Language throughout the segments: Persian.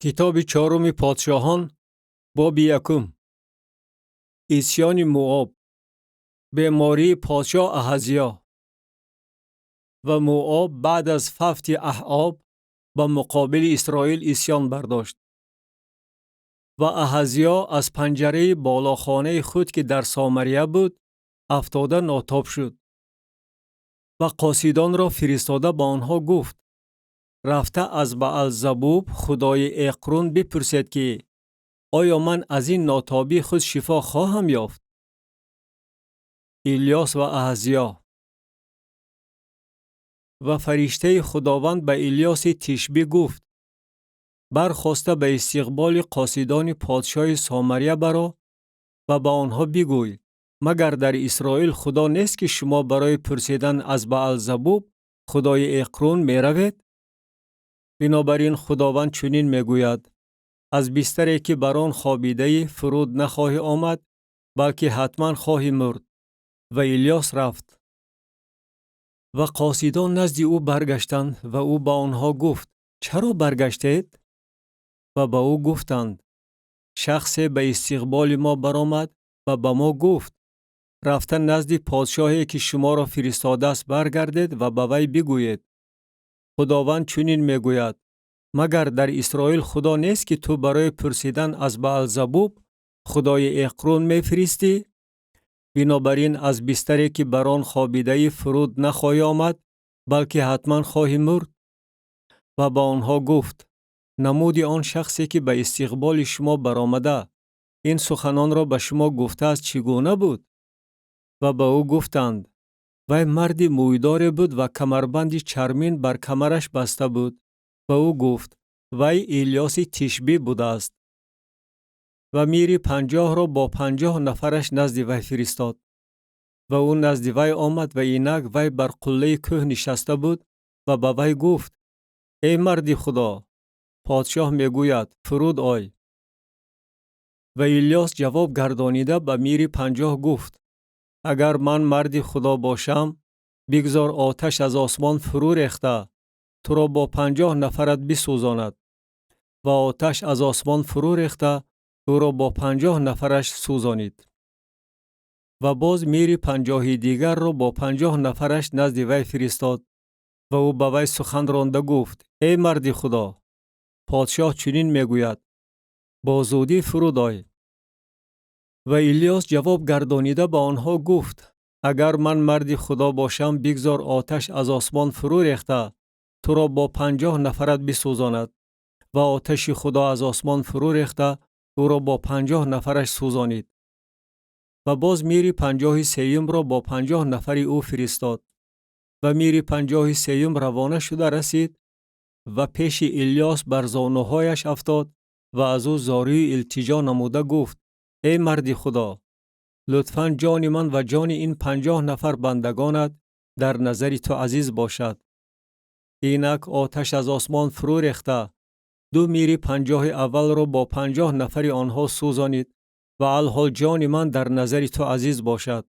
کتاب چهارم پادشاهان باب یکم. عصیان موآب. بیماری پادشاه احزیا. و موآب بعد از فوت احاب به مقابل اسرائیل عصیان برداشت. و احزیا از پنجره بالاخانه خود که در سامریه بود افتاده ناتاب شد. و قاصدان را فرستاده با آنها گفت: رفته از بعلزبوب خدای اقرون بپرسید که آیا من از این ناتابی خود شفا خواهم یافت؟ الیاس و احزیا. و فرشته خداوند به الیاس تشبی گفت: برخاسته به استقبال قاصدان پادشاه سامریه برو و با آنها بگوی: مگر در اسرائیل خدا نیست که شما برای پرسیدن از بعلزبوب خدای اقرون می روید؟ بنابراین خداوند چنین می گوید: از بستری که بر آن خوابیده فرود نخواهی آمد، بلکه حتما خواهی مرد. و الیاس رفت. و قاصدان نزد او برگشتند و او با آنها گفت: چرا برگشتید؟ و با او گفتند: شخصی به استقبال ما برآمد و به ما گفت: رفته نزد پادشاهی که شما را فرستاده است برگردید و به وی بگویید: خداوند چنین میگوید: مگر در اسرائیل خدا نیست که تو برای پرسیدن از بعلزبوب خدای اقرون میفرستی؟ بنابراین از بستری که بر آن خوابیده فرود نخواهی آمد، بلکه حتما خواهی مرد. و با آنها گفت: نمود آن شخصی که به استقبال شما برآمده این سخنان را به شما گفته است چگونه بود؟ و به او گفتند: وی مردی مویدار بود و کمربند چرمین بر کمرش بسته بود. و او گفت: وی الیاس تشبی بوده است. و میری 50 را با 50 نفرش نزد وی فرستاد. و او نزد وی آمد و اینک وی بر قله کوه نشسته بود و به وی گفت: ای مرد خدا، پادشاه میگوید فرود آی. و الیاس جواب گردانیده به میری 50 گفت: اگر من مرد خدا باشم، بگذار آتش از آسمان فرو ریخته تو را با 50 نفرت بسوزاند. و آتش از آسمان فرو ریخته او را با 50 نفرش سوزانید. و باز میری 50 دیگر را با 50 نفرش نزد وی فرستاد و او به وی سخن رانده گفت: ای مرد خدا، پادشاه چنین میگوید: با زودی فرود آی. و الیاس جواب گردانیده به آنها گفت: اگر من مرد خدا باشم، بگذار آتش از آسمان فرو ریخته تو را با 50 نفرت بسوزاند. و آتش خدا از آسمان فرو ریخته او را با 50 نفرش سوزانید. و باز میری 50 سیوم را با 50 نفری او فرستاد. و میری 50 سیوم روانه شده رسید و پیش الیاس بر زانوهایش افتاد و از او زاری التجا نموده گفت: ای مرد خدا، لطفاً جان من و جان این 50 نفر بندگانت در نظر تو عزیز باشد. اینک آتش از آسمان فرو ریخته دو میری 50 اول را با 50 نفر آنها سوزانید و الحال جان من در نظر تو عزیز باشد.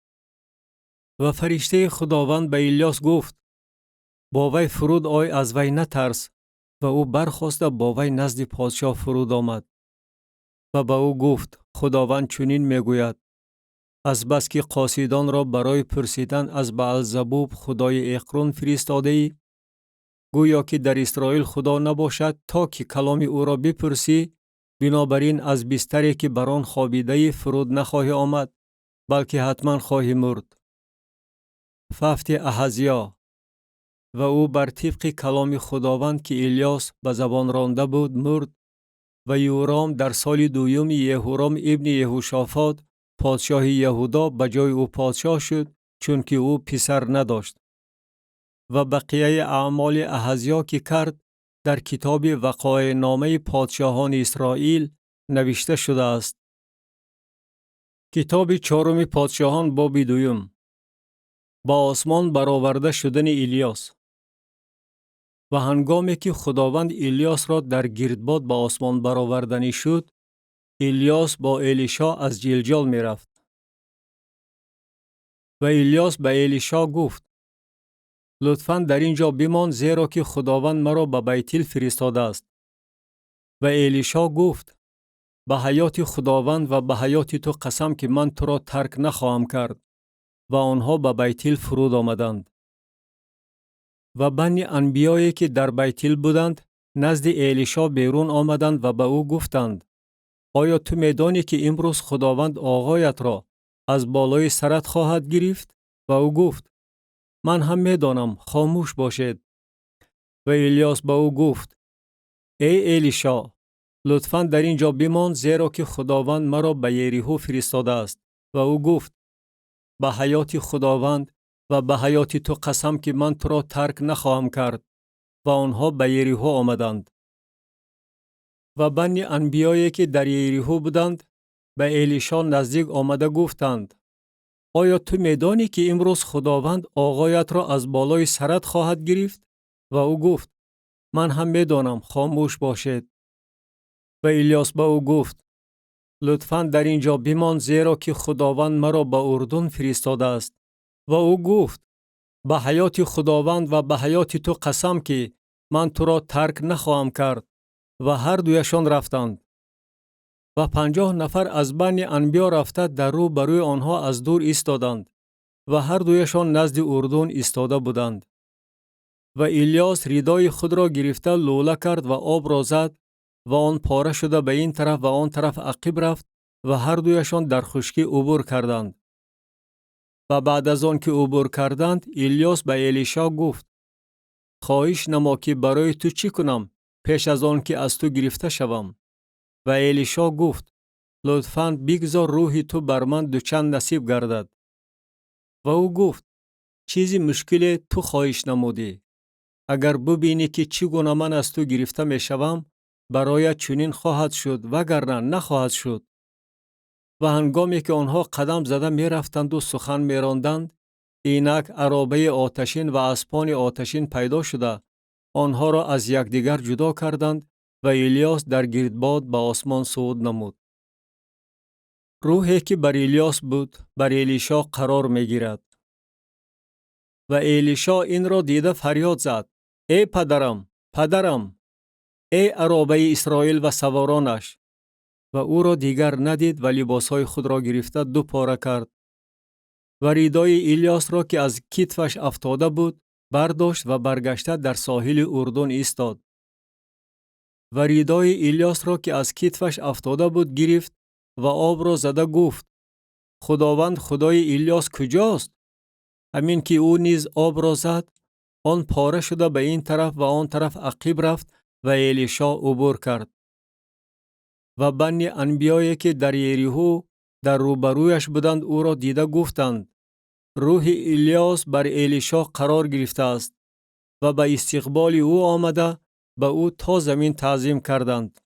و فرشته خداوند به الیاس گفت: با وی فرود آی، از وی نترس. و او برخاسته با وی نزد پادشاه فرود آمد. و به او گفت: خداوند چنین میگوید: از بس که قاصدان را برای پرسیدن از بعلزبوب خدای اقرون فرستاده ای، گویا که در اسرائیل خدا نباشد تا که کلام او را بپرسی، بنابراین از بستری که بر آن خوابیده فرود نخواهی آمد، بلکه حتما خواهی مرد. فوت احزیا. و او بر طبق کلام خداوند که الیاس به زبان رانده بود مرد. و یورام در سال دوم یهورام ابن یهوشافاط پادشاه یهودا به جای او پادشاه شد، چون که او پسر نداشت. و بقیه اعمال احزیا که کرد در کتاب وقایع نامه پادشاهان اسرائیل نوشته شده است. کتاب چهارم پادشاهان باب دوم. با آسمان برآورده شدن الیاس. و هنگامی که خداوند الیاس را در گردباد به آسمان برآوردنی شد، الیاس با الیشا از جلجال می رفت. و الیاس به الیشا گفت: لطفاً در اینجا بمان، زیرا که خداوند مرا به بیتیل فرستاده است. و الیشا گفت به حیات خداوند و به حیات تو قسم که من تو را ترک نخواهم کرد. و آنها به بیتیل فرود آمدند. و بنی انبیایی که در بیتیل بودند نزد الیشا بیرون آمدند و به او گفتند آیا تو میدانی که امروز خداوند آقایت را از بالای سرت خواهد گرفت؟ و او گفت من هم میدانم، خاموش باشید. و الیاس به او گفت ای الیشا، لطفاً در اینجا بمان، زیرا که خداوند مرا به یریحو فرستاده است. و او گفت به حیات خداوند و به حیات تو قسم که من تو را ترک نخواهم کرد. و آنها به یریحو آمدند. و بنی انبیایی که در یریحو بودند به الیشا نزدیک آمده گفتند آیا تو میدانی که امروز خداوند آقایت را از بالای سرت خواهد گرفت؟ و او گفت من هم میدانم، خاموش باشید. و الیاس به او گفت لطفاً در اینجا بمان، زیرا که خداوند مرا به اردن فرستاده است. و او گفت به حیات خداوند و به حیات تو قسم که من تو را ترک نخواهم کرد. و هر دویشان رفتند. و 50 نفر از بنی انبیا رفته در رو بروی آنها از دور ایستادند و هر دویشان نزد اردن ایستاده بودند. و الیاس ردای خود را گرفته لوله کرد و آب را زد و آن پاره شده به این طرف و آن طرف عقب رفت و هر دویشان در خشکی عبور کردند. و بعد از آن که عبور کردند الیاس به الیشا گفت خواهش نما که برای تو چی کنم پیش از آن که از تو گرفته شوم. و الیشا گفت لطفاً بگذار روح تو بر من دوچند نصیب گردد. و او گفت چیزی مشکل تو خواهش نمودی. اگر ببینی که چگونه من از تو گرفته می شوم برایت چنین خواهد شد وگرنه نخواهد شد. و هنگامی که آنها قدم زده می رفتند و سخن می راندند اینک عرابه آتشین و اسپان آتشین پیدا شده آنها را از یکدیگر جدا کردند و الیاس در گردباد به آسمان صعود نمود. روحی که بر الیاس بود بر الیشا قرار می گیرد. و الیشا این را دیده فریاد زد ای پدرم، پدرم، ای عرابه اسرائیل و سوارانش. و او را دیگر ندید و لباسهای خود را گرفته دو پاره کرد. و ردای الیاس را که از کتفش افتاده بود برداشت و برگشته در ساحل اردن ایستاد. و ردای الیاس را که از کتفش افتاده بود گرفت و آب را زده گفت خداوند خدای الیاس کجاست؟ همین که او نیز آب را زد آن پاره شده به این طرف و آن طرف عقب رفت و الیشا عبور کرد. و بنی انبیایی که در یریحو در روبرویش بودند او را دیده گفتند روح الیاس بر الیشا قرار گرفته است. و به استقبال او آمده به او تا زمین تعظیم کردند.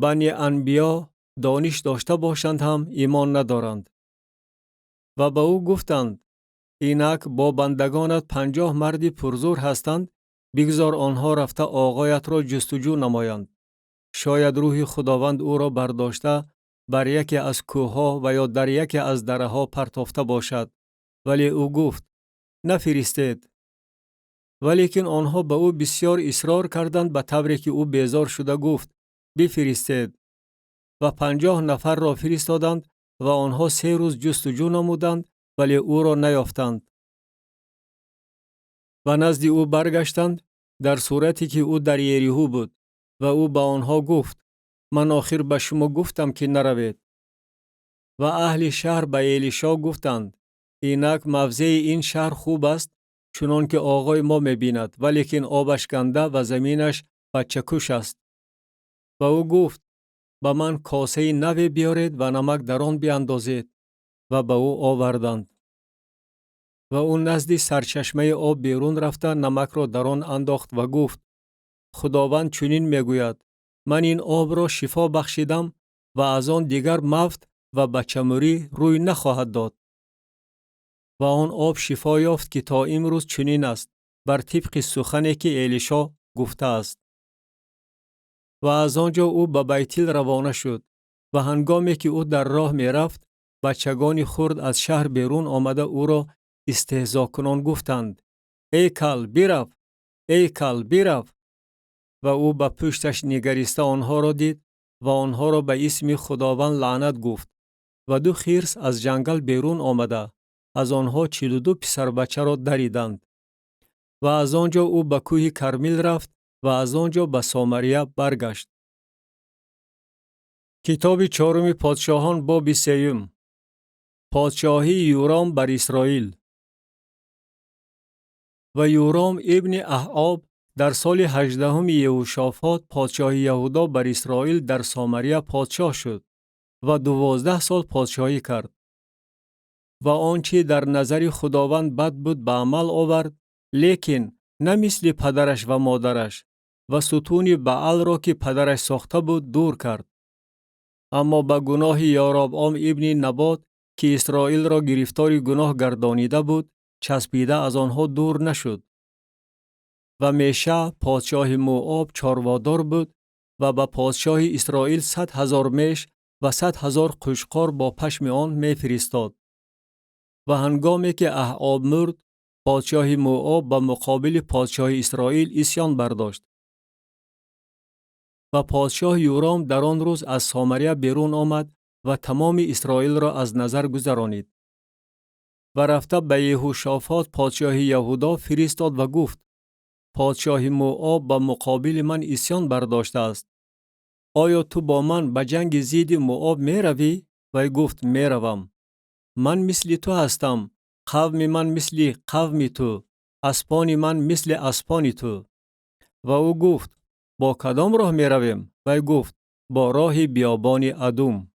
بنی انبیا دانش داشته باشند هم ایمان ندارند. و به او گفتند اینک با بندگانت 50 مردی پرزور هستند، بگذار آنها رفته آقایت را جستجو نمایند. شاید روح خداوند او را برداشته بر یکی از کوهها و یا در یکی از دره‌ها پرتافته باشد. ولی او گفت نفرستید. ولیکن آنها به او بسیار اصرار کردند به طوری که او بیزار شده گفت بفرستید. و 50 نفر را فرستادند و آنها 3 روز جستجو نمودند ولی او را نیافتند. و نزد او برگشتند در صورتی که او در یریحو بود و او به آنها گفت من آخر به شما گفتم که نروید. و اهل شهر به الیشا گفتند اینک موضع این شهر خوب است چنان که آقای ما می‌بیند ولیکن آبش گنده و زمینش بچه‌کش است. و او گفت به من کاسه نوی بیارید و نمک در آن بیاندازید. و به او آوردند. و او نزد سرچشمه آب بیرون رفته نمک را در آن انداخت و گفت خداوند چنین میگوید من این آب را شفا بخشیدم و از آن دیگر مفت و بچه‌موری روی نخواهد داد. و آن آب شفا یافت که تا امروز چنین است بر طبق سخنی که الیشا گفته است. و از آنجا او به بیتیل روانه شد و هنگامی که او در راه می رفت بچگانی خرد از شهر بیرون آمده او را استهزا کنان گفتند ای کل بیرو، ای کل بیرو. و او به پشتش نگریسته آنها را دید و آنها را به اسم خداوند لعنت گفت و دو خرس از جنگل بیرون آمده از آنها 42 پسر بچه را دریدند و از آنجا او به کوه کرمیل رفت و از آنجا به سامریه برگشت. کتاب چهارم پادشاهان باب 3. پادشاهی یورام بر اسرائیل. و یورام ابن احاب در سال 18 یهوشافاط پادشاه یهودا بر اسرائیل در سامریه پادشاه شد و 12 سال پادشاهی کرد. و آنچه در نظر خداوند بد بود به عمل آورد، لیکن نه مثل پدرش و مادرش و ستون بعل را که پدرش ساخته بود دور کرد. اما به گناه یاربعام ابن نبات که اسرائیل را گرفتار گناه گردانیده بود چسبیده از آنها دور نشد. و میشه پادشاه موآب چاروادار بود و به پادشاه اسرائیل 100,000 میش و 100,000 قشقار با پشم آن میفرستاد. و هنگامی که احاب مرد، پادشاه موآب به مقابل پادشاه اسرائیل عصیان برداشت. و پادشاه یورام در آن روز از سامریه بیرون آمد و تمام اسرائیل را از نظر گذرانید. و رفته به یهوشافاط پادشاه یهودا فرستاد و گفت: پادشاه موآب به مقابل من عصیان برداشته است. آیا تو با من به جنگ ضد موآب می روی؟ و گفت: می روم. من مثل تو هستم، قوم من مثل قوم تو، اسپان من مثل اسپان تو. و او گفت: با کدام راه می رویم؟ و گفت: با راه بیابان ادوم.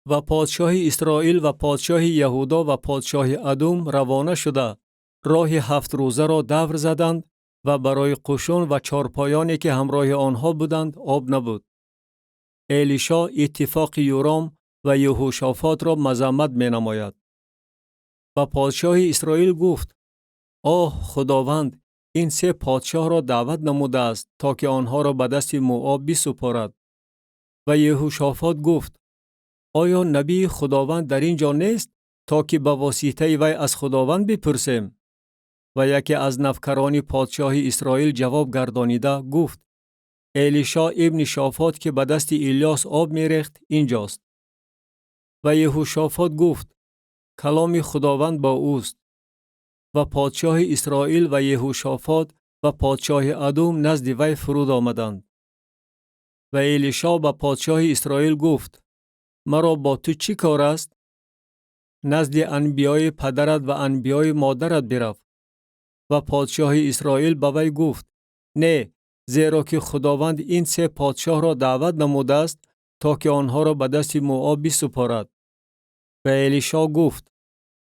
و پادشاه اسرائیل و پادشاه یهودا و پادشاه ادوم روانه شده راه 7 روزه را دور زدند و برای قشون و چارپایانی که همراه آنها بودند آب نبود. الیشا اتفاق یورام و یهوشافاط را مذمت می نماید. و پادشاه اسرائیل گفت: آه خداوند، این 3 پادشاه را دعوت نموده است تا که آنها را به دست موآب بسپارد. و یهوشافاط گفت: آیا نبی خداوند در اینجا نیست تا که به واسطه وی از خداوند بپرسیم؟ و یکی از نوکران پادشاه اسرائیل جواب گردانیده گفت: الیشا ابن شافات که به دست الیاس آب می‌ریخت اینجاست. و یهوشافاط گفت: کلام خداوند با اوست. و پادشاه اسرائیل و یهوشافاط و پادشاه ادوم نزد وی فرود آمدند. و الیشا به پادشاه اسرائیل گفت: مرا با تو چی کار است؟ نزد انبیای پدرت و انبیای مادرت برو. و پادشاه اسرائیل به وی گفت: نه، زیرا که خداوند این 3 پادشاه را دعوت نموده است تا که آنها را به دست موآب بسپارد. و الیشا گفت: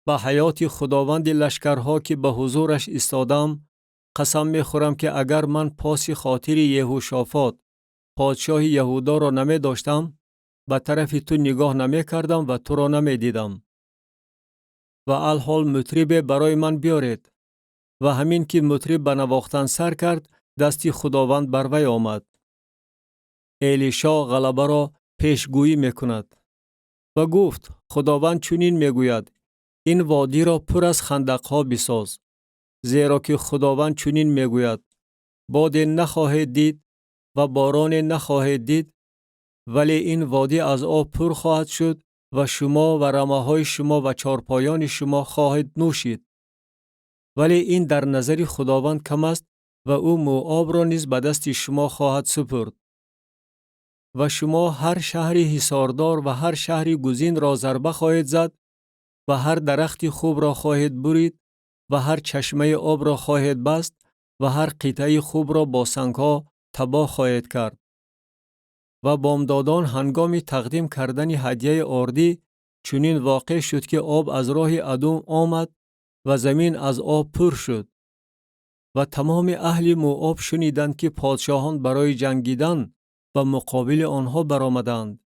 به حیات خداوند لشکرها که به حضورش ایستادم قسم می‌خورم که اگر من پاس خاطر یهوشافاط پادشاه یهودا را نمی داشتم، به طرف تو نگاه نمی کردم و تو را نمی دیدم. و الحال مطرب برای من بیارید. و همین که مطرب به نواختن سر کرد، دستی خداوند بر وی آمد. الیشا غلبه را پیشگویی میکند و گفت: خداوند چنین میگوید: این وادی را پر از خندقها بساز، زیرا که خداوند چنین میگوید: باد نخواهید دید و باران نخواهید دید، ولی این وادی از آب پر خواهد شد و شما و رمه‌های شما و چارپایان شما خواهید نوشید. ولی این در نظر خداوند کم است و او موآب را نیز به دست شما خواهد سپرد. و شما هر شهر حصاردار و هر شهر گزین را ضربه خواهید زد و هر درخت خوب را خواهید برید و هر چشمه آب را خواهید بست و هر قطعه خوب را با سنگ‌ها تباه خواهید کرد. و بامدادان هنگام تقدیم کردن هدیه آردی چنین واقع شد که آب از راه ادوم آمد و زمین از آب پر شد. و تمام اهل موآب شنیدند که پادشاهان برای جنگیدن و مقابل آنها برآمدند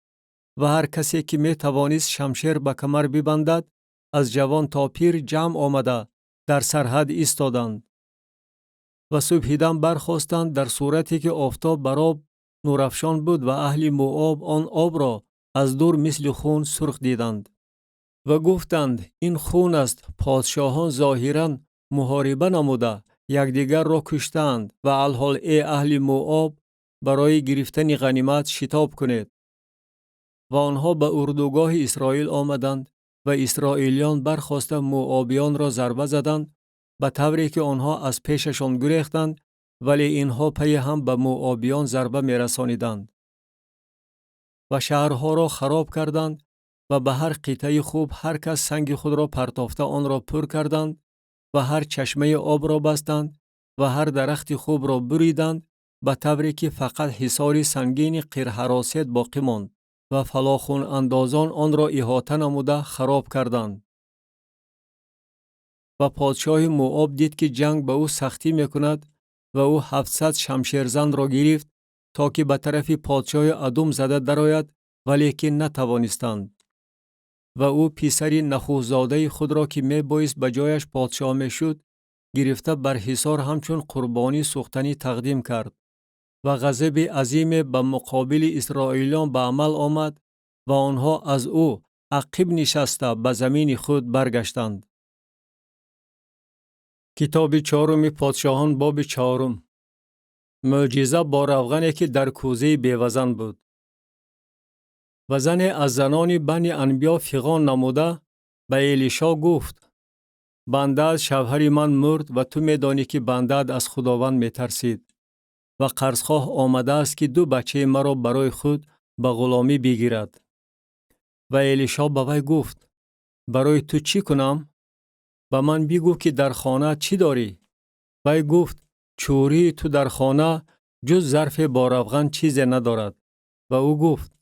و هر کسی که می توانست شمشیر به کمر ببندد از جوان تا پیر جمع آمده در سرحد ایستادند. و صبحیدن برخاستند در صورتی که آفتاب بر آب نورافشان بود و اهل موآب آن آب را از دور مثل خون سرخ دیدند و گفتند: این خون است. پادشاهان ظاهراً محاربه نموده یکدیگر را کشتند و الحال ای اهل موآب برای گرفتن غنیمت شتاب کنید. و آنها به اردوگاه اسرائیل آمدند و اسرائیلیان برخاسته موآبیان را ضربه زدند به طوری که آنها از پیششان گریختند، ولی اینها پی هم به موآبیان ضربه می‌رسانیدند و شهرها را خراب کردند و به هر قطعه خوب هر کس سنگ خود را پرتافته آن را پر کردند و هر چشمه آب را بستند و هر درخت خوب را بریدند به طوری که فقط حصار سنگین قرحراسیت باقی ماند و فلاخون اندازان آن را احاطه نموده خراب کردند. و پادشاه موآب دید که جنگ به او سختی میکند و او 700 شمشیرزن را گرفت تا که به طرف پادشاه ادوم زده درآید، ولیکن نتوانستند. و او پسری نخوزاده خود را که میبایست به جایش پادشاه میشد گرفته بر حصار همچون قربانی سوختنی تقدیم کرد و غضب عظیم به مقابل اسرائیلیان به عمل آمد و آنها از او عقب نشسته به زمین خود برگشتند. کتاب چهارم پادشاهان باب 4. معجزه با روغنی که در کوزه بیوزن بود. و زن از زنان بنی انبیا فغان نموده به الیشا گفت: بنده‌ات شوهر من مرد و تو میدانی که بنده‌ات از خداوند میترسید و قرضخواه آمده است که 2 بچه مرا برای خود به غلامی بگیرد. و الیشا به وی گفت: برای تو چی کنم؟ به من بگو که در خانه چی داری؟ وی گفت: چوری تو در خانه جز ظرف با روغن چیزی ندارد. و او گفت: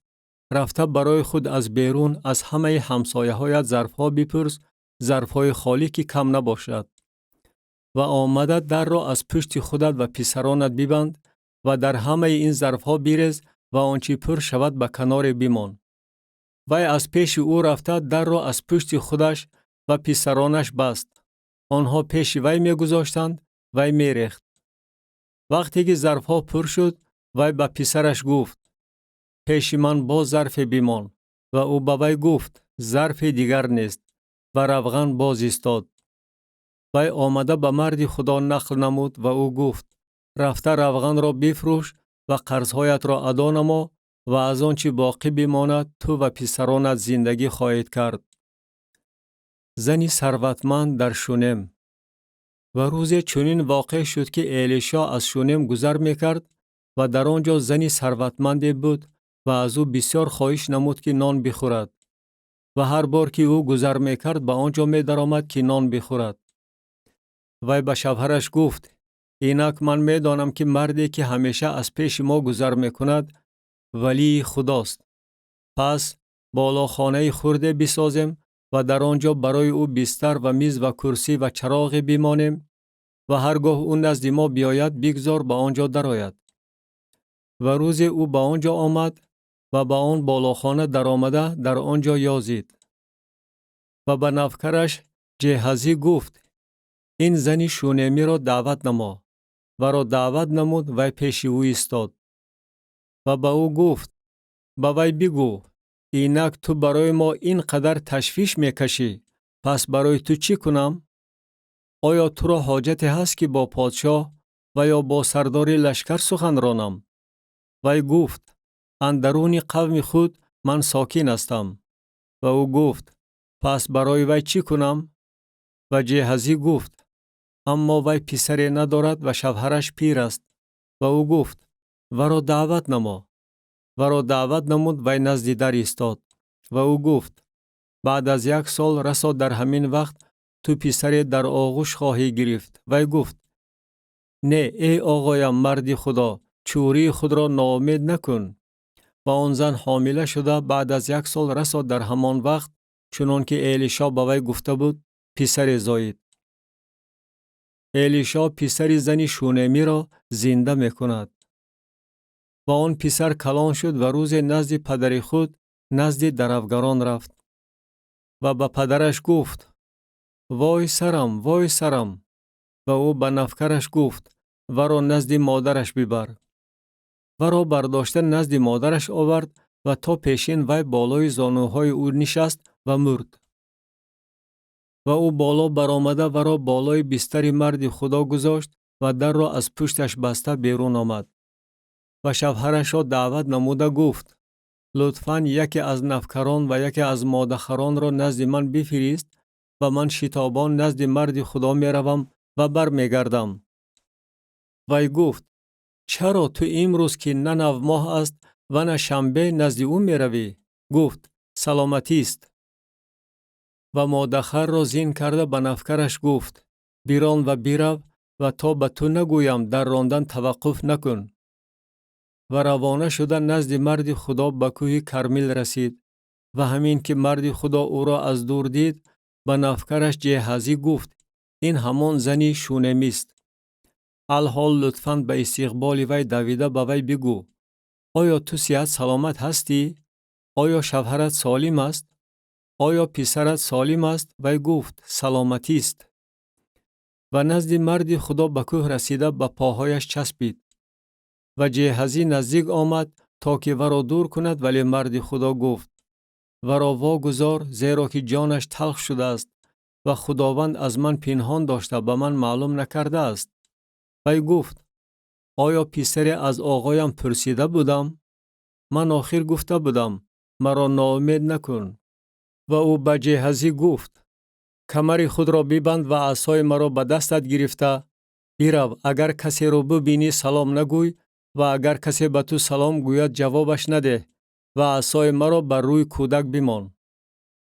رفته برای خود از بیرون از همه همسایه‌هایت ظرف‌ها بپرس، ظرف‌های خالی که کم نباشد. و آمده در را از پشت خودت و پسرانت ببند و در همه این ظرف‌ها بیرز و آنچه پر شود به کنار بمان. وی از پیش او رفته در را از پشت خودش و پسرانش بست. آنها پیش وی می‌گذاشتند، وی می‌ریخت. وقتی که ظرف‌ها پر شد، وی به پسرش گفت: پیش من باز ظرف بمان. و او به وی گفت: ظرف دیگر نیست. و روغن باز ایستاد. وی آمده به مرد خدا نقل نمود و او گفت: رفته روغن را بفروش و قرضهایت را ادا نما و از آنچه باقی بماند تو و پسرانت زندگی خواهید کرد. زنی ثروتمند در شونم. و روزی چنین واقع شد که الیشا از شونم گذر میکرد و در آنجا زنی ثروتمندی بود و از او بسیار خواهش نمود که نان بخورد. و هر بار که او گذر میکرد به آنجا می درآمد که نان بخورد. وی به شوهرش گفت: اینک من میدانم که مردی که همیشه از پیش ما گذر میکند ولی خداست. پس بالاخانه خرده بسازیم و در آنجا برای او بستر و میز و کرسی و چراغ بمانیم و هرگاه او نزد ما بیاید بگذار به آنجا درآید. و روز او به آنجا آمد و به آن بالاخانه در آمده در آنجا یازید. و به نوکرش جهزی گفت: این زنی شونمی را دعوت نما. و را دعوت نمود و پیش او ایستاد. و به او گفت: به وی بگو اینک تو برای ما اینقدر تشویش میکشی، پس برای تو چی کنم؟ آیا تو را حاجت هست که با پادشاه و یا با سردار لشکر سخن رانم؟ وی گفت: اندرون قوم خود من ساکن هستم. و او گفت: پس برای وی چی کنم؟ و جهزی گفت: اما وی پسری ندارد و شوهرش پیر است. و او گفت: و را دعوت نما. و را دعوت نمود وی نزد در ایستاد. و او گفت: بعد از 1 سال رسا در همین وقت تو پسری در آغوش خواهی گرفت. وی گفت: نه ای آقایم مرد خدا، چوری خود را ناامید نکن. و آن زن حامله شده بعد از 1 سال رسا در همان وقت چنان که الیشا به وی گفته بود پسر زایید. الیشا پسر زن شونمی را زنده می کند. و آن پسر کلان شد و روز نزد پدر خود نزد درفگران رفت. و به پدرش گفت: وای سرم، وای سرم. و او به نوکرش گفت: و را نزد مادرش ببر. و را برداشته نزد مادرش آورد و تا پیشین وی بالای زانوهای او نشست و مرد. و او بالا برآمده و را بالای بستر مرد خدا گذاشت و در را از پشتش بسته بیرون آمد. و شوهرش را دعوت نموده گفت: لطفاً یکی از نوکران و یکی از مادخران را نزد من بفرست و من شتابان نزد مرد خدا می روم و بر می گردم. وی گفت: چرا تو امروز که نه نو ماه است و نه شنبه نزد او می روی؟ گفت: سلامتی است. و مادخر را زین کرده به نوکرش گفت: بیران و بیرو و تا به تو نگویم در راندن توقف نکن. و روانه شده نزد مرد خدا به کوه کرمل رسید و همین که مرد خدا او را از دور دید به نوکرش جهازی گفت: این همان زنی شونمی است. الحال لطفاً به استقبال وی دویده به وی بگو: آیا تو صحت سلامت هستی؟ آیا شوهرت سالم است؟ آیا پسرت سالم است؟ وی گفت: سلامتی است. و نزد مرد خدا به کوه رسیده به پاهایش چسبید. و جهازی نزدیک آمد تا که ورا دور کند، ولی مرد خدا گفت: ورا واگذار، زیرا که جانش تلخ شده است و خداوند از من پنهان داشته به من معلوم نکرده است. وی گفت: آیا پسری از آقایم پرسیده بودم؟ من آخر گفته بودم: مرا ناامید نکن. و او به جهازی گفت: کمر خود را ببند و عصای مرا به دستت گرفته برو. اگر کسی را ببینی سلام نگوی و اگر کسی به تو سلام گوید جوابش نده و عصای مرا بر روی کودک بمان.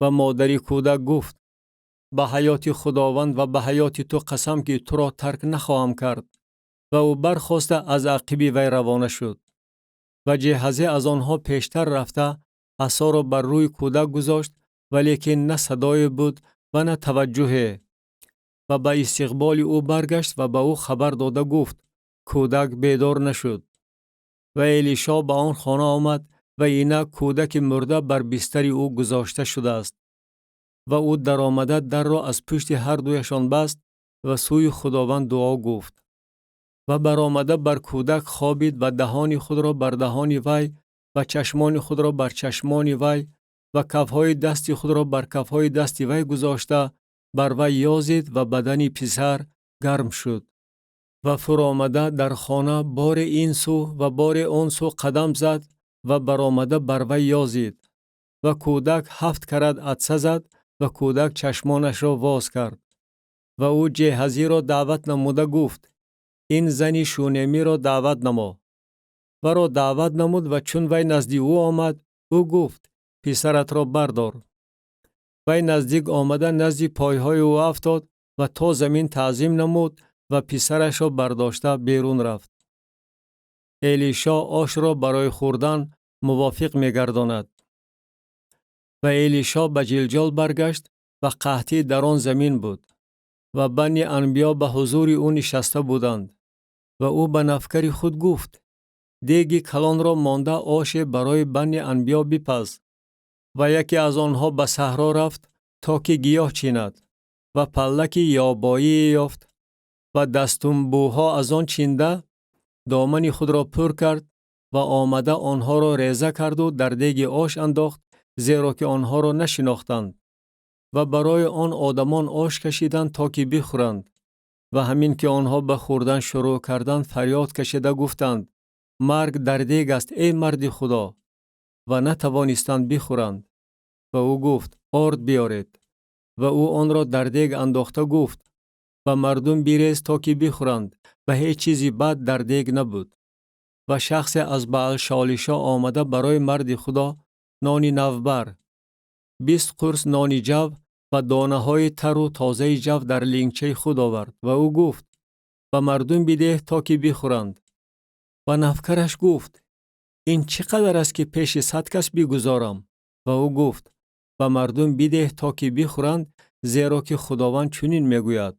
و مادری کودک گفت: به حیات خداوند و به حیات تو قسم که تو را ترک نخواهم کرد. و او برخاسته از عقب وی روانه شد. و جهازی از آنها پیشتر رفته عصا را بر روی کودک گذاشت، ولیکن نه صدای بود و نه توجه. و به استقبال او برگشت و به او خبر داده گفت: کودک بیدار نشد. و الیشا به آن خانه آمد و اینک کودک مرده بر بستر او گذاشته شده است. و او در آمده در را از پشت هر دویشان بست و سوی خداوند دعا گفت. و برآمده بر کودک خوابید و دهان خود را بر دهان وی و چشمان خود را بر چشمان وی و کفهای دست خود را بر کفهای دست وی گذاشته بر وی یازید و بدن پسر گرم شد. و فرآمده در خانه بار این سو و بار آن سو قدم زد و برآمده بر وی یازید. و کودک 7 کرد عطسه زد و کودک چشمانش را باز کرد. و او جهازی را دعوت نموده گفت: این زنی شونمی را دعوت نما. و را دعوت نمود و چون وی نزدیک او آمد، او گفت: پسرت را بردار. وی نزدیک آمده نزد پایهای او افتاد و تا زمین تعظیم نمود و پسرش را برداشته بیرون رفت. الیشا آش را برای خوردن موافق می گرداند. و الیشا به جلجال برگشت و قحطی در آن زمین بود و بنی انبیا به حضور او نشسته بودند. و او به نوکر خود گفت: دیگی کلان را مانده آش برای بنی انبیا بپز. و یکی از آنها به صحرا رفت تا که گیاه چیند و پلک یابایی یافت و دستنبوها از آن چینده دامن خود را پر کرد و آمده آنها را ریزه کرد و در دیگ آش انداخت، زیرا که آنها را نشناختند. و برای آن آدمان آش کشیدند تا که بخورند. و همین که آنها به خوردن شروع کردند فریاد کشیده گفتند: مرگ در دیگ است ای مرد خدا. و نتوانستند بخورند. و او گفت: آرد بیارید. و او آن را در دیگ انداخته گفت: و مردم بیریز تا که بخورند. و هیچ چیزی بد در دیگ نبود. و شخص از بعل شالیشا آمده برای مرد خدا نانی نوبر 20 قرص نانی جو و دانه های تر و تازه جو در لینگچه خود آورد. و او گفت: و مردم بیده تا که بخورند. و نوکرش گفت: این چقدر است که پیش 100 کس بگذارم؟ و او گفت: و مردم بیده تا که بخورند، زیرا که خداوند چنین میگوید: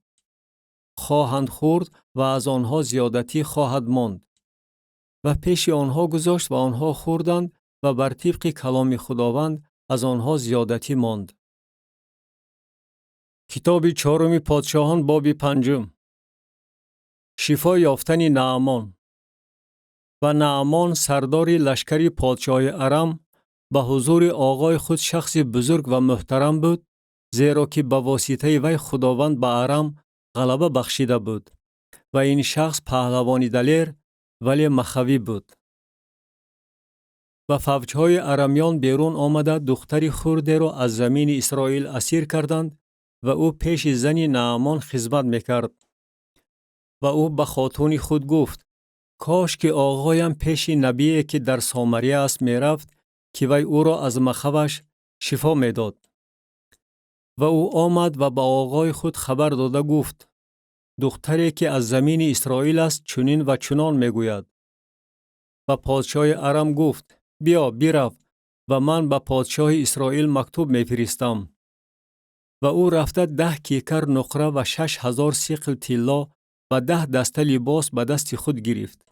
خواهند خورد و از آنها زیادتی خواهد ماند. و پیش آنها گذاشت و آنها خوردند و بر طبق کلام خداوند از آنها زیادتی ماند. کتاب 4 پادشاهان باب 5. شفا یافتن نعمان. و نعمان سردار لشکری پادشاه ارم به حضور آقای خود شخص بزرگ و محترم بود، زیرا که به واسطه وی خداوند به ارم غلبه بخشیده بود و این شخص پهلوانی دلیر ولی مخوی بود. و فوجهای ارمیان بیرون آمده دختری خرده را از زمین اسرائیل اسیر کردند و او پیش زن نعمان خدمت میکرد. و او به خاتون خود گفت: کاش که آقایم پیش نبی که در سامریه است میرفت که وی او را از مخوش شفا میداد. و او آمد و به آقای خود خبر داده گفت: دختری که از زمین اسرائیل است چنین و چنان میگوید. و پادشاه ارم گفت: بیا برو و من به پادشاه اسرائیل مکتوب میفرستم. و او رفته 10 کیکر نقره و 6000 سیقل طلا و 10 دسته لباس به دست خود گرفت.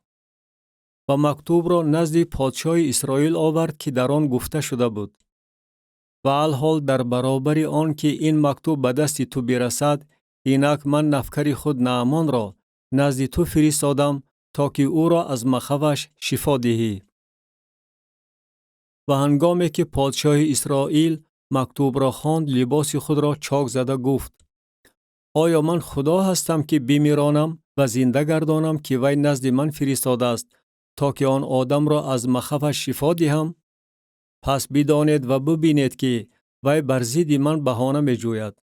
و مکتوب را نزد پادشاه اسرائیل آورد که در آن گفته شده بود: و الحال در برابر آن که این مکتوب به دست تو برسد، اینک من نفکر خود نعمان را نزد تو فرستادم تا که او را از مخوش شفا دهی. و هنگامی که پادشاه اسرائیل مکتوب را خواند، لباس خود را چاک زده گفت: آیا من خدا هستم که بمیرانم و زنده گردانم که وی نزد من فرستاده است تا که آن آدم را از مخوش شفا دهم؟ پس بدانید و ببینید که وی بر ضد من بهانه می جوید.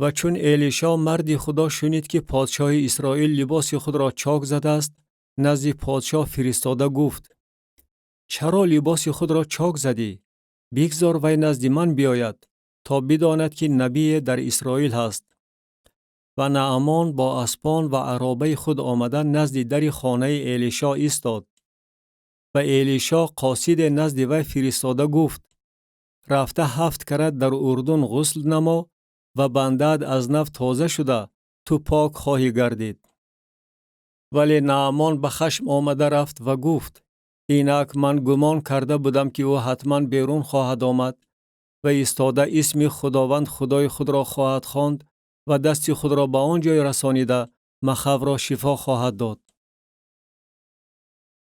و چون الیشا مرد خدا شنید که پادشاه اسرائیل لباس خود را چاک زده است، نزد پادشاه فرستاده گفت: چرا لباس خود را چاک زدی؟ بگذار وی نزد من بیاید تا بداند که نبی در اسرائیل هست. و نعمان با اسپان و عرابه خود آمده نزد در خانه الیشا ایستاد. و الیشا قاصد نزد وی فرستاده گفت: رفته 7 کرات در اردن غسل نما و بندت از نو تازه شده تو پاک خواهی گردید. ولی نعمان به خشم آمده رفت و گفت: اینک من گمان کرده بودم که او حتما بیرون خواهد آمد و ایستاده اسم خداوند خدای خود را خواهد خواند و دست خود را به آن جای رسانیده مخو را شفا خواهد داد.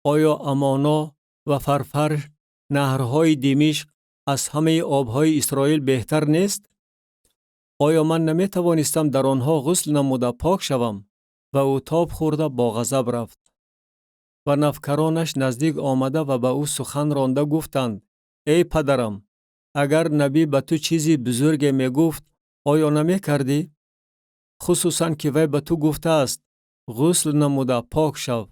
آیا امانا و فرفر نهرهای دمشق از همه آبهای اسرائیل بهتر نیست؟ آیا من نمی توانستم در آنها غسل نموده پاک شوم؟ و او تاب خورده با غضب رفت. و نوکرانش نزدیک آمده و به او سخن رانده گفتند: ای پدرم، اگر نبی به تو چیزی بزرگ می گفت آیا نمی کردی؟ خصوصا که وی به تو گفته است غسل نموده پاک شو.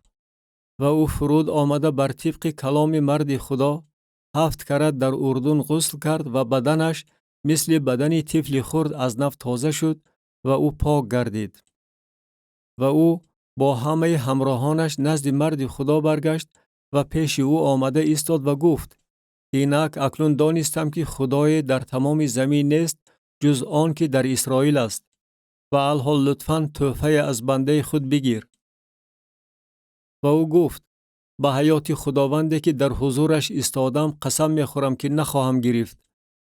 و او فرود آمده بر طبق کلام مرد خدا 7 کرات در اردن غسل کرد و بدنش مثل بدن طفل خرد از نو تازه شد و او پاک گردید. و او با همه همراهانش نزد مرد خدا برگشت و پیش او آمده ایستاد و گفت: اینک اکنون دانستم که خدای در تمام زمین نیست جز آن که در اسرائیل است. و الحال لطفاً تحفه از بنده خود بگیر. و او گفت: به حیات خداوندی که در حضورش ایستادم قسم می‌خورم که نخواهم گرفت.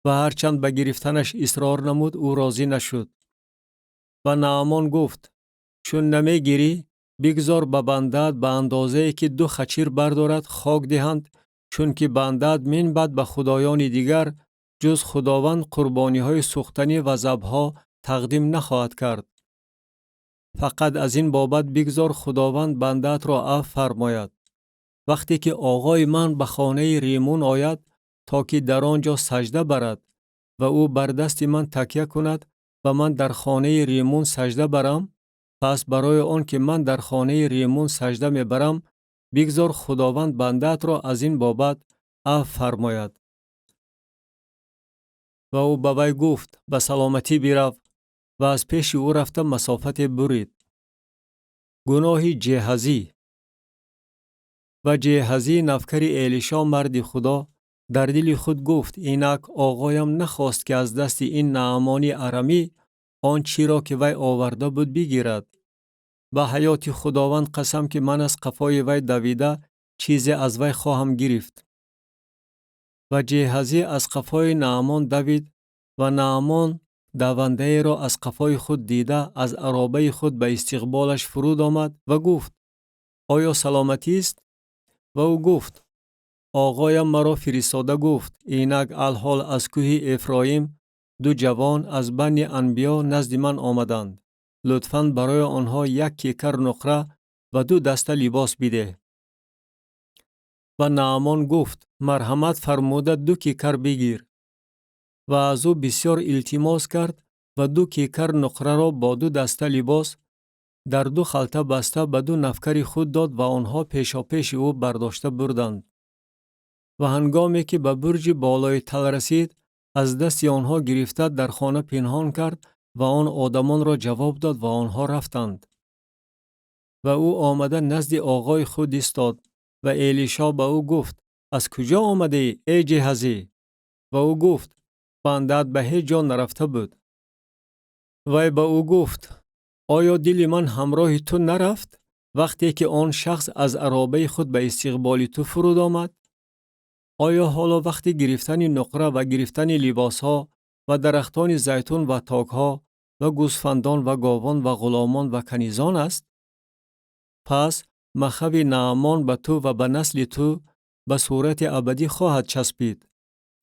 و هرچند به گرفتنش اصرار نمود او راضی نشد. و نعمان گفت: چون نمیگیری بگذار به بندت به اندازه‌ای که 2 خچیر بردارد خاک دهند، چون که بندت منبت به خدایان دیگر جز خداوند قربانی‌های سوختنی و ذبح‌ها تقدیم نخواهد کرد. فقط از این بابت بگذار خداوند بندت را عفو فرماید. وقتی که آقای من به خانه ریمون آید تا که در آنجا سجده برد و او بر دست من تکیه کند و من در خانه ریمون سجده برم، پس برای آن که من در خانه ریمون سجده می برم بگذار خداوند بندت را از این بابت عفو فرماید. و او به وی گفت: به سلامتی برو. و از پیش او رفته مسافت برید. گناه جهزی. و جهزی نفکر الیشا مرد خدا در دل خود گفت: اینک آقایم نخواست که از دست این نعمانی ارمی آن چی را که وی آورده بود بگیرد. به حیات خداوند قسم که من از قفای وی دویده چیزی از وی خواهم گرفت. و جهزی از قفای نعمان دوید و نعمان دونده را از قفای خود دیده از عرابه خود به استقبالش فرود آمد و گفت: آیا سلامتی است؟ و او گفت: آقایم مرا فرستاده گفت اینک الحال از کوه افرایم دو جوان از بنی انبیا نزد من آمدند. لطفاً برای آنها یک کیکر نقره و دو دسته لباس بده. و نعمان گفت مرحمت فرموده دو کیکر بگیر. و از او بسیار التماس کرد و دو کیکر نقره را با دو دسته لباس در دو خلطه بسته به دو نفکر خود داد و آنها پیشا پیش او برداشته بردند. و هنگامی که به برج بالای تل رسید از دست آنها گرفته در خانه پنهان کرد و آن آدمان را جواب داد و آنها رفتند. و او آمده نزد آقای خود ایستاد و الیشا به او گفت از کجا آمده ای جهزی؟ و او گفت بندت به هیچ جا نرفته بود. و به او گفت آیا دل من همراه تو نرفت وقتی که آن شخص از عرابه خود به استقبال تو فرود آمد؟ آیا حالا وقتی گرفتن نقره و گرفتن لباس ها و درختان زیتون و تاک ها و گوسفندان و گاوان و غلامان و کنیزان است؟ پس مخوف نعمان به تو و به نسل تو به صورت ابدی خواهد چسبید.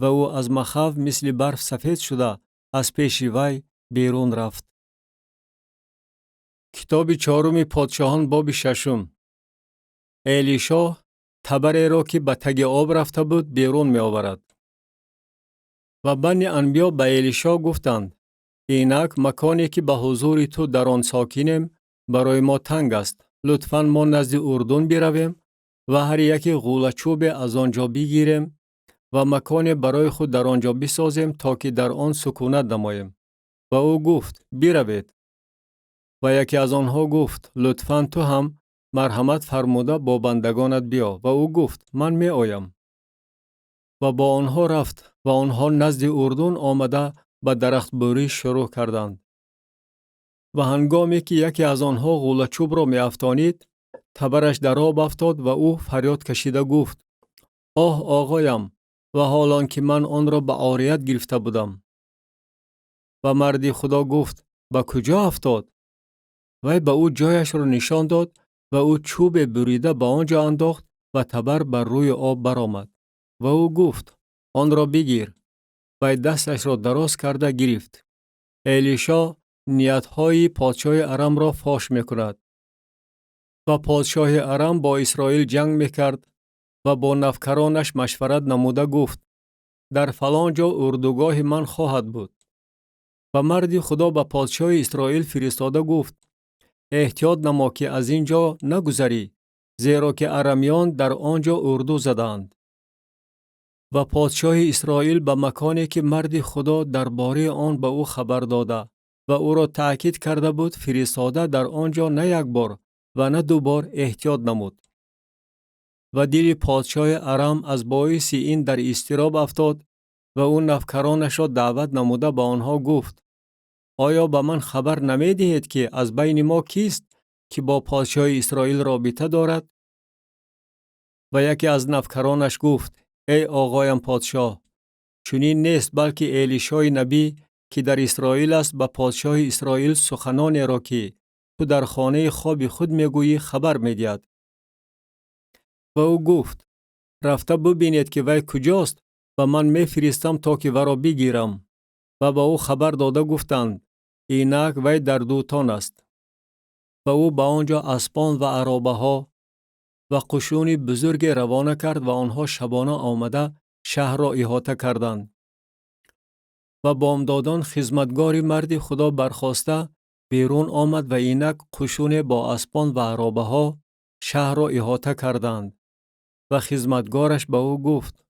و او از مخوف مثل برف سفید شده از پیش وی بیرون رفت. کتاب چهارم پادشاهان باب ششم. الیشا تبری را که به تگ آب رفته بود بیرون می آورد. و بنی انبیا به الیشا گفتند اینک مکانی که به حضور تو در آن ساکنیم برای ما تنگ است. لطفاً ما نزد اردن برویم و هر یک غوله چوب از آنجا بگیریم و مکانی برای خود در آنجا بسازیم تا که در آن سکونت نماییم. و او گفت بروید. و یکی از آنها گفت لطفاً تو هم مرحمت فرموده با بندگانت بیا. و او گفت من می آیم. و با آنها رفت و آنها نزد اردن آمده به درخت بوری شروع کردند. و هنگامی که یکی از آنها غوله چوب را می افتانید تبرش در آب افتاد و او فریاد کشیده گفت آه آقایم و حالان که من آن را به عاریت گرفته بودم. و مرد خدا گفت به کجا افتاد؟ وی به او جایش را نشان داد و او چوب بریده به آنجا انداخت و تبر بر روی آب برآمد. و او گفت آن را بگیر. و دستش را دراز کرده گرفت. الیشا نیتهای پادشاه ارم را فاش میکند. و پادشاه ارم با اسرائیل جنگ میکرد و با نفکرانش مشورت نموده گفت در فلان جا اردوگاه من خواهد بود. و مرد خدا به پادشاه اسرائیل فرستاده گفت احتیاط نما که از اینجا نگذری زیرا که ارمیان در آنجا اردو زدند. و پادشاه اسرائیل به مکانی که مرد خدا درباره آن به او خبر داده و او را تأکید کرده بود فرستاده در آنجا نه یک بار و نه دو بار احتیاط نمود. و دل پادشاه ارم از باعث این در اضطراب افتاد و او نفکرانش را دعوت نموده به آنها گفت آیا به من خبر نمی دهید که از بین ما کیست که با پادشاه اسرائیل رابطه دارد؟ و یکی از نفکرانش گفت ای آقایم پادشاه چنین نیست بلکه الیشای نبی که در اسرائیل است به پادشاه اسرائیل سخنانی را که تو در خانه خواب خود میگویی خبر میدهد. و او گفت رفته ببینید که وی کجاست و من میفرستم تا که وی را بگیرم. و با او خبر داده گفتند اینک وی در دوتان است. و او به آنجا اسبان و عرابه ها و قشون بزرگ روانه کرد و آنها شبانه آمده شهر را احاطه کردند. و بامدادان خدمتگار مرد خدا برخاسته بیرون آمد و اینک قشون با اسبان و عرابه ها شهر را احاطه کردند. و خدمتگارش به او گفت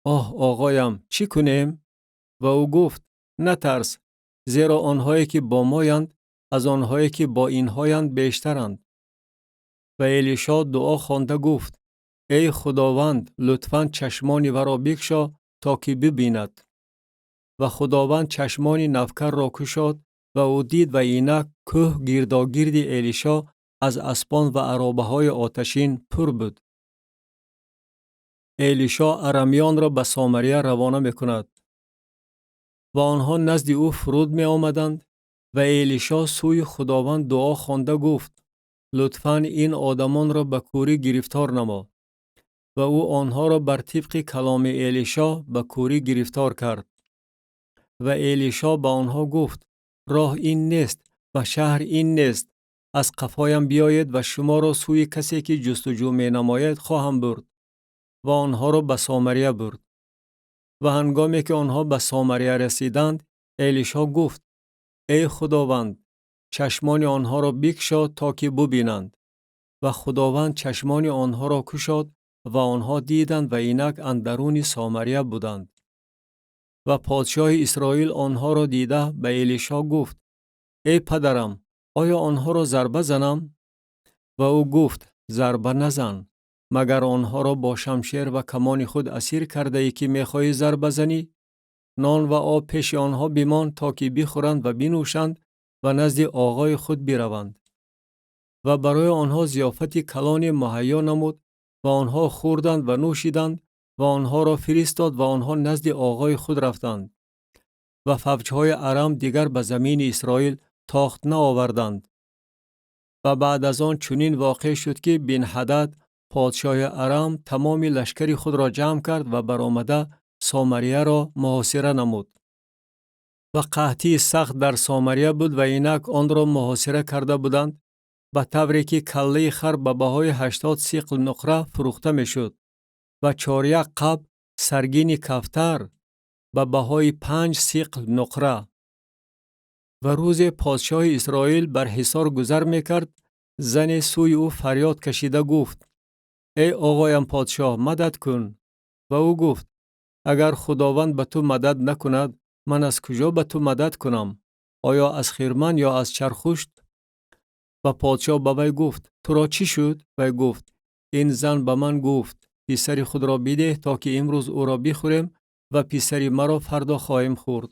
آه آقایم چی کنیم؟ و او گفت نترس زیرا آنهایی که با مایند از آنهایی که با اینهایند بیشترند. و الیشا دعا خوانده گفت ای خداوند لطفاً چشمان ورا بگشا تا که ببیند. و خداوند چشمان نفکر را گشاد و او دید و اینک کوه گرداگرد الیشا از اسبان و عرابه های آتشین پر بود. الیشا ارمیان را به سامریه روانه می کند. و آنها نزد او فرود می آمدند و الیشا سوی خداوند دعا خوانده گفت لطفاً این آدمان را به کوری گرفتار نما. و او آنها را بر طبق کلام الیشا به کوری گرفتار کرد. و الیشا به آنها گفت راه این نیست و شهر این نیست. از قفایم بیایید و شما را سوی کسی که جستجو می نماید خواهم برد. و آنها را به سامریه برد. و هنگامی که آنها به سامریه رسیدند، الیشا گفت ای خداوند، چشمان آنها را بگشا تا که ببینند. و خداوند چشمان آنها را گشاد و آنها دیدند و اینک اندرون سامریه بودند. و پادشاه اسرائیل آنها را دیده به الیشا گفت ای پدرم، آیا آنها را ضربه زنم؟ و او گفت ضربه نزن، مگر آنها را با شمشیر و کمان خود اسیر کرده ای که میخواهی ضربه زنی؟ نان و آب پیش آنها بمان تا که بخورند و بنوشند و نزد آقای خود بروند. و برای آنها ضیافت کلان مهیا نمود و آنها خوردند و نوشیدند و آنها را فرستاد و آنها نزد آقای خود رفتند. و فوجهای ارم دیگر به زمین اسرائیل تاخت نآوردند. و بعد از آن چنین واقع شد که بن-حدد پادشاه ارم تمام لشکر خود را جمع کرد و برآمده سامریه را محاصره نمود. و قحطی سخت در سامریه بود و اینک آن را محاصره کرده بودند، به طوری که کله خر به بهای 80 سیقل نقره فروخته می شد و 4 قب سرگین کفتر به بهای 5 سیقل نقره. و روز پادشاه اسرائیل بر حصار گذر می کرد، زن سوی او فریاد کشیده گفت ای آقایم پادشاه، مدد کن. و او گفت اگر خداوند به تو مدد نکند، من از کجا به تو مدد کنم؟ آیا از خرمن یا از چرخوشت؟ و پادشاه به وی گفت تو را چی شد؟ و گفت این زن به من گفت پسر خود را بده تا که امروز او را بخوریم و پسر مرا فردا خواهیم خورد.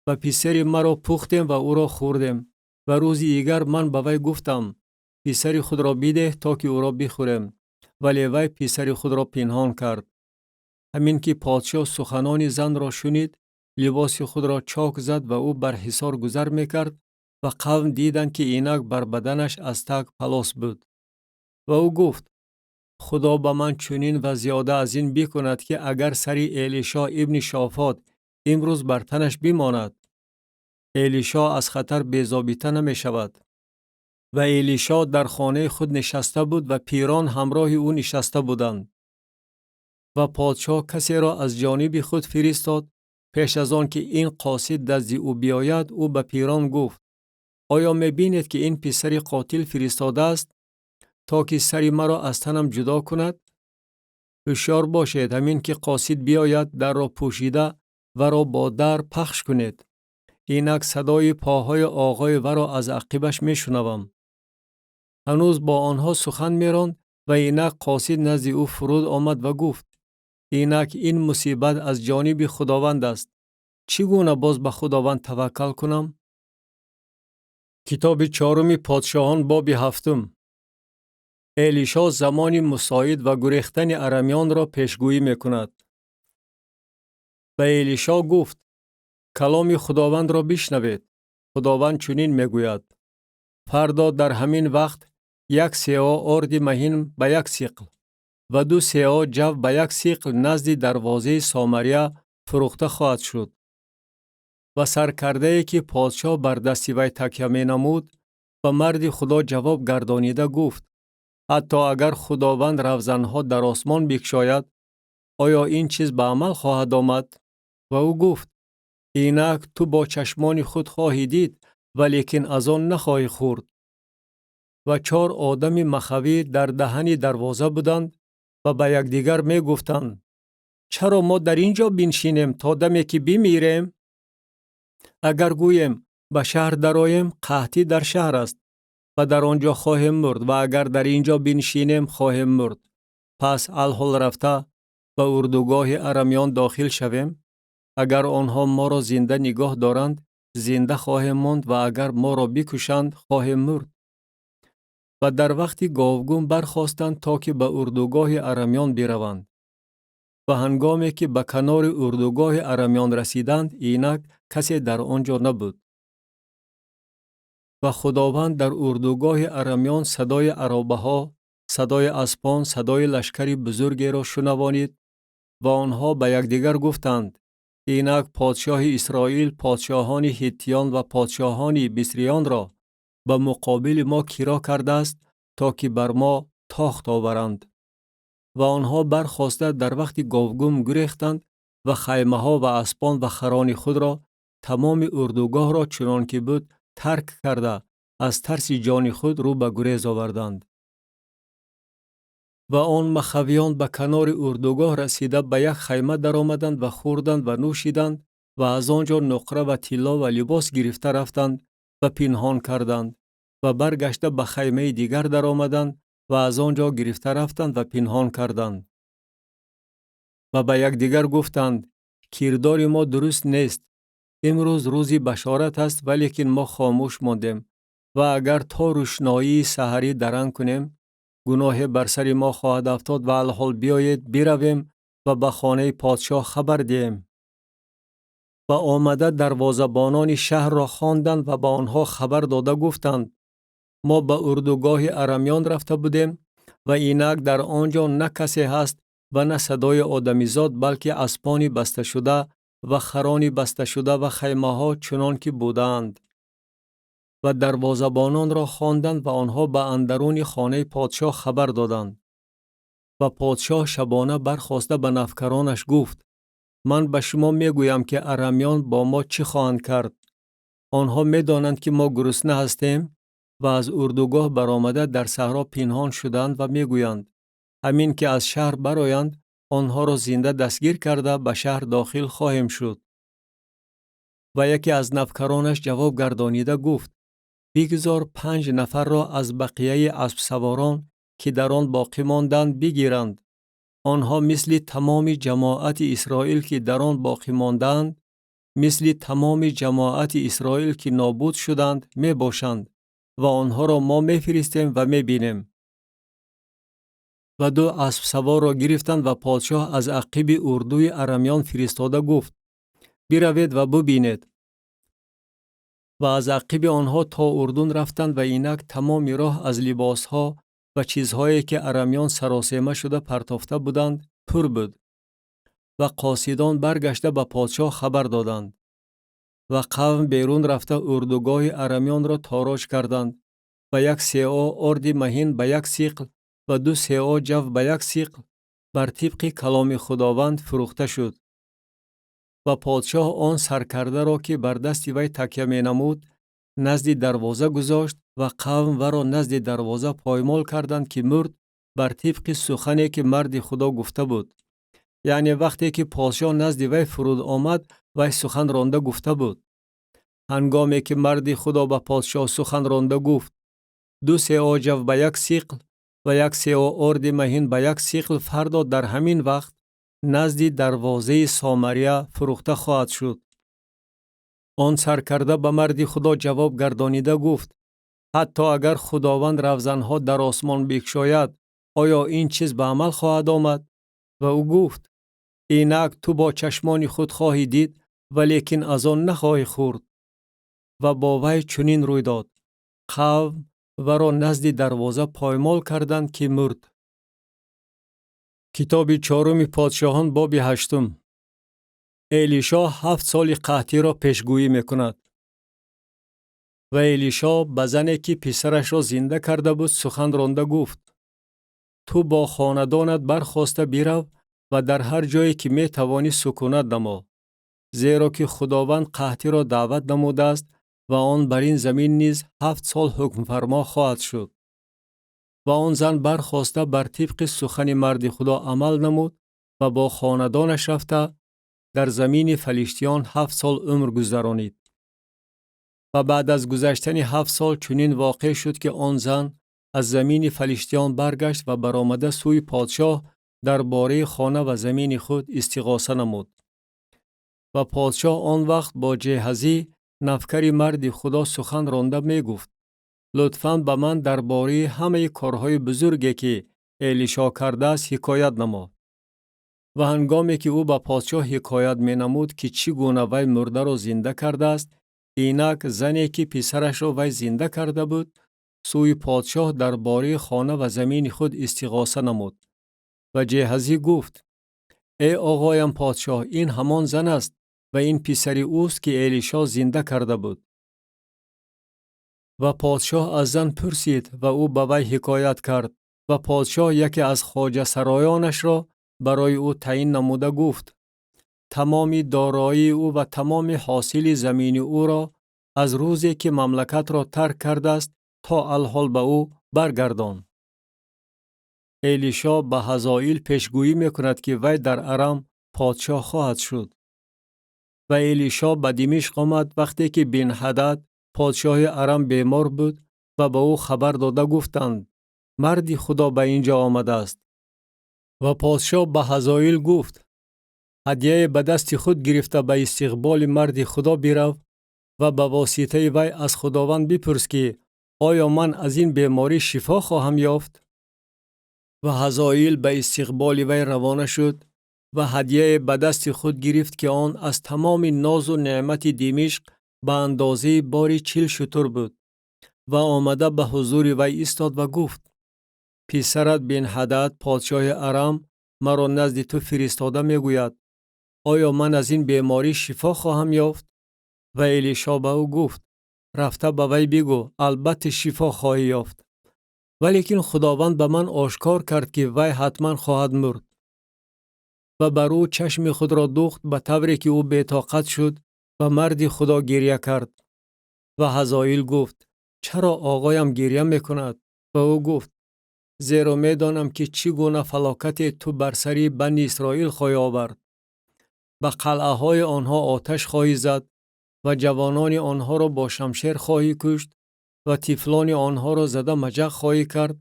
و پسر مرا پختیم و او را خوردیم. و روز دیگر من به وی گفتم پسر خود را بده تا که او را بخوریم، ولی وی پسر خود را پنهان کرد. همین که پادشاه سخنان زن را شنید، لباس خود را چاک زد و او بر حصار گذر میکرد و قوم دیدند که اینک بر بدنش از تک پلاس بود. و او گفت خدا به من چنین و زیاده از این بکند که اگر سری الیشا ابن شافات امروز بر تنش بماند، الیشا از خطر بی‌ضابطه نمی شود. و الیشا در خانه خود نشسته بود و پیران همراه او نشسته بودند. و پادشاه کسی را از جانب خود فرستاد. پیش از آن که این قاصد نزد او بیاید، او به پیران گفت آیا می بینید که این پسر قاتل فرستاده است تا که سر مرا از تنم جدا کند؟ هوشیار باشید، همین که قاصد بیاید در را پوشیده و را با در پخش کنید. اینک صدای پاهای آقای و را از عقبش می شنوم. هنوز با آنها سخن می راند و اینک قاصد نزد او فرود آمد و گفت اینک این مصیبت از جانب خداوند است. چگونه باز به خداوند توکل کنم؟ کتاب 4 پادشاهان باب 7. الیشا زمان مساعد و گریختن ارمیان را پیشگویی می کند. و الیشا گفت کلام خداوند را بشنوید. خداوند چنین می گوید فردا در همین وقت 1 سیاه آرد مهین به 1 سیقل و 2 سیاه جو به 1 سیقل نزد دروازه سامریه فروخته خواهد شد. و سرکرده ای که پادشاه بر دست وی تکیه می نمود و مرد خدا جواب گردانیده گفت حتی اگر خداوند روزنها در آسمان بگشاید، آیا این چیز به عمل خواهد آمد؟ و او گفت اینک تو با چشمان خود خواهی دید ولیکن از آن نخواهی خورد. و 4 آدم مخوی در دهن دروازه بودند و به یکدیگر می گفتند چرا ما در اینجا بنشینیم تا دمی که بمیریم؟ اگر گوییم به شهر درآییم، قحطی در شهر است و در آنجا خواهیم مرد، و اگر در اینجا بنشینیم خواهیم مرد. پس الحال رفته به اردوگاه ارمیان داخل شویم. اگر آنها ما را زنده نگاه دارند، زنده خواهیم ماند، و اگر ما را بکشند خواهیم مرد. و در وقت گاوگون برخاستند تا که به اردوگاه ارمیان بروند. و هنگامی که به کنار اردوگاه ارمیان رسیدند، اینک کسی در آنجا نبود. و خداوند در اردوگاه ارمیان صدای عرابه ها، صدای اسپان، صدای لشکری بزرگی را شنوانید و آنها به یکدیگر گفتند اینک پادشاه اسرائیل پادشاهان هیتیان و پادشاهان مصریان را به مقابل ما کیرا کرده است تا که بر ما تاخت آورند. و آنها برخاسته در وقت گاوگم گریختند و خیمه ها و اسبان و خران خود را، تمام اردوگاه را چنان که بود ترک کرده از ترس جان خود رو به گریز آوردند. و آن مخویان به کنار اردوگاه رسیده به یک خیمه در آمدند و خوردند و نوشیدند و از آنجا نقره و طلا و لباس گرفته رفتند و پنهان کردند و برگشته به خیمه دیگر در آمدند و از آنجا گرفته رفتند و پنهان کردند. و به یک دیگر گفتند کردار ما درست نیست. امروز روزی بشارت است ولیکن ما خاموش ماندیم و اگر تا روشنایی سحری درنگ کنیم گناه بر سر ما خواهد افتاد و الحال بیایید برویم و به خانه پادشاه خبر دهیم. و آمده دروازه‌بانان شهر را خواندند و به آنها خبر داده گفتند ما به اردوگاه ارمیان رفته بودیم و اینک در آنجا نه کسی هست و نه صدای آدمیزاد بلکه اسبان بسته شده و خران بسته شده و خیمه ها چنان که بودند. و دروازه‌بانان را خواندند و آنها به اندرون خانه پادشاه خبر دادند. و پادشاه شبانه برخاسته به نوکرانش گفت من به شما میگویم که ارمیان با ما چه خواهند کرد. آنها میدانند که ما گرسنه هستیم و از اردوگاه برآمده در صحرا پنهان شدند و میگویند همین که از شهر برآیند آنها را زنده دستگیر کرده به شهر داخل خواهیم شد. و یکی از نوکرانش جواب گردانیده گفت بگذار 5 نفر را از بقیه اسب سواران که در آن باقی ماندند بگیرند. آنها مثل تمام جماعت اسرائیل که در آن باقی ماندند، مثل تمام جماعت اسرائیل که نابود شدند می باشند و آنها را ما می فرستیم و می بینیم. و 2 اسب سوار را گرفتند و پادشاه از عقب اردوی ارمیان فرستاده گفت بروید و ببینید. و از عقب آنها تا اردن رفتند و اینک تمام راه از لباسها و چیزهایی که ارمیان سراسیمه شده پرتافته بودند پر بود. و قاصدان برگشته به پادشاه خبر دادند. و قوم بیرون رفته اردوگاه ارمیان را تاراج کردند و 1 سیعا آرد مهین به 1 سیقل و 2 سیعا جو به 1 سیقل بر طبق کلام خداوند فروخته شد. و پادشاه آن سرکرده را که بر دست وی تکیه می نمود نزد دروازه گذاشت و قوم و را نزد دروازه پایمال کردند که مرد بر طبق سخنی که مرد خدا گفته بود. یعنی وقتی که پادشاه نزد وی فرود آمد وی سخن رانده گفته بود. هنگامی که مرد خدا به پادشاه سخن رانده گفت 2 سیعا جو به 1 سیقل و 1 سیعا آرد مهین به 1 سیقل فردا در همین وقت نزد دروازه سامریه فروخته خواهد شد. آن سرکرده به مرد خدا جواب گردانیده گفت حتی اگر خداوند روزنها در آسمان بگشاید آیا این چیز به عمل خواهد آمد؟ و او گفت اینک تو با چشمان خود خواهی دید ولیکن از آن نخواهی خورد. و با وی چنین روی داد. قوم و را نزد دروازه پایمال کردند که مرد. کتاب 4 پادشاهان باب 8. الیشا 7 سال قحطی را پیشگویی میکند. و الیشا به زنی که پسرش را زنده کرده بود سخن رانده گفت تو با خاندانت برخاسته برو و در هر جایی که می توانی سکونت نما، زیرا که خداوند قحطی را دعوت نموده است و آن بر این زمین نیز 7 سال حکم فرما خواهد شد. و آن زن برخاسته بر طبق سخن مرد خدا عمل نمود و با خاندانش رفته در زمین فلیشتیان 7 سال عمر گذرانید. و بعد از گذشتن 7 سال چنین واقع شد که آن زن از زمین فلیشتیان برگشت و برآمده سوی پادشاه درباره خانه و زمین خود استغاثه نمود. و پادشاه آن وقت با جهزی نفکر مرد خدا سخن رانده می گفت لطفاً به من درباره همه کارهای بزرگی که الیشا کرده است حکایت نما. و هنگامی که او به پادشاه حکایت می نمود که چگونه وی مرده را زنده کرده است، اینک زنی که پسرش را وی زنده کرده بود سوی پادشاه درباره خانه و زمین خود استغاثه نمود. و جهزی گفت ای آقایم پادشاه این همان زن است و این پسری اوست که الیشا زنده کرده بود. و پادشاه از زن پرسید و او به وی حکایت کرد و پادشاه یکی از خواجه سرایانش را برای او تعیین نموده گفت تمام دارایی او و تمام حاصل زمین او را از روزی که مملکت را ترک کرده است تا الحال به او برگردان. الیشا به حزائیل پیشگویی میکند که وی در ارم پادشاه خواهد شد. و الیشا به دمشق آمد وقتی که بن هدد پادشاه ارم بیمار بود و به او خبر داده گفتند مردی خدا به اینجا آمده است. و پادشاه به حزائیل گفت هدیه به دست خود گرفته به استقبال مرد خدا برو و به واسطه وی از خداوند بپرس که آیا من از این بیماری شفا خواهم یافت؟ و حزائیل به استقبال وی روانه شد و هدیه به دست خود گرفت که آن از تمام ناز و نعمت دمشق به اندازه باری 40 شتر بود و آمده به حضور وی ایستاد و گفت پسرت بن هدد پادشاه ارم مرا نزد تو فرستاده میگوید آیا من از این بیماری شفا خواهم یافت؟ و الیشا به او گفت رفته به وی بگو البته شفا خواهی یافت. ولیکن خداوند به من آشکار کرد که وی حتما خواهد مرد. و بر او چشم خود را دوخت به طوری که او بی‌طاقت شد و مرد خدا گریه کرد. و حزائیل گفت چرا آقایم گریه میکند؟ و او گفت زیرا میدانم که چگونه فلاکت تو بر سری بنی اسرائیل خواهی آورد. به قلعه های آنها آتش خواهی زد و جوانان آنها را با شمشیر خواهی کشت و طفلان آنها را زده مجق خواهی کرد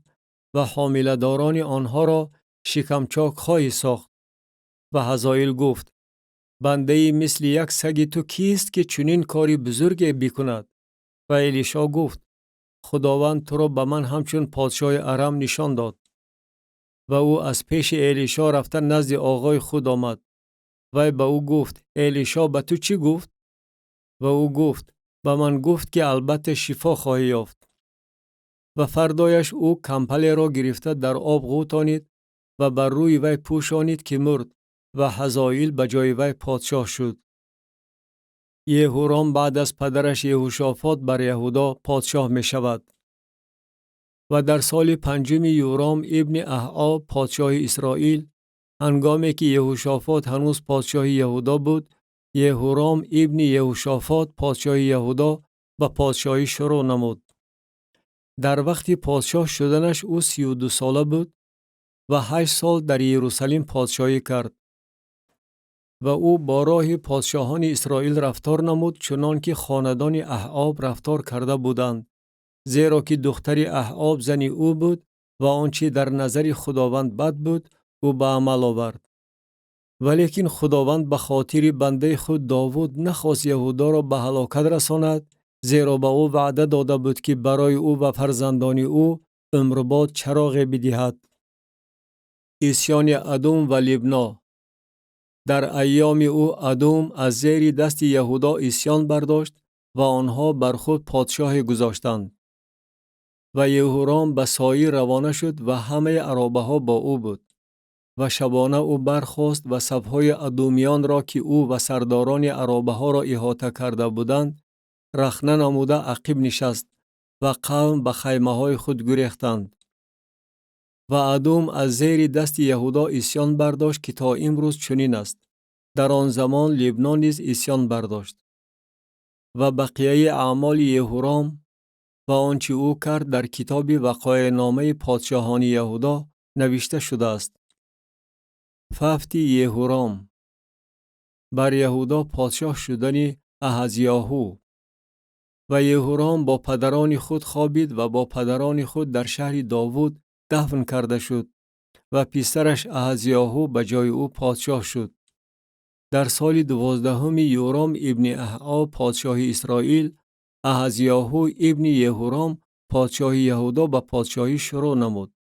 و حامله داران آنها را شکمچاک خواهی ساخت. و حزائیل گفت بنده مثل یک سگ تو کیست که چنین کاری بزرگی بکند؟ و الیشا گفت خداوند تو را به من همچون پادشاه ارم نشان داد. و او از پیش الیشا رفته نزد آقای خود آمد. و به او گفت الیشا به تو چی گفت؟ و او گفت به من گفت که البته شفا خواهی یافت. و فردایش او کمپل را گرفته در آب غوطانید و بر روی وی پوشانید که مرد و حزائیل به جای وی پادشاه شد. یهورام بعد از پدرش یهوشافاط بر یهودا پادشاه می شود. و در سال 5 یورام ابن احاب پادشاه اسرائیل هنگامی که یهوشافاط هنوز پادشاه یهودا بود یهورام ابن یهوشافاط پادشاه یهودا به پادشاهی شروع نمود. در وقت پادشاه شدنش او 32 ساله بود و 8 سال در یروشلیم پادشاهی کرد. و او با راه پادشاهان اسرائیل رفتار نمود چنان که خاندان احاب رفتار کرده بودند، زیرا که دختر احاب زن او بود و آنچه در نظر خداوند بد بود او به عمل آورد. ولیکن خداوند به خاطر بنده خود داوود نخواست یهودا را به هلاکت رساند، زیرا به او وعده داده بود که برای او و فرزندان او عمرباد چراغی بدهد. عصیان ادوم و لبنا. در ایام او ادوم از زیر دست یهودا عصیان برداشت و آنها بر خود پادشاه گذاشتند. و یهورام به سایی روانه شد و همه عرابه ها با او بود. و شبانه او برخاست و صفهای ادومیان را که او و سرداران عرابه ها را احاطه کرده بودند رخنه نموده عقب نشست و قوم به خیمه های خود گریختند. و ادوم از زیر دست یهودا عصیان برداشت که تا امروز چنین است. در آن زمان لبنان نیز عصیان برداشت. و بقیه اعمال یهورام و آنچه او کرد در کتاب وقایع نامه پادشاهان یهودا نوشته شده است. ففت یهورام. بر یهودا پادشاه شدن احزیاهو. و یهورام با پدران خود خوابید و با پدران خود در شهر داوود دفن کرده شد و پسرش احزیاهو به جای او پادشاه شد. در سال 12 یورام ابن احاب پادشاه اسرائیل احزیاهو ابن یهورام پادشاه یهودا به پادشاهی شروع نمود.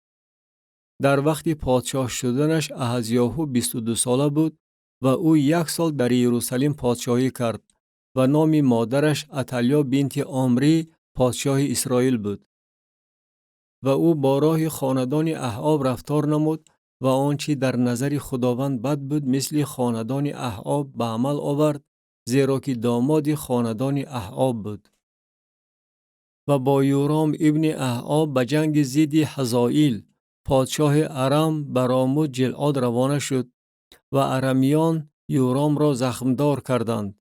در وقت پادشاه شدنش احزیاهو 22 ساله بود و او 1 سال در یروشلیم پادشاهی کرد و نام مادرش اتالیا بنت عمری پادشاه اسرائیل بود. و او با راه خاندان احاب رفتار نمود و آنچه در نظر خداوند بد بود مثل خاندان احاب به عمل آورد زیرا که داماد خاندان احعاب بود. و با یورام ابن احعاب به جنگ ضد حزائیل پادشاه ارم به راموت جلعاد روانه شد و ارمیان یورام را زخمدار کردند.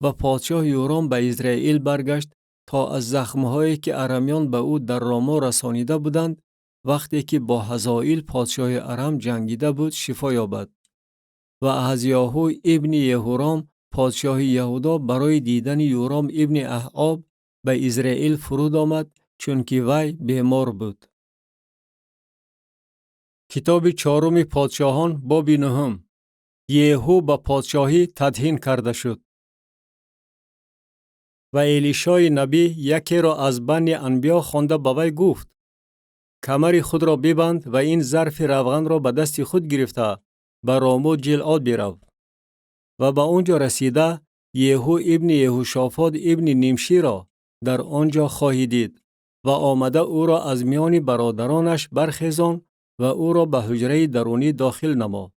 و پادشاه یورام به اسرائیل برگشت تا از زخمهایی که ارمیان به او در راما رسانیده بودند وقتی که با حزائیل پادشاه ارم جنگیده بود شفا یابد. و احزیاهو ابن یهورام پادشاه یهودا برای دیدن یورام ابن احعاب به اسرائیل فرود آمد چون که وی بیمار بود. کتاب چهارم پادشاهان باب 9. یهو به پادشاهی تدهین کرده شد. و الیشای نبی یکی را از بنی انبیا خوانده به وی گفت: کمر خود را ببند و این ظرف روغن را به دست خود گرفته به راموت جلعاد برو. و به آنجا رسیده یهو ابن یهوشافاط ابن نیمشی را در آنجا خواهی دید و آمده او را از میان برادرانش برخیزان و او را به حجره درونی داخل نما.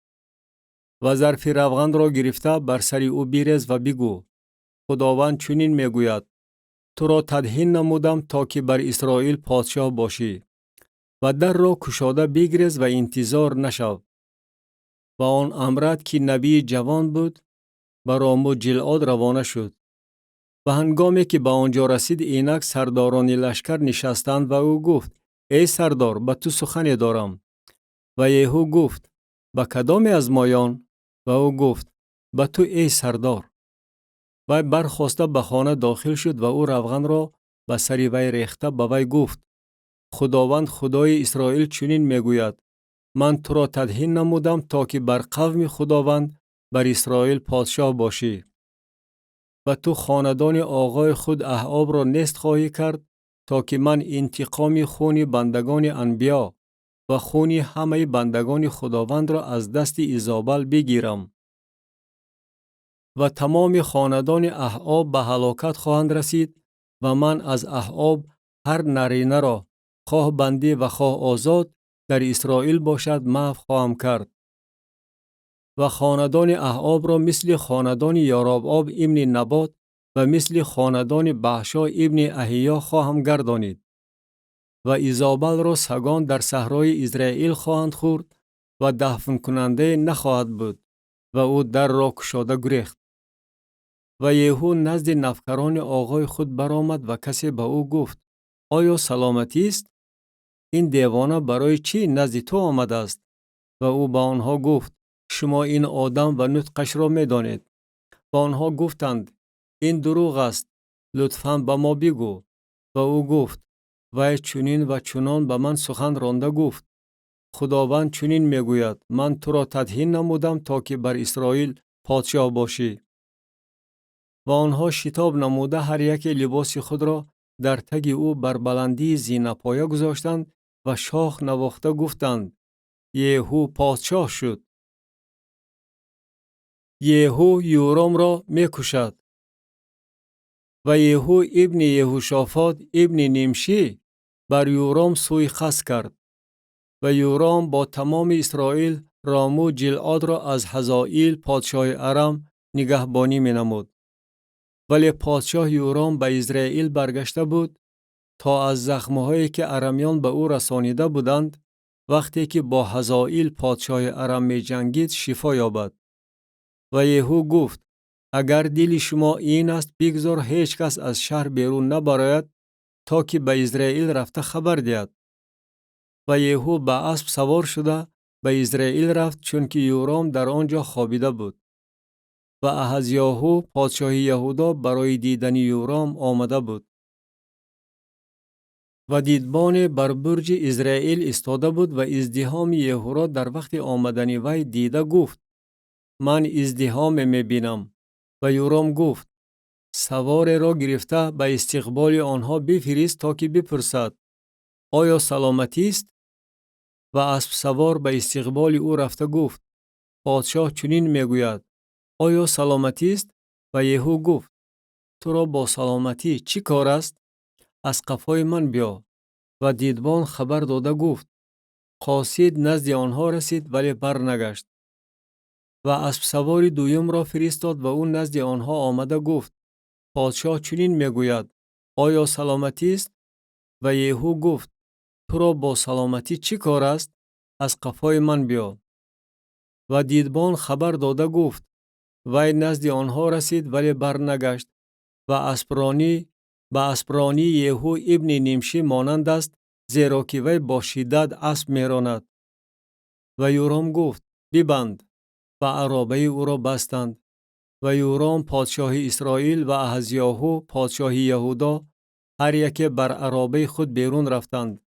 و ظرف روغن را گرفته بر سر او بریز و بگو: خداوند چنین میگوید: تو را تدهین نمودم تا که بر اسرائیل پادشاه باشی. و در را کشاده بگریز و انتظار نشو. و آن امرد که نبی جوان بود به راموت جلعاد روانه شد. و هنگامی که به آنجا رسید اینک سرداران لشکر نشستند و او گفت: ای سردار، به تو سخنی دارم. و یهو گفت: به کدام از مایان؟ و او گفت: به تو ای سردار. و برخاسته به خانه داخل شد و او روغن را به سر وی ریخته به وی گفت: خداوند خدای اسرائیل چنین میگوید: من تو را تدهین نمودم تا که بر قوم خداوند بر اسرائیل پادشاه باشی. و تو خاندان آقای خود احعاب را نیست خواهی کرد تا که من انتقام خون بندگان انبیا و خون همه بندگان خداوند را از دست ایزابل بگیرم. و تمام خاندان احعاب به هلاکت خواهند رسید و من از احعاب هر نرینه را خواه بندی و خواه آزاد در اسرائیل باشد محو خواهم کرد. و خاندان احعاب را مثل خاندان یارابعاب ابن نبات و مثل خاندان بحشا ابن احیا خواهم گردانید. و ایزابل را سگان در صحرای اسرائیل خواهند خورد و دفن کننده نخواهد بود و او در را گشاده گریخت. و یهو نزد نفکران آقای خود برآمد و کسی به او گفت: آیا سلامتی است؟ این دیوانه برای چی نزد تو آمده است؟ و او به آنها گفت: شما این آدم و نطقش را می دانید. و آنها گفتند: این دروغ است، لطفاً به ما بگو. و او گفت: وی چنین و چنان به من سخن رانده گفت. خداوند چنین میگوید: من تو را تدهین نمودم تا که بر اسرائیل پادشاه باشی. و آنها شتاب نموده هر یک لباس خود را در تگ او بر بلندی زینه پایه گذاشتند و شاخ نواخته گفتند: یهو پادشاه شد. یهو یورام را میکشد. و یهو ابن یهوشافاط ابن نیمشی بر یورام سوی خس کرد. و یورام با تمام اسرائیل راموت جلعاد را از حزائیل پادشاه ارم نگهبانی می نمود. ولی پادشاه یورام به اسرائیل برگشته بود تا از زخمهایی که ارمیان به او رسانیده بودند وقتی که با حزائیل پادشاه ارم می جنگید شفا یابد. و یهو گفت: اگر دل شما این است بگذار هیچ کس از شهر بیرون نبراید تا که به اسرائیل رفته خبر دهد. و یهو به اسب سوار شده به اسرائیل رفت چون که یورام در آنجا خوابیده بود. و احزیاهو پادشاه یهودا برای دیدن یورام آمده بود. و دیدبان بر برج اسرائیل استاده بود و ازدحام یهو را در وقت آمدن وی دیده گفت: من ازدحام می بینم. و یورام گفت: سوار را گرفته به استقبال آنها بفرست تا که بپرسد: آیا سلامتی است؟ و اسب سوار به استقبال او رفته گفت: پادشاه چنین میگوید: آیا سلامتی است؟ و یهو گفت: تو را با سلامتی چی کار است؟ از قفای من بیا. و دیدبان خبر داده گفت: قاصد نزد آنها رسید ولی برنگشت. و اسب سوار دویم را فرستاد و او نزد آنها آمده گفت: پادشاه چنین میگوید: آیا سلامتی است؟ و یهو گفت: تو را با سلامتی چی کار است؟ از قفای من بیا. و دیدبان خبر داده گفت: وی نزد آنها رسید ولی برنگشت و اسپرانی یهو ابن نیمشی مانند است، زیرا که وی با شدت اسب میراند. و یورام گفت: ببند. و عرابه او را بستند. و یورام پادشاه اسرائیل و احزیاهو پادشاه یهودا هر یک بر عرابه خود بیرون رفتند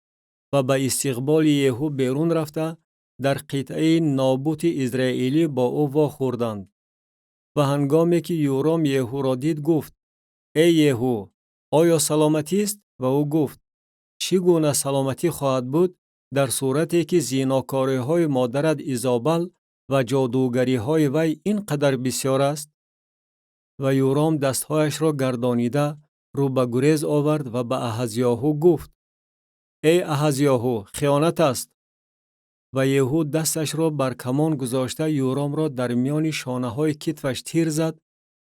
و به استقبال یهو بیرون رفته در قطعه نابوت اسرائیلی با او واخوردند. و هنگامی که یورام یهو را دید گفت: ای یهو، آیا سلامتی است؟ و او گفت: چگونه سلامتی خواهد بود در صورتی که زیناکاری های مادرت ایزابل و جادوگری های وی اینقدر بسیار است؟ و یورام دستهایش را گردانیده رو به گریز آورد و به احزیاهو گفت: ای احزیاهو، خیانت است. و یهو دستش را بر کمان گذاشته یورام را در میان شانه های کتفش تیر زد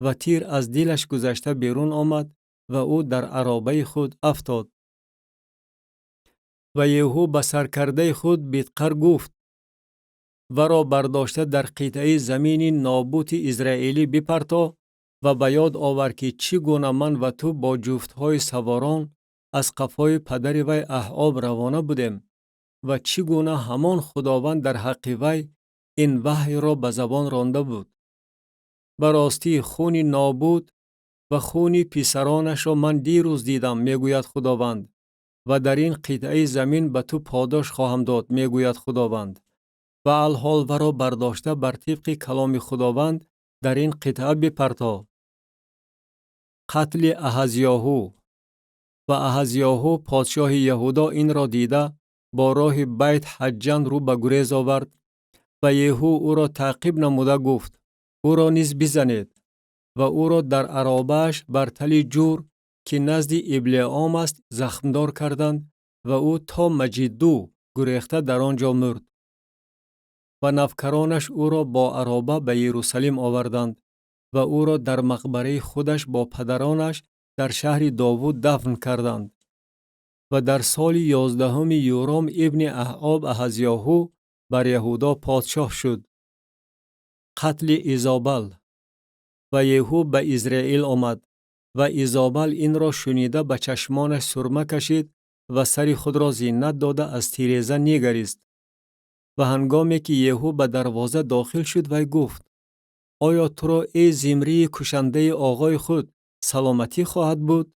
و تیر از دلش گذشته بیرون آمد و او در عرابه خود افتاد. و یهو به سرکرده خود بیدقر گفت: و را برداشته در قطعه زمین نابوت اسرائیلی بپرتا و به یاد آور که چگونه من و تو با جفتهای سواران از قفای پدر وی احعاب روانه بودیم و چگونه همان خداوند در حق وی این وحی را به زبان رانده بود. براستی خون نابوت و خون پسرانش را من دیروز دیدم، میگوید خداوند، و در این قطعه زمین به تو پاداش خواهم داد، میگوید خداوند. و الحال و را برداشته بر طبق کلام خداوند در این قطعه بپرتا. قتل احزیاهو. و احزیاهو پادشاه یهودا این را دیده با راه بیت حجن رو به گریز آورد و یهو او را تعقیب نموده گفت: او را نیز بزنید. و او را در عرابه‌اش بر تل جور که نزد ابلیعام است زخمدار کردند و او تا مجدو گریخته در آنجا مرد. و نوکرانش او را با عرابه به یروشلیم آوردند و او را در مقبره خودش با پدرانش در شهر داوود دفن کردند. و در سال 11 یورام ابن احعاب احزیاهو بر یهودا پادشاه شد. قتل ایزابل. و یهو به اسرائیل آمد و ایزابل این را شنیده به چشمانش سرمه کشید و سر خود را زینت داده از تیریزه نگریست. و هنگامی که یهو به دروازه داخل شد وی گفت: آیا تو را ای زمری کشنده آقای خود سلامتی خواهد بود؟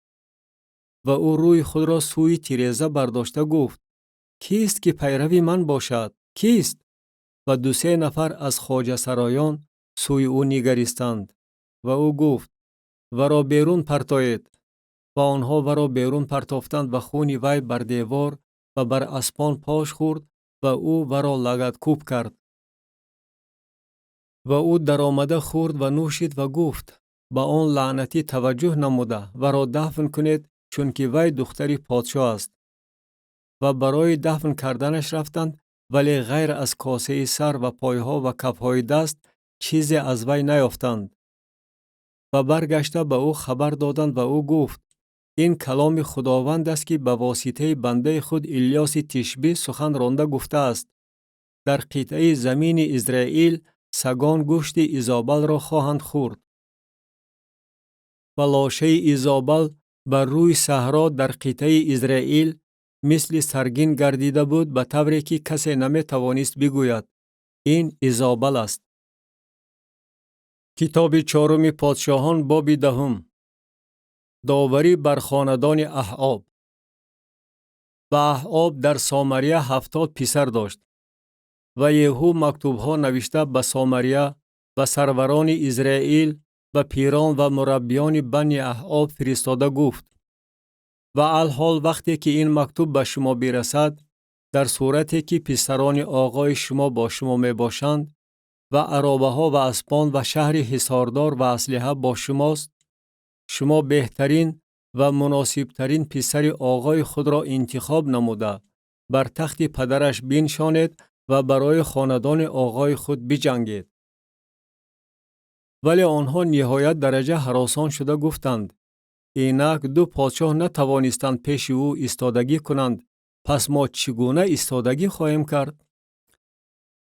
و او روی خود را سوی تیریزه برداشته گفت: کیست که پیروی من باشد؟ کیست؟ و 2-3 نفر از خواجه سرایان سوی او نگریستند و او گفت: و را بیرون پرتایید. و آنها و را بیرون پرتافتند و خون وی بر دیوار و بر اسپان پاش خورد و او و را لگدکوب کرد. و او در آمده خورد و نوشید و گفت: با آن لعنتی توجه نموده و را دفن کنید، چون که وی دختری پادشاه است. و برای دفن کردنش رفتند، ولی غیر از کاسه سر و پایها و کفهای دست چیزی از وی نیافتند. و برگشته به او خبر دادند و او گفت: این کلام خداوند است که به واسطه بنده خود الیاس تشبی سخن رانده گفته است: در قطعه زمین اسرائیل سگان گوشت ایزابل را خواهند خورد. و لاشه ایزابل بر روی صحرا در قطعه اسرائیل مثل سرگین گردیده بود، به طوری که کسی نمی توانست بگوید این ایزابل است. کتاب 4 پادشاهان باب 10. داوری بر خاندان احعاب. و احعاب در سامریه 70 پسر داشت. و یهو مکتوبها نوشته به سامریه و سروران اسرائیل و پیران و مربیان بنی احعاب فرستاده گفت: و الحال وقتی که این مکتوب به شما برسد، در صورتی که پسران آقای شما با شما می باشند و عرابه ها و اسپان و شهر حصاردار و اسلحه با شماست، شما بهترین و مناسبترین پسر آقای خود را انتخاب نموده بر تخت پدرش بنشانید و برای خاندان آقای خود بجنگید. ولی آنها نهایت درجه هراسان شده گفتند: اینک دو پادشاه نتوانستند پیش او ایستادگی کنند، پس ما چگونه ایستادگی خواهیم کرد؟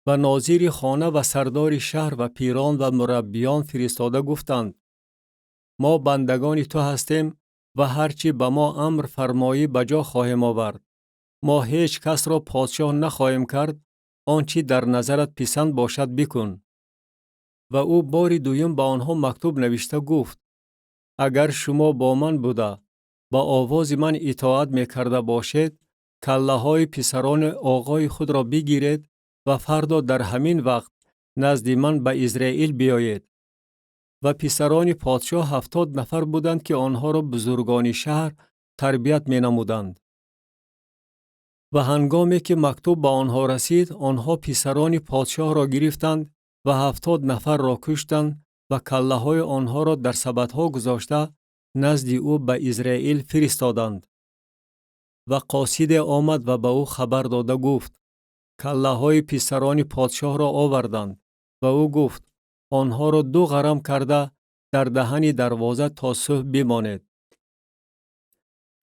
و ناظر خانه و سردار شهر و پیران و مربیان فرستاده گفتند: ما بندگان تو هستیم و هرچی به ما امر فرمایی بجا خواهیم آورد. ما هیچ کس را پادشاه نخواهیم کرد، آنچه در نظرت پسند باشد بکن. و او بار دویم به آنها مکتوب نوشته گفت: اگر شما با من بوده با آواز من اطاعت میکرده باشید، کله های پسران آقای خود را بگیرید و فردا در همین وقت نزد من به اسرائیل بیایید. و پسران پادشاه 70 نفر بودند که آنها را بزرگان شهر تربیت می نمودند. و هنگامی که مکتوب به آنها رسید، آنها پسران پادشاه را گرفتند و 70 نفر را کشتند و کله های آنها را در سبدها گذاشته نزد او به اسرائیل فرستادند. و قاصد آمد و به او خبر داده گفت: کله های پسران پادشاه را آوردند. و او گفت: آنها را 2 غرم کرده در دهن دروازه تا صبح بمانید.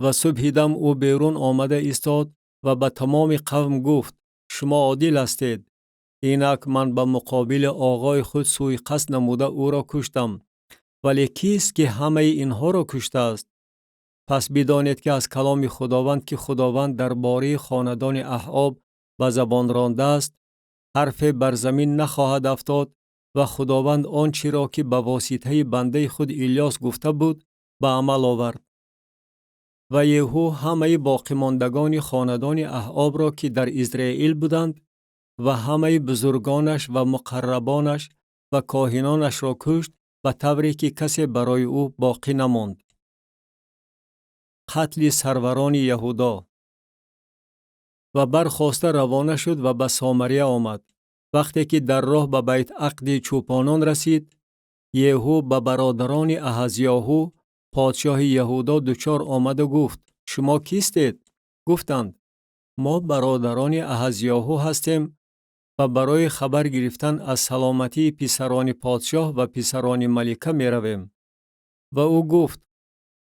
و صبح دم او بیرون آمده ایستاد و به تمام قوم گفت: شما عادل هستید. اینک من به مقابل آقای خود سوء قصد نموده او را کشتم، ولی کیست که همه اینها را کشته است؟ پس بدانید که از کلام خداوند که خداوند درباره خاندان احاب به زبان رانده است، حرف بر زمین نخواهد افتاد و خداوند آنچه را که به واسطه بنده خود الیاس گفته بود به عمل آورد. و یهو همه باقی ماندگان خاندان احاب را که در اسرائیل بودند و همه بزرگانش و مقربانش و کاهنانش را کشت، به طوری که کسی برای او باقی نماند. قتل سروران یهودا. و برخاسته روانه شد و به سامریه آمد. وقتی که در راه به بیت عقد چوپانان رسید، یهو به برادران احزیاهو پادشاه یهودا دچار آمد و گفت: شما کیستید؟ گفتند: ما برادران احزیاهو هستیم و برای خبر گرفتن از سلامتی پسران پادشاه و پسران ملکه می رویم. و او گفت: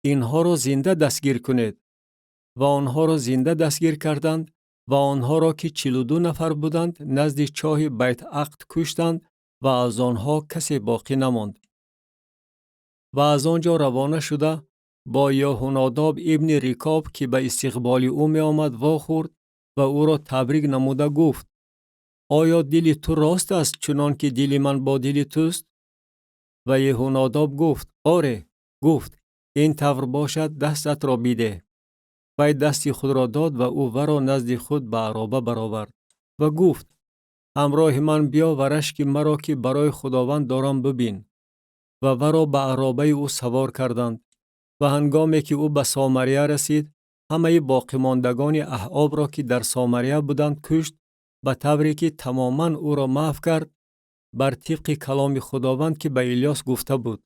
اینها را زنده دستگیر کنید. و آنها را زنده دستگیر کردند و آنها را که 42 نفر بودند نزد چاه بیت عقد کشتند و از آنها کسی باقی نماند. و از آنجا روانه شده با یهوناداب ابن ریکاب که به استقبال او می آمد واخورد و او را تبریک نموده گفت: آیا دل تو راست است چنان که دل من با دل توست؟ و یهوناداب گفت: آره. گفت: این طور باشد دستت را بیده. وی دست خود را داد و او ورا نزد خود به عرابه برآورد و گفت: همراه من بیا و رشک مرا که برای خداوند دارم ببین. و ورا به عرابه او سوار کردند. و هنگامی که او به سامریه رسید، همه باقی ماندگان احاب را که در سامریه بودند کشت، به طوری که تماما او را محو کرد، بر طبق کلام خداوند که به الیاس گفته بود.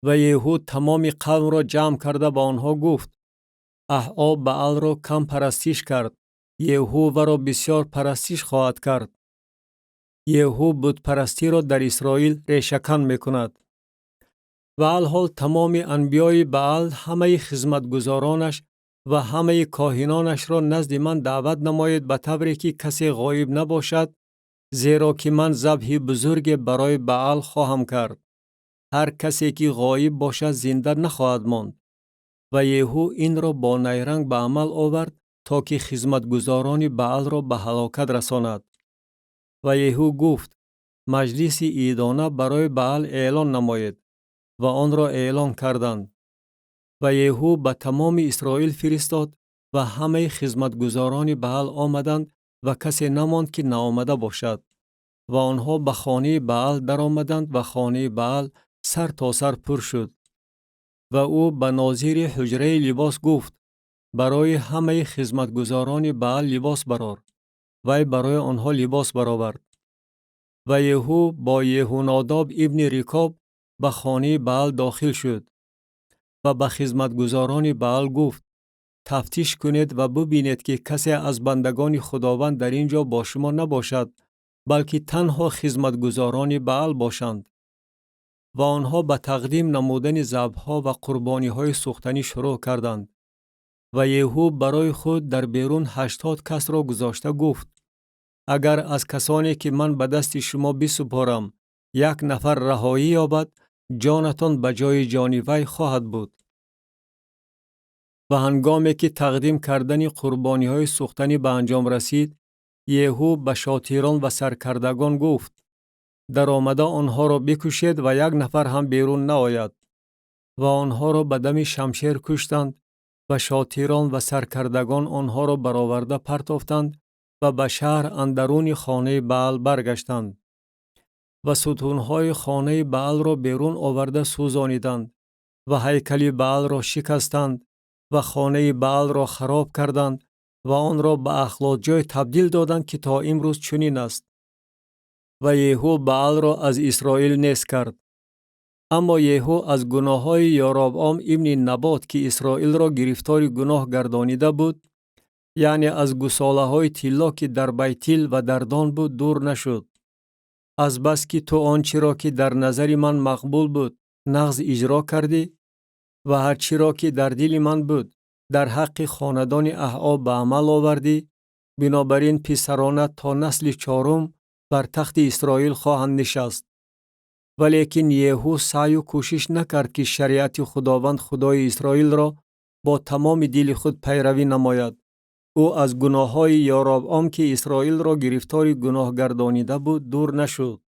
و یهود تمام قوم را جمع کرده به آنها گفت: احاب بعل را کم پرستش کرد، یهو و را بسیار پرستش خواهد کرد. یهو بت پرستی را در اسرائیل ریشه‌کن می کند. و الحال تمام انبیای بعل همه خدمتگزارانش و همه کاهنانش را نزد من دعوت نماید به طوری که کسی غایب نباشد، زیرا که من ذبح بزرگ برای بعل خواهم کرد. هر کسی که غایب باشد زنده نخواهد ماند. و یهو این را با نیرنگ به عمل آورد تا که خدمتگزاران بعل را به هلاکت رساند. و یهو گفت: مجلس عیدانه برای بعل اعلان نماید. و آن را اعلان کردند. و یهو به تمام اسرائیل فرستاد و همه خدمتگزاران بعل آمدند و کسی نماند که نآمده باشد. و آنها به خانه بعل در آمدند و خانه بعل سر تا سر پر شد. و او به ناظر حجره لباس گفت: برای همه خدمتگزاران بعل لباس برار. وی برای آنها لباس برآورد. و یهو با یهوناداب ابن ریکاب به خانه بعل داخل شد و به خدمتگزاران بعل گفت: تفتیش کنید و ببینید که کسی از بندگان خداوند در اینجا با شما نباشد بلکه تنها خدمتگزاران بعل باشند. و آنها به تقدیم نمودن ذبح‌ها و قربانی‌های سوختنی شروع کردند. و یهو برای خود در بیرون 80 کس را گذاشته گفت: اگر از کسانی که من به دست شما بسپارم یک نفر رهایی یابد، جانتان به جای جان وی خواهد بود. و هنگامی که تقدیم کردن قربانی‌های سوختنی به انجام رسید، یهو به شاطران و سرکردگان گفت: در آمده آنها را بکشید و یک نفر هم بیرون نآید. و آنها را به دم شمشیر کشتند و شاطران و سرکردگان آنها را برآورده پرتافتند و به شهر اندرون خانه بعل برگشتند. و ستونهای خانه بعل را بیرون آورده سوزانیدند و هیکل بعل را شکستند و خانه بعل را خراب کردند و آن را به اخلاجای تبدیل دادند که تا امروز چنین است. و یهو بعل را از اسرائیل نیست کرد. اما یهو از گناههای یاربعام ابن نبات که اسرائیل را گرفتار گناه گردانیده بود، یعنی از گساله های طلا که در بیتیل و در دان بود، دور نشد. از بس که تو آنچه را که در نظر من مقبول بود نقض اجرا کردی و هرچی را که در دل من بود در حق خاندان احاب به عمل آوردی، بنابراین پسرانت تا نسل چهارم بر تخت اسرائیل خواهند نشست. ولیکن یهو سعی و کوشش نکرد که شریعت خداوند خدای اسرائیل را با تمام دل خود پیروی نماید. او از گناههای یاربعام که اسرائیل را گرفتار گناه گردانیده بود دور نشد.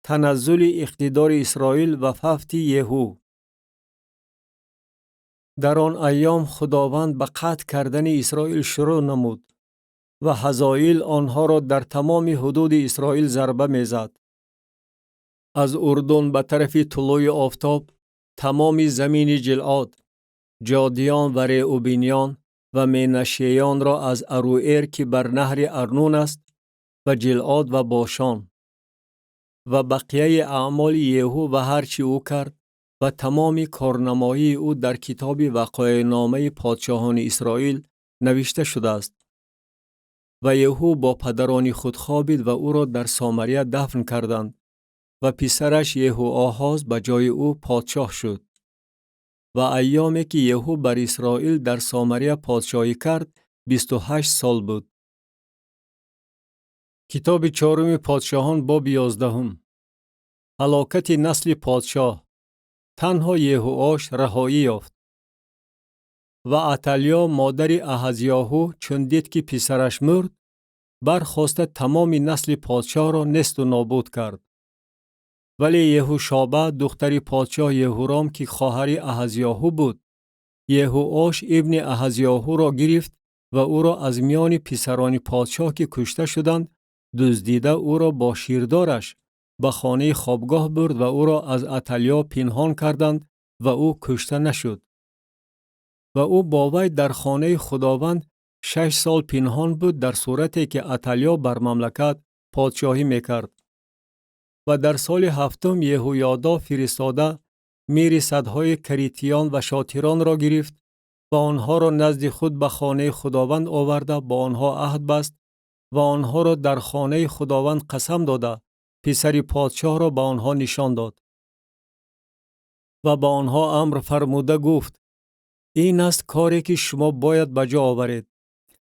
تنزل اقتدار اسرائیل و فوت یهو. در آن ایام خداوند به قطع کردن اسرائیل شروع نمود و حزائیل آنها را در تمام حدود اسرائیل ضربه میزد. از اردن به طرف طلوع آفتاب تمام زمین جلعاد، جادیان و ریوبینیان و منشیان را از اروئیر که بر نهر ارنون است و جلعاد و باشان و بقیه اعمال یهو و هرچی او کرد و تمام کارنمایی او در کتاب وقایع نامه پادشاهان اسرائیل نوشته شده است. و یهو با پدران خود خوابید و او را در سامریه دفن کردند و پسرش یهوآحاز به جای او پادشاه شد. و ایامی که یهو بر اسرائیل در سامریه پادشاهی کرد 28 سال بود. کتاب چهارم پادشاهان باب 11. هلاکت نسل پادشاه. تنها یهوآش رهایی یافت. و اتالیا مادر احزیاهو چون دید که پسرش مرد، برخاسته تمام نسل پادشاه را نیست و نابود کرد. ولی یهوشابه دختر پادشاه یهورام که خواهر احزیاهو بود، یهوآش ابن احزیاهو را گرفت و او را از میان پسران پادشاه که کشته شدند دزدیده او را با شیردارش به خانه خوابگاه برد و او را از اتالیا پنهان کردند و او کشته نشد. و او با وی در خانه خداوند 6 سال پنهان بود، در صورتی که اتالیا بر مملکت پادشاهی میکرد. و در سال 7 یهویادا فرستاده میر صدهای کریتیان و شاطران را گرفت و آنها را نزد خود به خانه خداوند آورده با آنها عهد بست و آنها را در خانه خداوند قسم داده پسر پادشاه را به آنها نشان داد. و با آنها امر فرموده گفت: این است کاری که شما باید به جا آورید.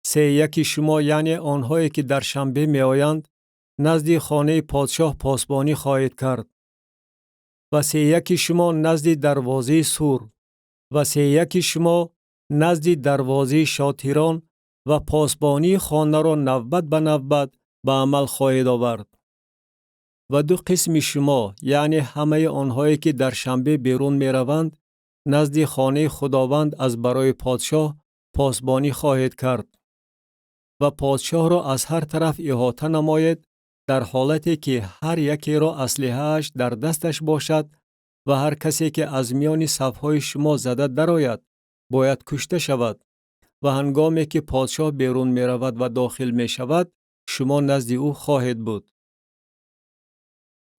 3 شما، یعنی آنهایی که در شنبه می آیند، نزد خانه پادشاه پاسبانی خواهید کرد. و 3 شما نزد دروازه سور و 3 شما نزد دروازه شاطران و پاسبانی خانه را نوبت به نوبت به عمل خواهید آورد. و 2 قسم شما، یعنی همه آنهایی که در شنبه بیرون می روند، نزد خانه خداوند از برای پادشاه پاسبانی خواهید کرد. و پادشاه را از هر طرف احاطه نماید، در حالتی که هر یکی را اسلحه‌اش در دستش باشد و هر کسی که از میان صفهای شما زده درآید باید کشته شود. و هنگامی که پادشاه بیرون می رود و داخل می شود شما نزد او خواهید بود.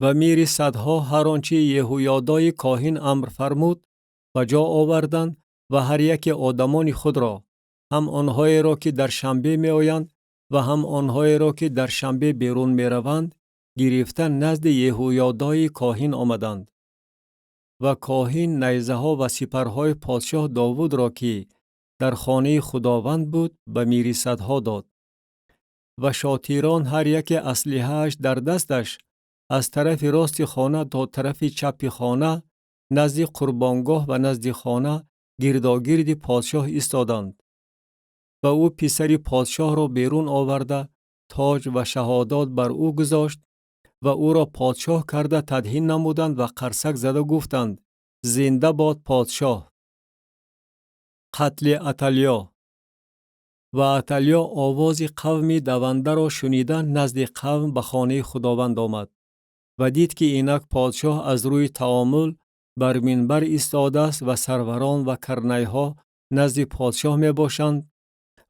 و میر صدها هر آنچه یهویادای کاهن امر فرمود و جا آوردند و هر یک آدمان خود را، هم آنهایی را که در شنبه می آیند و هم آنهایی را که در شنبه بیرون می روند گرفتن نزد یهویادای کاهن آمدند. و کاهن نیزه ها و سپرهای پادشاه داوود را که در خانه خداوند بود به میرثدها داد. و شاطران هر یک اسلحه‌اش در دستش از طرف راست خانه تا طرف چپ خانه نزد قربانگاه و نزد خانه گرداگرد پادشاه ایستادند. و او پسر پادشاه را بیرون آورده تاج و شهادات بر او گذاشت و او را پادشاه کرده تدهین نمودند و قرصک زده گفتند زنده باد پادشاه. قتل اتالیا. و اتالیا آواز قوم دونده را شنیدن نزد قوم به خانه خداوند آمد و دید که اینک پادشاه از روی تعامل بر منبر ایستاده است و سروران و کرنیها نزد پادشاه می باشند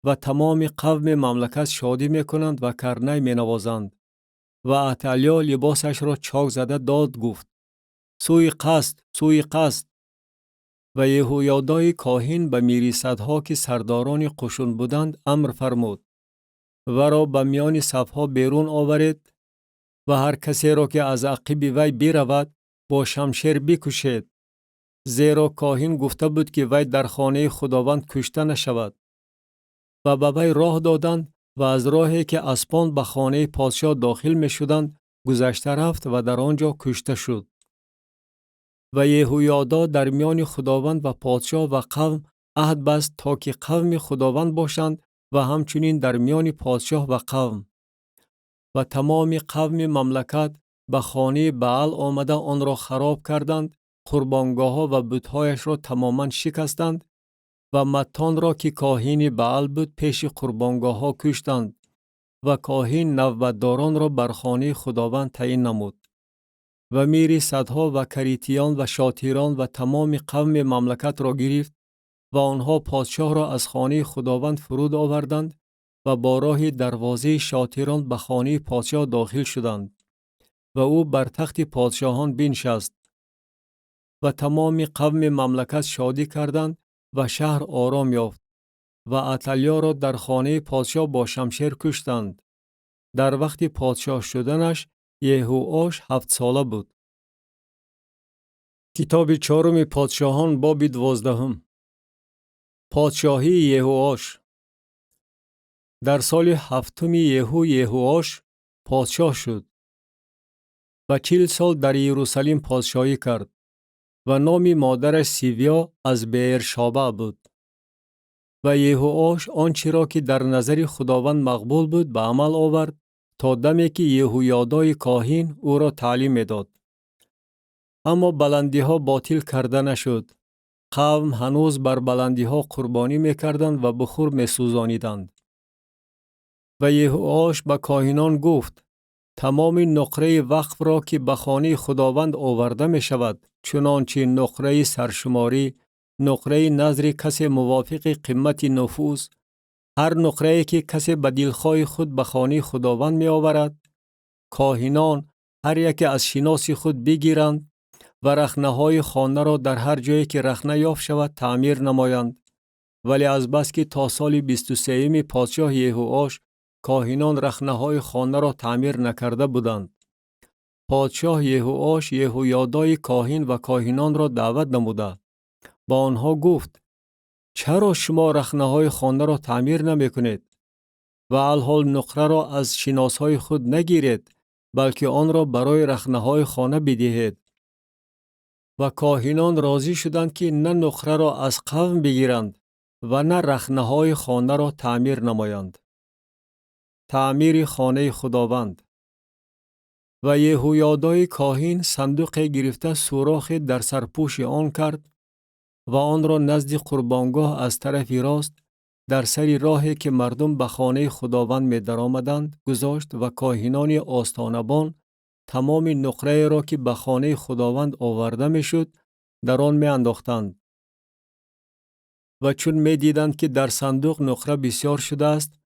و تمام قوم مملکت شادی می کنند و کرنی می نوازند. و اتالیا لباسش را چاک زده داد گفت سوی قصد، سوی قصد. و یهویادای کاهن به میرثدها که سرداران قشون بودند امر فرمود و را به میان صفها بیرون آورید و هر کسی را که از عقب وی برود با شمشیر بکشید، زیرا کاهن گفته بود که وی در خانه خداوند کشته نشود. و به وی راه دادند و از راهی که اسبان به خانه پادشاه داخل می شدند گذشته رفت و در آنجا کشته شد. و یهویادا در میان خداوند و پادشاه و قوم عهد بست تا که قوم خداوند باشند و همچنین در میان پادشاه و قوم. و تمام قوم مملکت به خانه بعل آمده آن را خراب کردند، قربانگاه ها و بتهایش را تماما شکستند و متان را که کاهن بعل بود پیش قربانگاه ها کشتند و کاهن نوبتداران را بر خانه خداوند تعیین نمود. و میرثدها و کریتیان و شاطران و تمام قوم مملکت را گرفت و آنها پادشاه را از خانه خداوند فرود آوردند و با راه دروازه شاطران به خانه پادشاه داخل شدند و او بر تخت پادشاهان بنشست. و تمام قوم مملکت شادی کردند و شهر آرام یافت. و اتالیا را در خانه پادشاه با شمشیر کشتند. در وقت پادشاه شدنش یهوآش 7 ساله بود. کتاب چهارم پادشاهان باب 12. پادشاهی یهوآش. در سال 7 یهوآش پادشاه شد و 40 سال در یروشلیم پادشاهی کرد و نام مادرش سیویا از بیرشابه بود. و یهوآش آنچه را که در نظر خداوند مقبول بود به عمل آورد تا دمی که یهویادای کاهن او را تعلیم می‌داد. اما بلندی ها باطل کرده نشد. قوم هنوز بر بلندی ها قربانی می‌کردند و بخور می‌سوزانیدند. و یهوآش به کاهنان گفت تمام نقره وقف را که به خانه خداوند آورده می شود، چنانچه نقره سرشماری، نقره نظر کسی موافق قیمت نفوس، هر نقره که کسی به دلخواه خود به خانه خداوند می آورد، کاهنان هر یک از شناس خود بگیرند و رخنه های خانه را در هر جایی که رخنه یافت شود تعمیر نمایند. ولی از بس که تا سال 23 پادشاه یهوآش کاهنان رخنه های خانه را تعمیر نکرده بودند، پادشاه یهوآش یهویادای کاهن و کاهنان را دعوت نموده با آنها گفت چرا شما رخنه های خانه را تعمیر نمی کنید و الحال نقره را از شناس های خود نگیرید، بلکه آن را برای رخنه های خانه بدهید. و کاهنان راضی شدند که نه نقره را از قوم بگیرند و نه رخنه های خانه را تعمیر نمایند. تعمیر خانه خداوند. و یهویادای کاهن صندوق گرفته سوراخ در سرپوش آن کرد و آن را نزد قربانگاه از طرف راست در سر راهی که مردم به خانه خداوند می درآمدند گذاشت و کاهنان آستانبان تمام نقره را که به خانه خداوند آورده می شد در آن می انداختند. و چون می دیدند که در صندوق نقره بسیار شده است،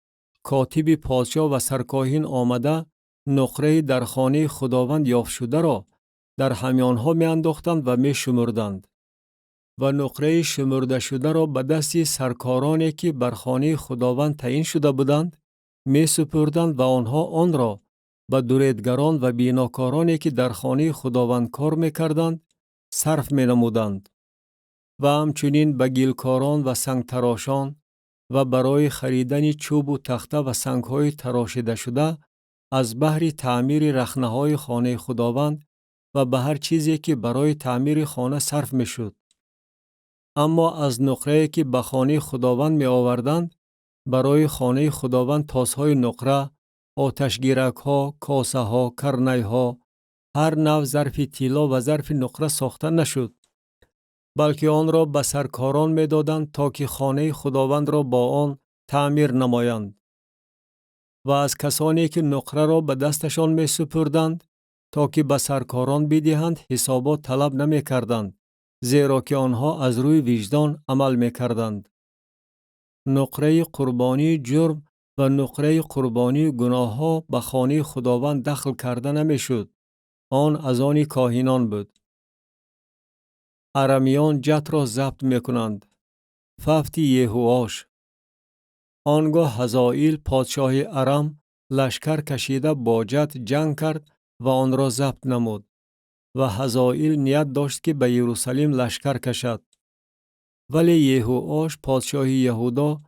کاتب پادشاه و سرکاهن آمده نقره در خانه خداوند یافت شده را در همیانها می انداختند و می شمردند. و نقره شمرده شده را به دست سرکارانی که بر خانه خداوند تعیین شده بودند می سپردند و آنها آن را به دوریدگران و بیناکارانی که در خانه خداوند کار می کردند صرف می نمودند و همچنین به گیلکاران و سنگ تراشان و برای خریدن چوب و تخته و سنگ‌های تراشیده شده از بهر تعمیر رخنه‌های خانه خداوند و به هر چیزی که برای تعمیر خانه صرف می شد. اما از نقره‌ای که به خانه خداوند می آوردند برای خانه خداوند تاس‌های نقره، آتشگیرک‌ها، کاسه‌ها، کرنی‌ها، هر نوع ظرف طلا و ظرف نقره ساخته نشد، بلکه آن را به سرکاران می دادند تا که خانه خداوند را با آن تعمیر نمایند. و از کسانی که نقره را به دستشان می سپردند تا که به سرکاران بدهند حسابات طلب نمی کردند، زیرا که آنها از روی وجدان عمل می کردند. نقره قربانی جرم و نقره قربانی گناه ها به خانه خداوند دخل کرده نمی شد. آن از آن کاهنان بود. ارمیان جت را ضبط می کنند. ففت یهوآش. آنگاه حزائیل پادشاه ارم لشکر کشیده با جت جنگ کرد و آن را ضبط نمود و حزائیل نیت داشت که به یروشلیم لشکر کشد. ولی یهوآش پادشاه یهودا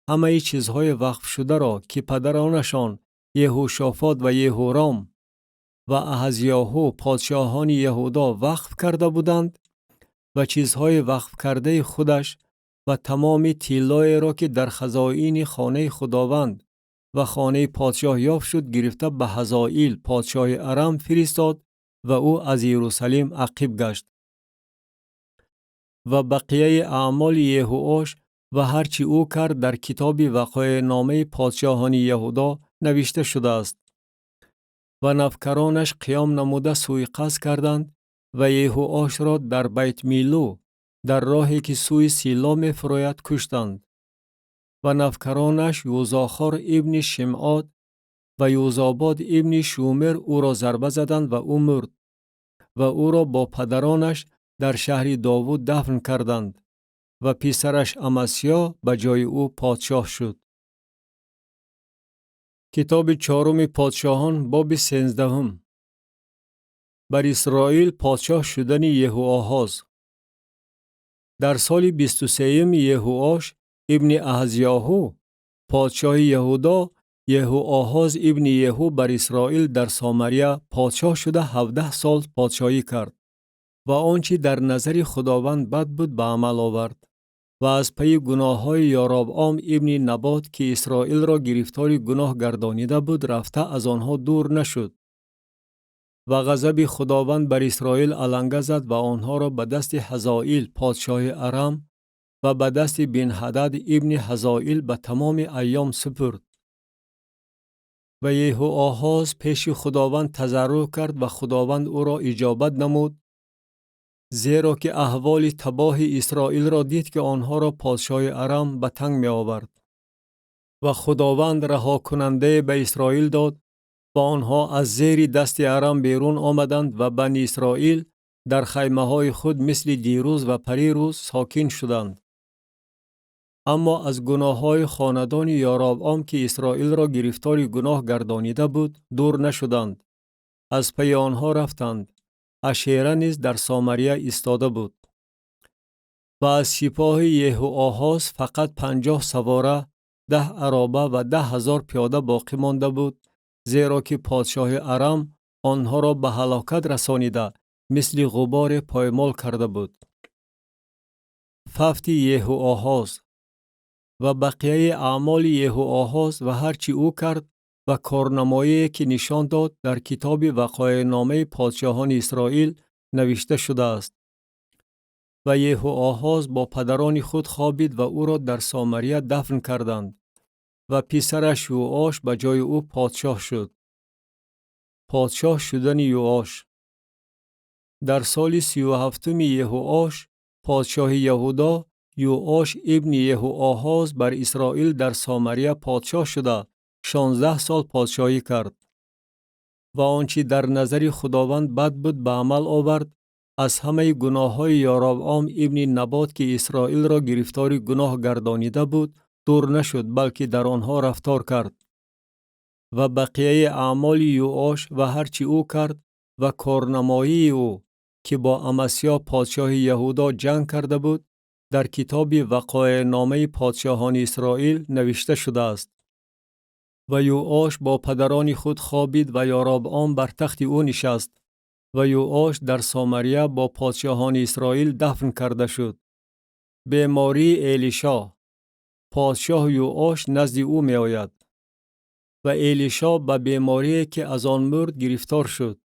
همه چیزهای وقف شده را که پدرانشان یهوشافات و یهورام و احزیاهو پادشاهان یهودا وقف کرده بودند و چیزهای وقف کرده خودش و تمام طلای را که در خزائن خانه خداوند و خانه پادشاه یافت شد گرفته به حزائیل پادشاه ارم فرستاد و او از یروشلیم عقیب گشت. و بقیه اعمال یهوآش و هرچی او کرد در کتاب وقایع نامه پادشاهان یهودا نوشته شده است. و نوکرانش قیام نموده سوی قصد کردند و یهوآش را در بیت میلو در راهی که سوی سیلا می فراید کشتند. و نوکرانش یوزاخار ابن شمعات و یوزاباد ابن شومر او را ضربه زدند و او مرد و او را با پدرانش در شهر داوود دفن کردند و پسرش امسیا به جای او پادشاه شد. کتاب چهارم پادشاهان باب 13. بر اسرائیل پادشاه شدن یهوآحاز. در سال 23 یهوآش ابن احزیاهو پادشاه یهودا یهوآحاز ابن یهو بر اسرائیل در سامریا پادشاه شده 17 سال پادشاهی کرد و آنچه در نظر خداوند بد بود به عمل آورد و از پی گناه‌های یاربعام ابن نبات که اسرائیل را گرفتار گناه گردانیده بود رفته از آنها دور نشد. و غضب خداوند بر اسرائیل علنگه زد و آنها را به دست حزائیل پادشاه ارم و به دست بنحدد ابن حزائیل به تمام ایام سپرد. و یهوآحاز پیش خداوند تضرع کرد و خداوند او را اجابت نمود، زیرا که احوال تباه اسرائیل را دید که آنها را پادشاه ارم به تنگ می آورد. و خداوند رها کننده به اسرائیل داد و آنها از زیر دست ارم بیرون آمدند و بنی اسرائیل در خیمه های خود مثل دیروز و پریروز ساکن شدند. اما از گناه های خاندان یاربعام که اسرائیل را گرفتار گناه گردانیده بود دور نشدند. از پی آنها رفتند. اشیره نیز در سامریا ایستاده بود. و از سپاه یهوآحاز فقط 50 سواره، 10 عرابه و 10,000 پیاده باقی مانده بود، زیرا که پادشاه ارم آنها را به هلاکت رسانیده مثل غبار پایمال کرده بود. ففت یهوآحاز. و بقیه اعمال یهوآحاز و هرچی او کرد و کارنمایی که نشان داد در کتاب وقایع نامه پادشاهان اسرائیل نوشته شده است. و یهوآحاز با پدران خود خوابید و او را در سامریا دفن کردند و پسرش یوآش به جای او پادشاه شد. پادشاه شدن یوآش. در سال 37 یهوآش پادشاه یهودا یوآش ابن یهوآحاز بر اسرائیل در سامریا پادشاه شده 16 سال پادشاهی کرد و آنچه در نظر خداوند بد بود به عمل آورد، از همه گناه های یاربعام ابن نبات که اسرائیل را گرفتار گناه گردانیده بود دور نشد، بلکه در آنها رفتار کرد. و بقیه اعمال یوآش و هرچی او کرد و کارنمایی او که با امسیا پادشاه یهودا جنگ کرده بود در کتاب وقایع نامه پادشاهان اسرائیل نوشته شده است. و یوآش با پدران خود خوابید و یاربعام بر تخت او نشست و یوآش در سامریه با پادشاهان اسرائیل دفن کرده شد. بیماری الیشا. پادشاه یوآش نزد او می آید و الیشا به بیماری که از آن مرد گرفتار شد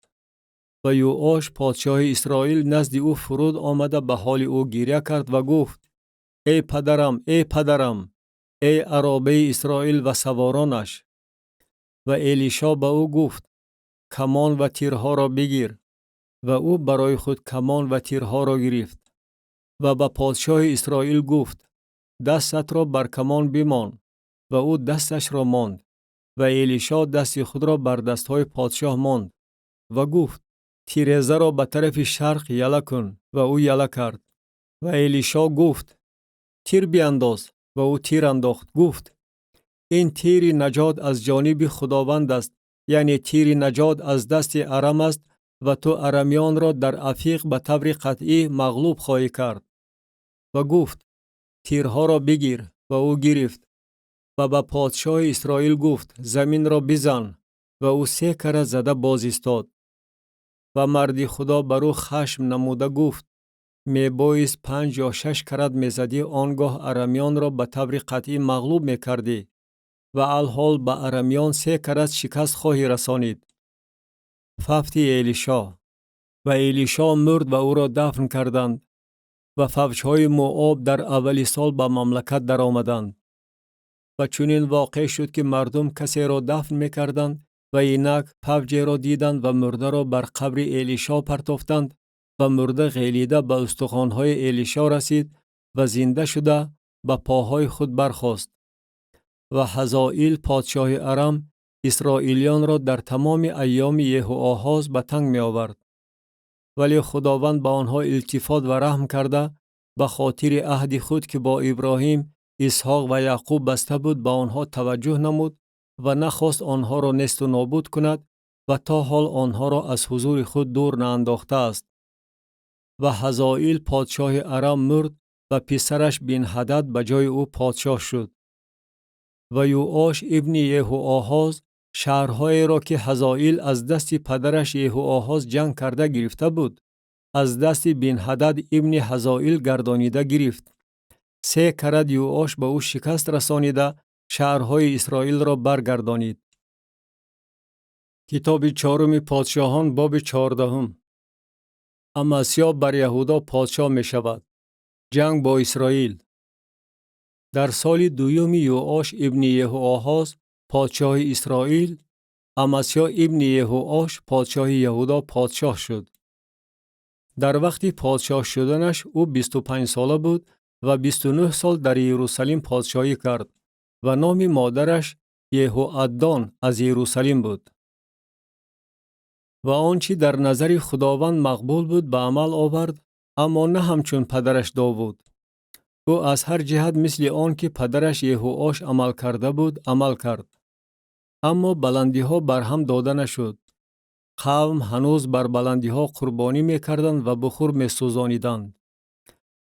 و یوآش پادشاه اسرائیل نزد او فرود آمده به حال او گریه کرد و گفت: ای پدرم، ای پدرم، ای عرابه اسرائیل و سوارانش. و الیشا به او گفت: کمان و تیرها را بگیر. و او برای خود کمان و تیرها را گرفت و به پادشاه اسرائیل گفت: دستت را بر کمان بمان. و او دستش را ماند و الیشا دست خود را بر دستهای پادشاه ماند و گفت: تیریزه را به طرف شرق یله کن. و او یله کرد. و الیشا گفت: تیر بیانداز. و او تیر انداخت. گفت: این تیر نجات از جانب خداوند است، یعنی تیر نجات از دست ارم است و تو ارمیان را در افیق به طور قطعی مغلوب خواهی کرد. و گفت: تیرها را بگیر. و او گرفت و به پادشاه اسرائیل گفت: زمین را بزن. و او 3 کره زده باز ایستاد. و مرد خدا بر او خشم نموده گفت: می بایست 5 یا 6 کرد می زدی، آنگاه ارمیان را به طور قطعی مغلوب می کردی و الحال به ارمیان 3 کرد شکست خواهی رسانید. فوت الیشا. و الیشا مرد و او را دفن کردند و فوجهای موآب در اول سال به مملکت در آمدند. و چنین واقع شد که مردم کسی را دفن می کردند و اینک فوجی را دیدند و مرده را بر قبر الیشا پرتافتند و مرده غلیده به استخوان‌های الیشا رسید و زنده شده به پاهای خود برخاست. و حزائیل پادشاه ارم اسرائیلیان را در تمام ایام یهوآحاز به تنگ می آورد. ولی خداوند به آنها التفات و رحم کرده به خاطر عهد خود که با ابراهیم، اسحاق و یعقوب بسته بود به آنها توجه نمود و نخواست آنها را نیست و نابود کند و تا حال آنها را از حضور خود دور نانداخته است. و حزائیل پادشاه ارم مرد و پسرش بن هدد به جای او پادشاه شد. و یوآش ابن یهوآحاز شهرهایی را که حزائیل از دست پدرش یهوآحاز جنگ کرده گرفته بود از دست بن هدد ابن حزائیل گردانیده گرفت. 3 کرد یوآش به او شکست رسانیده شهرهای اسرائیل را برگردانید. کتاب 4 پادشاهان باب 14. امسیا بر یهودا پادشاه می شود. جنگ با اسرائیل. در سال 2 یوآش ابن یهوآحاز پادشاه اسرائیل، امسیا ابن یهوآش پادشاه یهودا پادشاه شد. در وقت پادشاه شدنش او 25 ساله بود و 29 سال در یروشلیم پادشاهی کرد و نام مادرش یهوعدان از یروشلیم بود. و آنچه در نظر خداوند مقبول بود به عمل آورد، اما نه همچون پدرش داوود. او از هر جهت مثل آن که پدرش یهوآش عمل کرده بود عمل کرد. اما بلندی ها بر هم داده نشد. قوم هنوز بر بلندی ها قربانی می کردند و بخور می سوزانیدند.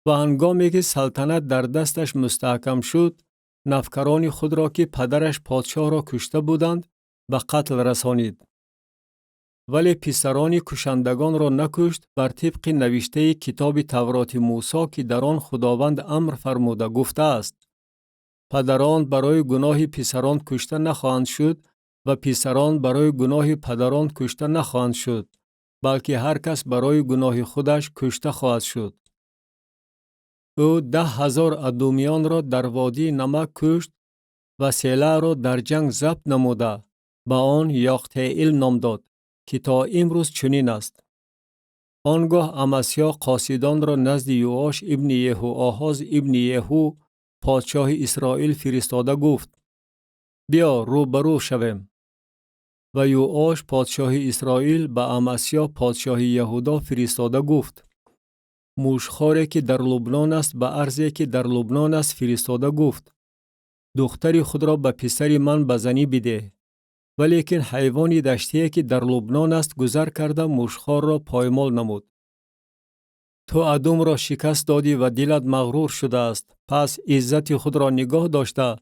و هنگامی که سلطنت در دستش مستحکم شد، نوکران خود را که پدرش پادشاه را کشته بودند به قتل رسانید. ولی پسران کشندگان را نکشت، بر طبق نوشته کتاب تورات موسی که در آن خداوند امر فرموده گفته است: پدران برای گناه پسران کشته نخواهند شد و پسران برای گناه پدران کشته نخواهند شد، بلکه هر کس برای گناه خودش کشته خواهد شد. او 10,000 ادومیان را در وادی نمک کشت و سیله را در جنگ ضبط نموده به آن یاقتئیل نام داد که تا امروز چنین است. آنگاه امسیا قاصدان را نزد یوآش ابن یهوآحاز ابن یهو پادشاه اسرائیل فرستاده گفت: بیا روبرو شویم. و یوآش پادشاه اسرائیل به امسیا پادشاه یهودا فرستاده گفت: موشخواری که در لبنان است به ارضی که در لبنان است فرستاده گفت: دختری خود را به پسر من به زنی بده. ولیکن حیوانی دشتی که در لبنان است گذر کرده موشخوار را پایمال نمود. تو ادوم را شکست دادی و دلت مغرور شده است. پس عزت خود را نگاه داشته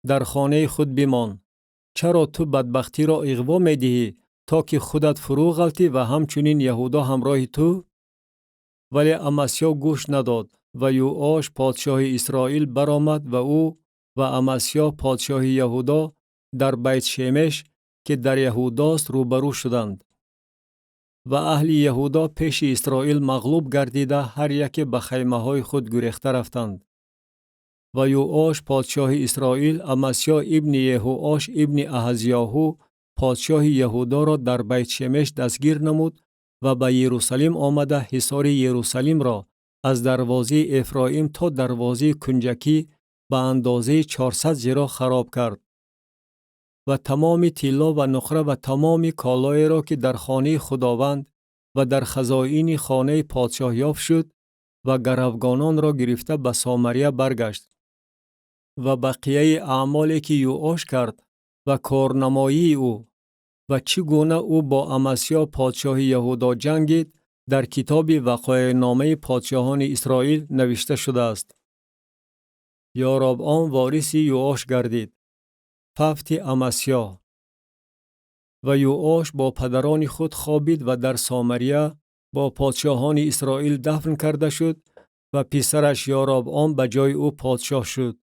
در خانه خود بمان. چرا تو بدبختی را اغوا می دهی تا که خودت فرو غلطی و همچنین یهودا همراه تو؟ ولی امسیا گوش نداد و یوآش پادشاه اسرائیل برآمد و او و امسیا پادشاه یهودا در بیت شمش که در یهوداست روبرو شدند. و اهل یهودا پیش اسرائیل مغلوب گردیده هر یک به خیمه های خود گریخته رفتند. و یوآش پادشاه اسرائیل امسیا ابن یهوآش ابن احزیاهو پادشاه یهودا را در بیت شمش دستگیر نمود و به یروشلیم آمده حصار یروشلیم را از دروازه افرایم تا دروازه کنجکی به اندازه 400 ذراع خراب کرد. و تمام طلا و نقره و تمام کالای را که در خانه خداوند و در خزائن خانه پادشاه یافت شد و گروگانان را گرفته به سامریه برگشت. و بقیه اعمالی که یوآش کرد و کارنمایی او و چگونه او با امسیا پادشاه یهودا جنگید در کتاب وقایع نامه پادشاهان اسرائیل نوشته شده است. یاربعام وارث یوآش گردید. ففت امسیا. و یوآش با پدران خود خوابید و در سامریه با پادشاهان اسرائیل دفن کرده شد و پسرش یاربعام به جای او پادشاه شد.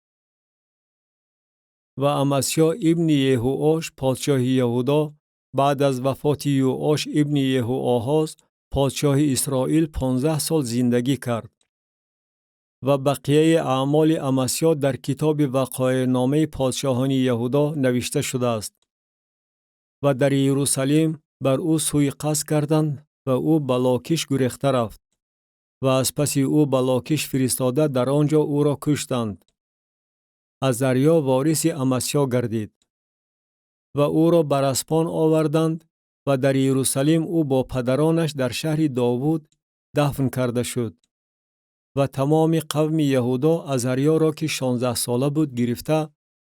و امسیا ابن یهوآش پادشاه یهودا بعد از وفات یوآش ابن یهوآهاز پادشاه اسرائیل 15 سال زندگی کرد. و بقیه اعمال امسیا در کتاب وقایع نامه پادشاهان یهودا نوشته شده است. و در یروشلیم بر او سوء قصد کردند و او به لاکیش گریخته رفت و از پس او به لاکیش فرستاده در آنجا او را کشتند. عزریا وارث امسیا گردید و او را بر اسپان آوردند و در یروشلیم او با پدرانش در شهر داوود دفن کرده شد. و تمام قوم یهودا عزریا را که 16 ساله بود گرفته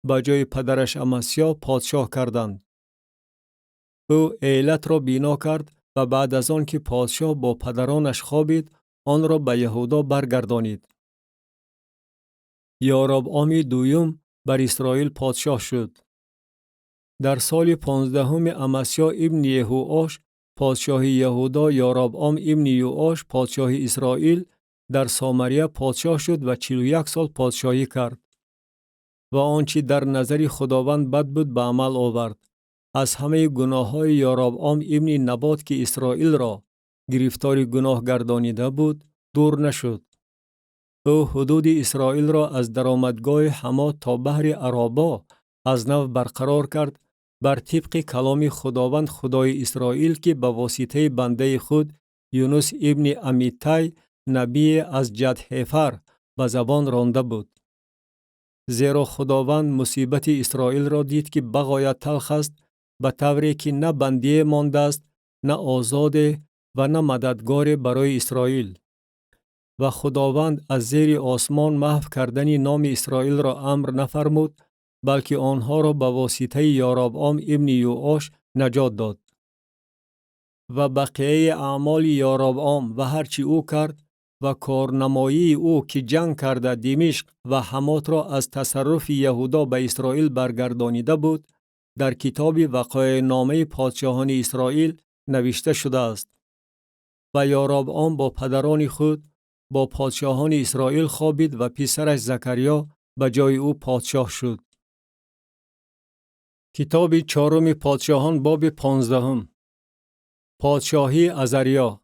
به جای پدرش امسیا پادشاه کردند. او ایلت را بنا کرد و بعد از آن که پادشاه با پدرانش خوابید آن را به یهودا برگردانید. یاربعام دوم بر اسرائیل پادشاه شد. در سال 15 امسیا ابن یهوآش پادشاه یهودا یاربعام ابن یوآش پادشاه اسرائیل در سامریه پادشاه شد و 41 سال پادشاهی کرد. و آنچه در نظر خداوند بد بود به عمل آورد. از همه گناه های یاربعام ابن نبات که اسرائیل را گرفتار گناه گردانیده بود دور نشد. او حدود اسرائیل را از درآمدگاه حمات تا بحر عرابا از نو برقرار کرد بر طبق کلام خداوند خدای اسرائیل که به واسطه بنده خود یونس ابن امیتی نبی از جدحفر به زبان رانده بود. زیرا خداوند مصیبت اسرائیل را دید که بغایت تلخ است به طوری که نه بندی مانده است نه آزاده و نه مددگار برای اسرائیل. و خداوند از زیر آسمان محو کردن نام اسرائیل را امر نفرمود بلکه آنها را به واسطه یاربعام ابن یوآش نجات داد. و بقیه اعمال یاربعام و هرچی او کرد و کارنمایی او که جنگ کرده دمشق و حمات را از تصرف یهودا به اسرائیل برگردانیده بود در کتاب وقایع نامه پادشاهان اسرائیل نوشته شده است. و یاربعام با پدران خود با پادشاهان اسرائیل خوابید و پسرش زکریا به جای او پادشاه شد. کتاب چهارم پادشاهان باب 15. پادشاهی عزریا.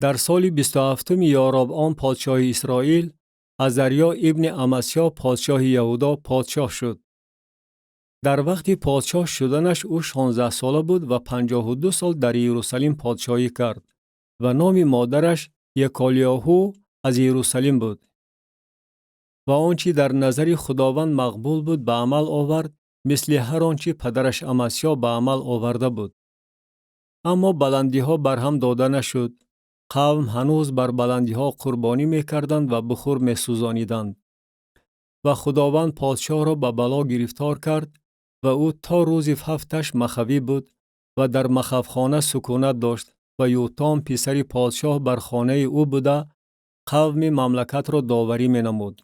در سال 27 یاربعام پادشاه اسرائیل عزریا ابن امسیا پادشاه یهودا پادشاه شد. در وقت پادشاه شدنش او 16 ساله بود و 52 سال در یروشلیم پادشاهی کرد و نام مادرش یکالیاهو از یروشلیم بود. و آنچه در نظر خداوند مقبول بود به عمل آورد مثل هر آنچه پدرش امسیا به عمل آورده بود. اما بلندی ها برهم داده نشد. قوم هنوز بر بلندی ها قربانی می کردند و بخور می سوزانیدند. و خداوند پادشاه را به بلا گرفتار کرد و او تا روز هفتش مخفی بود و در مخفخانه سکونت داشت و یوتام پسر پادشاه بر خانه او بوده قوم مملکت را داوری می نمود.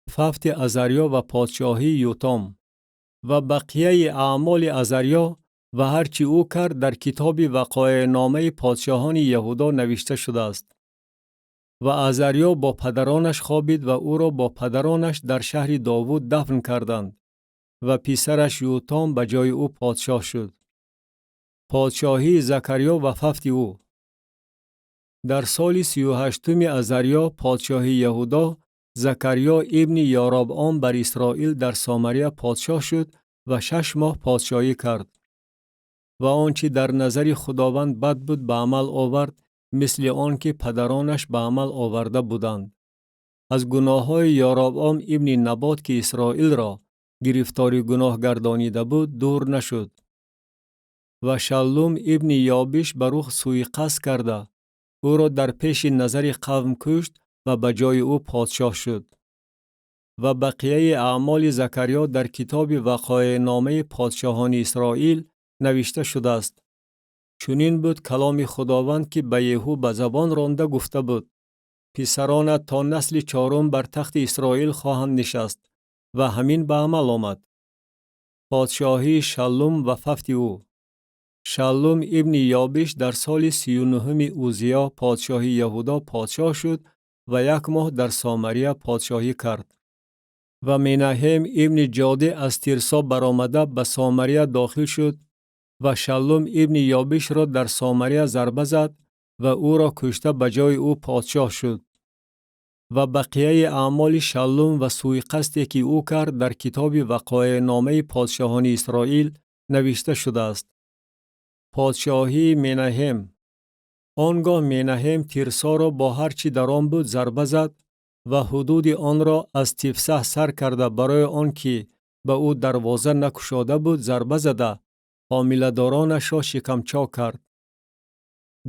ففت عزریا و پادشاهی یوتام و بقیه اعمال عزریا و هرچی او کرد در کتاب وقایع نامه پادشاهان یهودا نوشته شده است. و عزریا با پدرانش خوابید و او را با پدرانش در شهر داوود دفن کردند و پسرش یوتام به جای او پادشاه شد. پادشاهی زکریا و ففت او. در سال 38 عزریا پادشاهی یهودا، زکریا ابن یاربعام بر اسرائیل در سامریه پادشاه شد و 6 ماه پادشاهی کرد. و آنچه در نظر خداوند بد بود به عمل آورد، مثل آنکه پدرانش به عمل آورده بودند. از گناههای یاربعام ابن نبات که اسرائیل را گرفتاری گناه گردانیده بود دور نشد. و شلوم ابن یابش بر او سوء قصد کرده او را در پیش نظر قوم کشت و به جای او پادشاه شد. و بقیه اعمال زکریا در کتاب وقایع نامه پادشاهان اسرائیل نوشته شده است. چنین بود کلام خداوند که به یهو به زبان رانده گفته بود: پسرانت تا نسل 4 بر تخت اسرائیل خواهند نشست. و همین به عمل آمد. پادشاهی شلوم و ففت او. شلوم ابن یابش در سال 39 اوزیا پادشاهی یهودا پادشاه شد و 1 ماه در سامریه پادشاهی کرد. و مناهم ابن جاده از تیرسا برآمده به سامریه داخل شد و شلوم ابن یابش را در سامریه ضربه زد و او را کشته به جای او پادشاه شد. و بقیه اعمال شلوم و سوء قصدی که او کرد در کتاب وقایع نامه پادشاهان اسرائیل نوشته شده است. پادشاهی مناهم. آنگاه مناهم تیرسا را با هرچی در آن بود ضربه زد و حدود آن را از تفسح سر کرده برای آنکه به او دروازه نگشاده بود ضربه زده حامله‌دارانش را شکمچا کرد.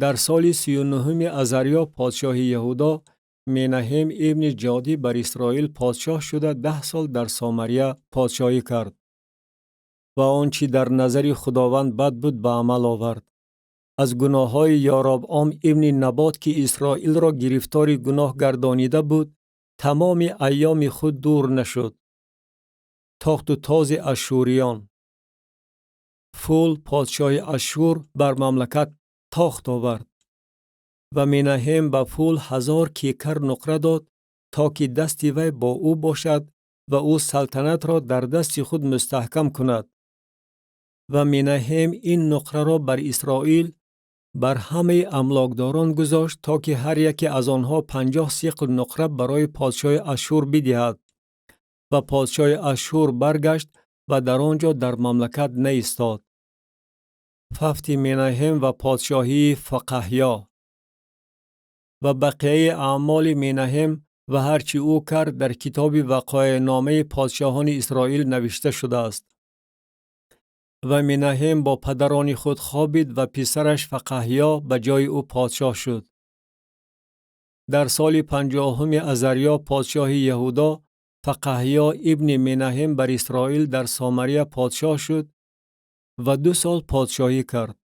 در سال 39 عزریا پادشاهی یهودا، مناهم ابن جادی بر اسرائیل پادشاه شده 10 سال در سامریه پادشاهی کرد. و آنچه در نظر خداوند بد بود به عمل آورد. از گناههای یاربعام ابن نبات که اسرائیل را گرفتار گناه گردانیده بود تمام ایام خود دور نشد. تاخت و تاز اشوریان. فول پادشاه اشور بر مملکت تاخت آورد و مناهم به فول 1000 کیکر نقره داد تا که دست وی با او باشد و او سلطنت را در دست خود مستحکم کند. و مناهم این نقره را بر اسرائیل بر همه املاکداران گذاشت تا که هر یکی از آنها 50 سیقل نقره برای پادشاه اشور بدهد. و پادشاه اشور برگشت و در آنجا در مملکت نایستاد. ففت مناهم و پادشاهی فقحیا. و بقیه اعمال مناهم و هرچی او کرد در کتاب وقایع نامه پادشاهان اسرائیل نوشته شده است. و مناهم با پدران خود خوابید و پسرش فقحیا به جای او پادشاه شد. در سال 50 عزریا پادشاهی یهودا، فقحیا ابن مناهم بر اسرائیل در سامریه پادشاه شد و 2 سال پادشاهی کرد.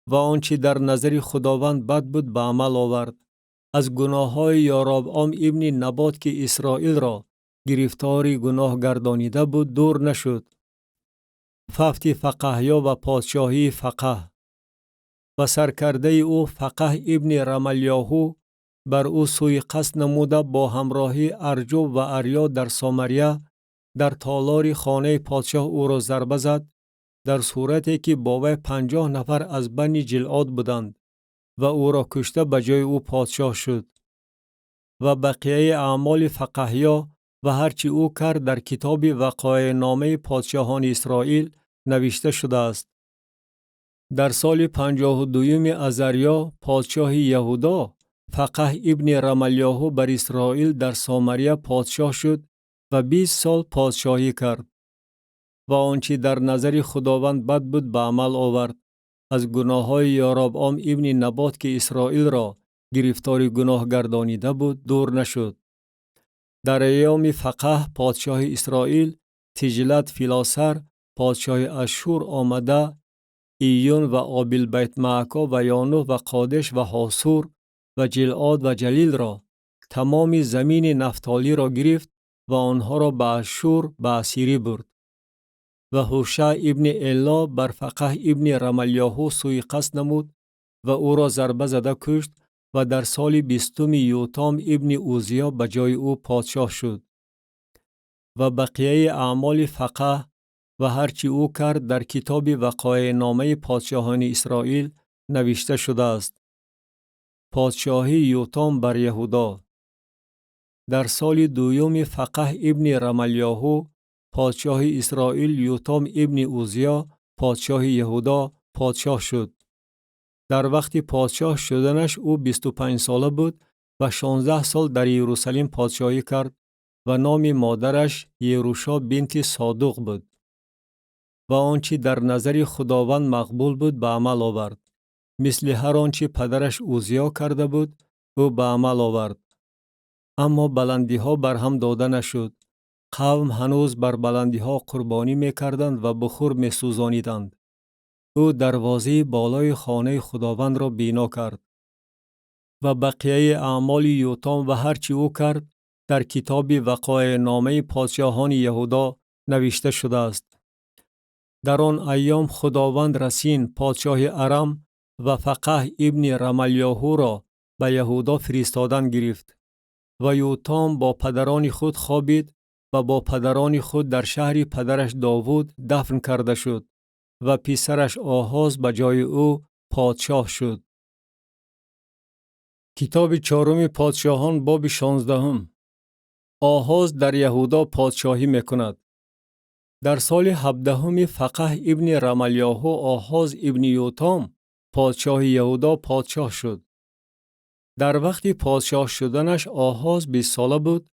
و آنچه در نظر خداوند بد بود به عمل آورد. از گناههای یاربعام ابن نبات که اسرائیل را گرفتار گناه گردانیده بود دور نشد. ففت فقحیا و پادشاهی فقح. و سرکرده او فقح ابن رملیاهو بر او سوء قصد نموده با همراهی ارجو و اریا در سامریه در تالار خانه پادشاه او را ضربه زد، در صورتی که با وی 50 نفر از بنی جلعاد بودند و او را کشته به جای او پادشاه شد. و بقیه اعمال فقحیا و هرچی او کرد در کتاب وقایع نامه پادشاهان اسرائیل نوشته شده است. در سال 52 عزریا پادشاه یهودا، فقح ابن رملیاهو بر اسرائیل در سامریه پادشاه شد و 20 سال پادشاهی کرد. و آنچه در نظر خداوند بد بود به عمل آورد. از گناههای یاربعام ابن نبات که اسرائیل را گرفتار گناه گردانیده بود دور نشد. در ایام فقح پادشاه اسرائیل، تجلت فیلاسر پادشاه اشور آمده ایون و آبیل بیت معکا و یانوح و قادش و حاسور و جلعاد و جلیل را، تمام زمین نفتالی را گرفت و آنها را به اشور به اسیری برد. و هوشع ابن الا بر فقح ابن رملیاهو سوی قصد نمود و او را ضربه زده کشت و در سال 20 یوتام ابن اوزیا به جای او پادشاه شد. و بقیه اعمال فقح و هرچی او کرد در کتاب وقایع نامه پادشاهان اسرائیل نوشته شده است. پادشاهی یوتام بر یهودا. در سال 2 فقح ابن رملیاهو پادشاه اسرائیل یوتام ابن اوزیا پادشاه یهودا پادشاه شد. در وقت پادشاه شدنش او 25 ساله بود و 16 سال در یروشلیم پادشاهی کرد و نام مادرش یروشا بنت صادق بود. و آنچه در نظر خداوند مقبول بود به عمل آورد. مثل هر آنچه پدرش اوزیا کرده بود او به عمل آورد. اما بلندی ها بر هم داده نشد. قوم هنوز بر بلندی ها قربانی می کردند و بخور می سوزانیدند. او دروازه بالای خانه خداوند را بنا کرد. و بقیه اعمال یوتام و هرچی او کرد در کتاب وقایع نامه پادشاهان یهودا نوشته شده است. در آن ایام خداوند رسین پادشاه ارم و فقح ابن رملیاهو را به یهودا فرستادن گرفت. و یوتام با پدران خود خوابید و با پدران خود در شهر پدرش داوود دفن کرده شد و پسرش آحاز به جای او پادشاه شد. کتاب چهارم پادشاهان باب 16. آحاز در یهودا پادشاهی میکند. در سال 17 فقح ابن رملیاهو آحاز ابن یوتام پادشاه یهودا پادشاه شد. در وقت پادشاه شدنش آحاز 20 ساله بود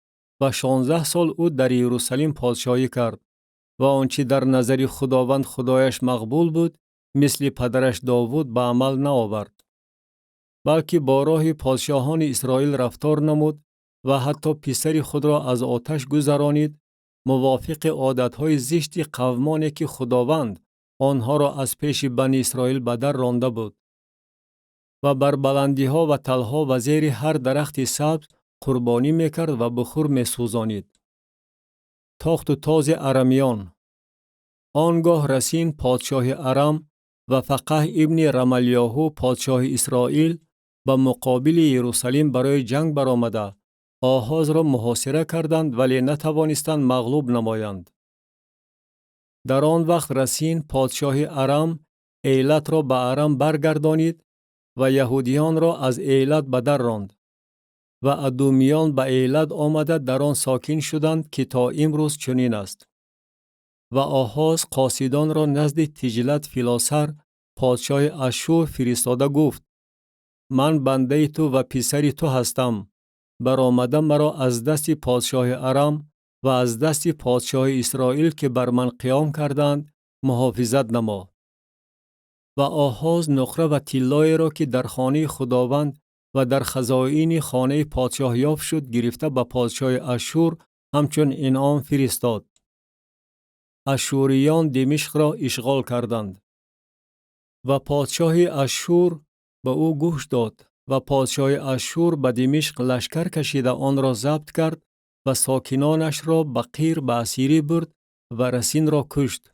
و 16 سال او در یروشلیم پادشاهی کرد و آنچه در نظر خداوند خدایش مقبول بود مثل پدرش داوود به عمل نآورد، بلکه با راه پادشاهان اسرائیل رفتار نمود و حتی پسر خود را از آتش گذرانید، موافق عادتهای زشت قومانی که خداوند آنها را از پیش بنی اسرائیل به در رانده بود. و بر بلندی ها و تلها و زیر هر درخت سبز قربانی میکرد و بخور میسوزانید. تاخت و تاز ارمیان. آنگاه رسین پادشاه ارم و فقح ابن رملیاهو پادشاه اسرائیل به مقابل یروشلیم برای جنگ برآمده آحاز را محاصره کردند ولی نتوانستند مغلوب نمایند. در آن وقت رسین پادشاه ارم ایلت را به ارم برگردانید و یهودیان را از ایلت به در راند و ادومیان به ایلت آمده در آن ساکن شدند که تا امروز چنین است. و آحاز قاصدان را نزد تجلت فیلاسر پادشاه اشور فرستاده گفت: من بنده تو و پسر تو هستم، برآمده مرا از دست پادشاه ارم و از دست پادشاه اسرائیل که بر من قیام کردند محافظت نما. و آحاز نقره و طلای را که در خانه خداوند و در خزائن خانه پادشاه یافت شد گرفته به پادشاه اشور همچون انعام فرستاد. اشوریان دمشق را اشغال کردند و پادشاه اشور به او گوش داد و پادشاه اشور به دمشق لشکر کشیده آن را ضبط کرد و ساکنانش را به قیر به اسیری برد و رسین را کشت.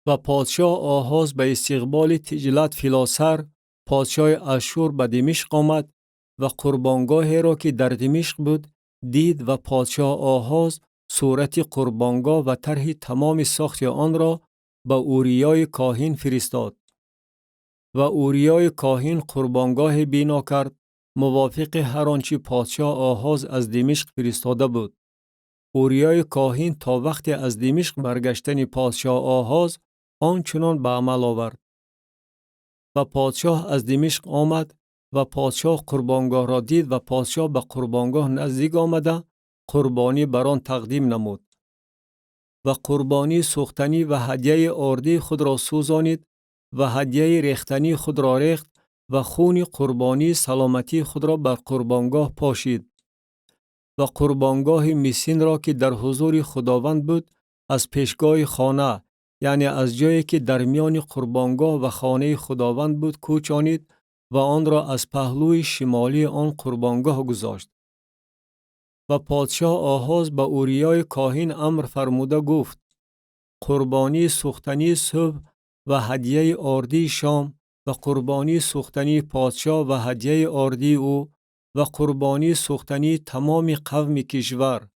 و پادشاه آحاز به استقبال تجلت فیلاسر پادشاه اشور به دمشق آمد و قربانگاهی را که در دمشق بود دید و پادشاه آحاز صورت قربانگاه و طرح تمام ساخت آن را به اوریای کاهن فرستاد. و اوریای کاهن قربانگاه بنا کرد موافق هر آنچه پادشاه آحاز از دمشق فرستاده بود. اوریای کاهن تا وقت از دمشق برگشتن پادشاه آحاز آنچنان به عمل آورد. و پادشاه از دمشق آمد و پادشاه قربانگاه را دید و پادشاه به قربانگاه نزدیک آمده قربانی بر آن تقدیم نمود. و قربانی سوختنی و هدیه آردی خود را سوزانید و هدیه ریختنی خود را ریخت و خون قربانی سلامتی خود را بر قربانگاه پاشید. و قربانگاه میسین را که در حضور خداوند بود از پیشگاه خانه، یعنی از جایی که در میان قربانگاه و خانه خداوند بود کوچانید و آن را از پهلوی شمالی آن قربانگاه گذاشت. و پادشاه آحاز به اوریای کاهن امر فرموده گفت: قربانی سوختنی صبح و هدیه آردی شام و قربانی سوختنی پادشاه و هدیه آردی او و قربانی سوختنی تمام قوم کشور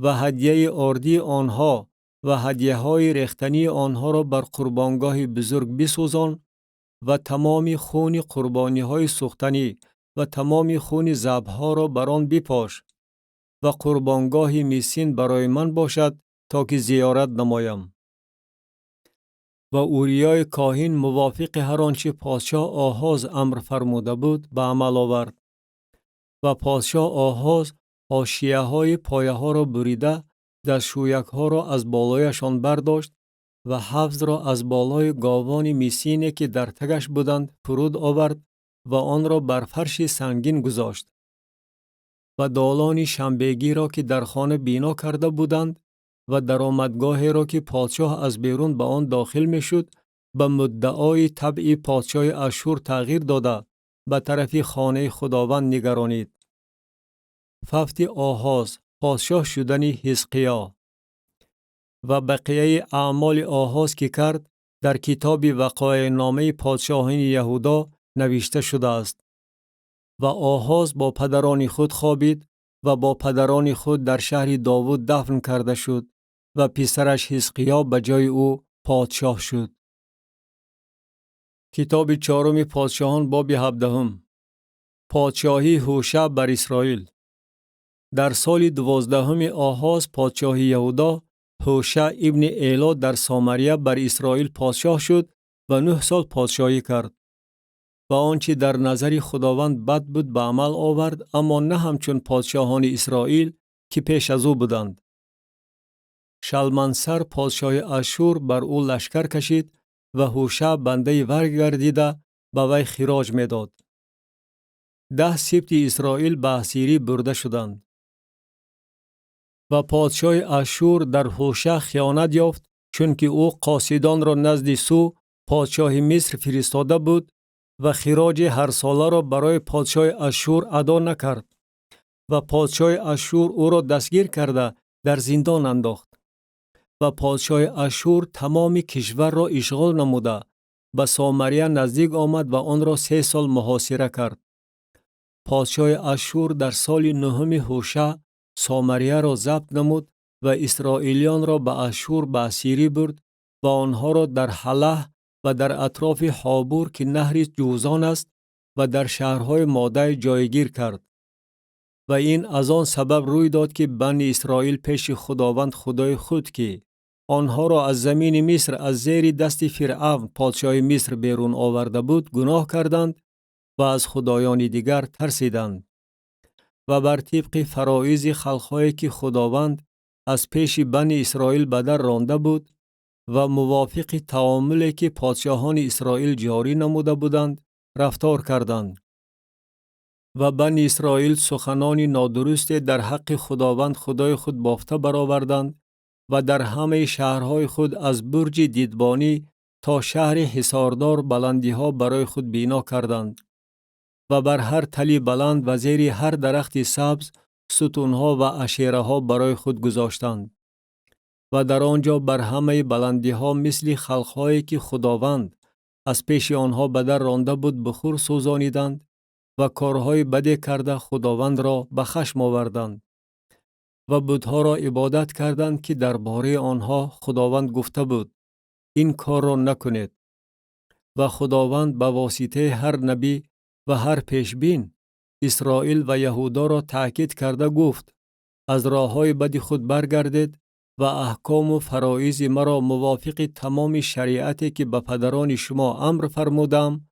و هدیه آردی آنها و هدیه های ریختنی آنها را بر قربانگاه بزرگ بسوزان و تمام خون قربانی های سوختنی و تمام خون ذبح ها را بر آن بپاش و قربانگاه میسین برای من باشد تا که زیارت نمایم. و اوریای کاهن موافق هر آنچه پادشاه آحاز امر فرموده بود به عمل آورد. و پادشاه آحاز حاشیه های پایه ها را بریده، دستشویک ها را از بالایشان برداشت و حفظ را از بالای گاوان میسینی که در تگش بودند فرود آورد و آن را بر فرش سنگین گذاشت. و دالان شنبهگی را که در خانه بنا کرده بودند و درآمدگاهی را که پادشاه از بیرون به آن داخل می شد به مدعای طبع پادشاه اشور تغییر داده به طرف خانه خداوند نگرانید. ففت آحاز، پادشاه شدن حزقیا. و بقیه اعمال آحاز که کرد در کتاب وقایع نامه پادشاهان یهودا نوشته شده است. و آحاز با پدران خود خوابید و با پدران خود در شهر داوود دفن کرده شد و پسرش حزقیا به جای او پادشاه شد. کتاب چهارم پادشاهان باب 17. پادشاهی هوشع بر اسرائیل. در سال 12 آحاز پادشاه یهودا، هوشع ابن ایلا در سامریه بر اسرائیل پادشاه شد و 9 سال پادشاهی کرد. و آنچه در نظر خداوند بد بود به عمل آورد، اما نه همچون پادشاهان اسرائیل که پیش از او بودند. شلمنسر پادشاه اشور بر او لشکر کشید و هوشع بنده ور گردیده به وی خراج میداد. 10 سبط اسرائیل به اسیری برده شدند. و پادشاه اشور در هوشع خیانت یافت، چون که او قاصدان را نزد سو پادشاه مصر فرستاده بود و خراج هر ساله را برای پادشاه اشور ادا نکرد. و پادشاه اشور او را دستگیر کرده در زندان انداخت. و پادشاه اشور تمام کشور را اشغال نموده به سامریه نزدیک آمد و آن را 3 سال محاصره کرد. پادشاه اشور در سال 9 هوشع سامریه را ضبط نمود و اسرائیلیان را به اشور به اسیری برد و آنها را در حله و در اطراف حابور که نهر جوزان است و در شهرهای ماده جایگیر کرد. و این از آن سبب روی داد که بنی اسرائیل پیش خداوند خدای خود که آنها را از زمین مصر از زیر دست فرعون پادشاه مصر بیرون آورده بود گناه کردند و از خدایان دیگر ترسیدند. و بر طبق فرایض خلق‌هایی که خداوند از پیش بنی اسرائیل به در رانده بود و موافق تعاملی که پادشاهان اسرائیل جاری نموده بودند رفتار کردند. و بنی اسرائیل سخنان نادرست در حق خداوند خدای خود بافته برآوردند و در همه شهرهای خود از برج دیدبانی تا شهر حصاردار بلندی ها برای خود بنا کردند و بر هر تلی بلند و زیر هر درخت سبز ستونها و اشیره ها برای خود گذاشتند. و در آنجا بر همه بلندی ها مثل خلقهایی که خداوند از پیش آنها به در رانده بود بخور سوزانیدند و کارهای بدی کرده خداوند را به خشم آوردند و بتها را عبادت کردند که درباره آنها خداوند گفته بود این کار را نکنید. و خداوند به واسطه هر نبی و هر پیشبین اسرائیل و یهودا را تأکید کرده گفت از راههای بد خود برگردید و احکام و فرایض مرا موافق تمام شریعتی که به پدران شما امر فرمودم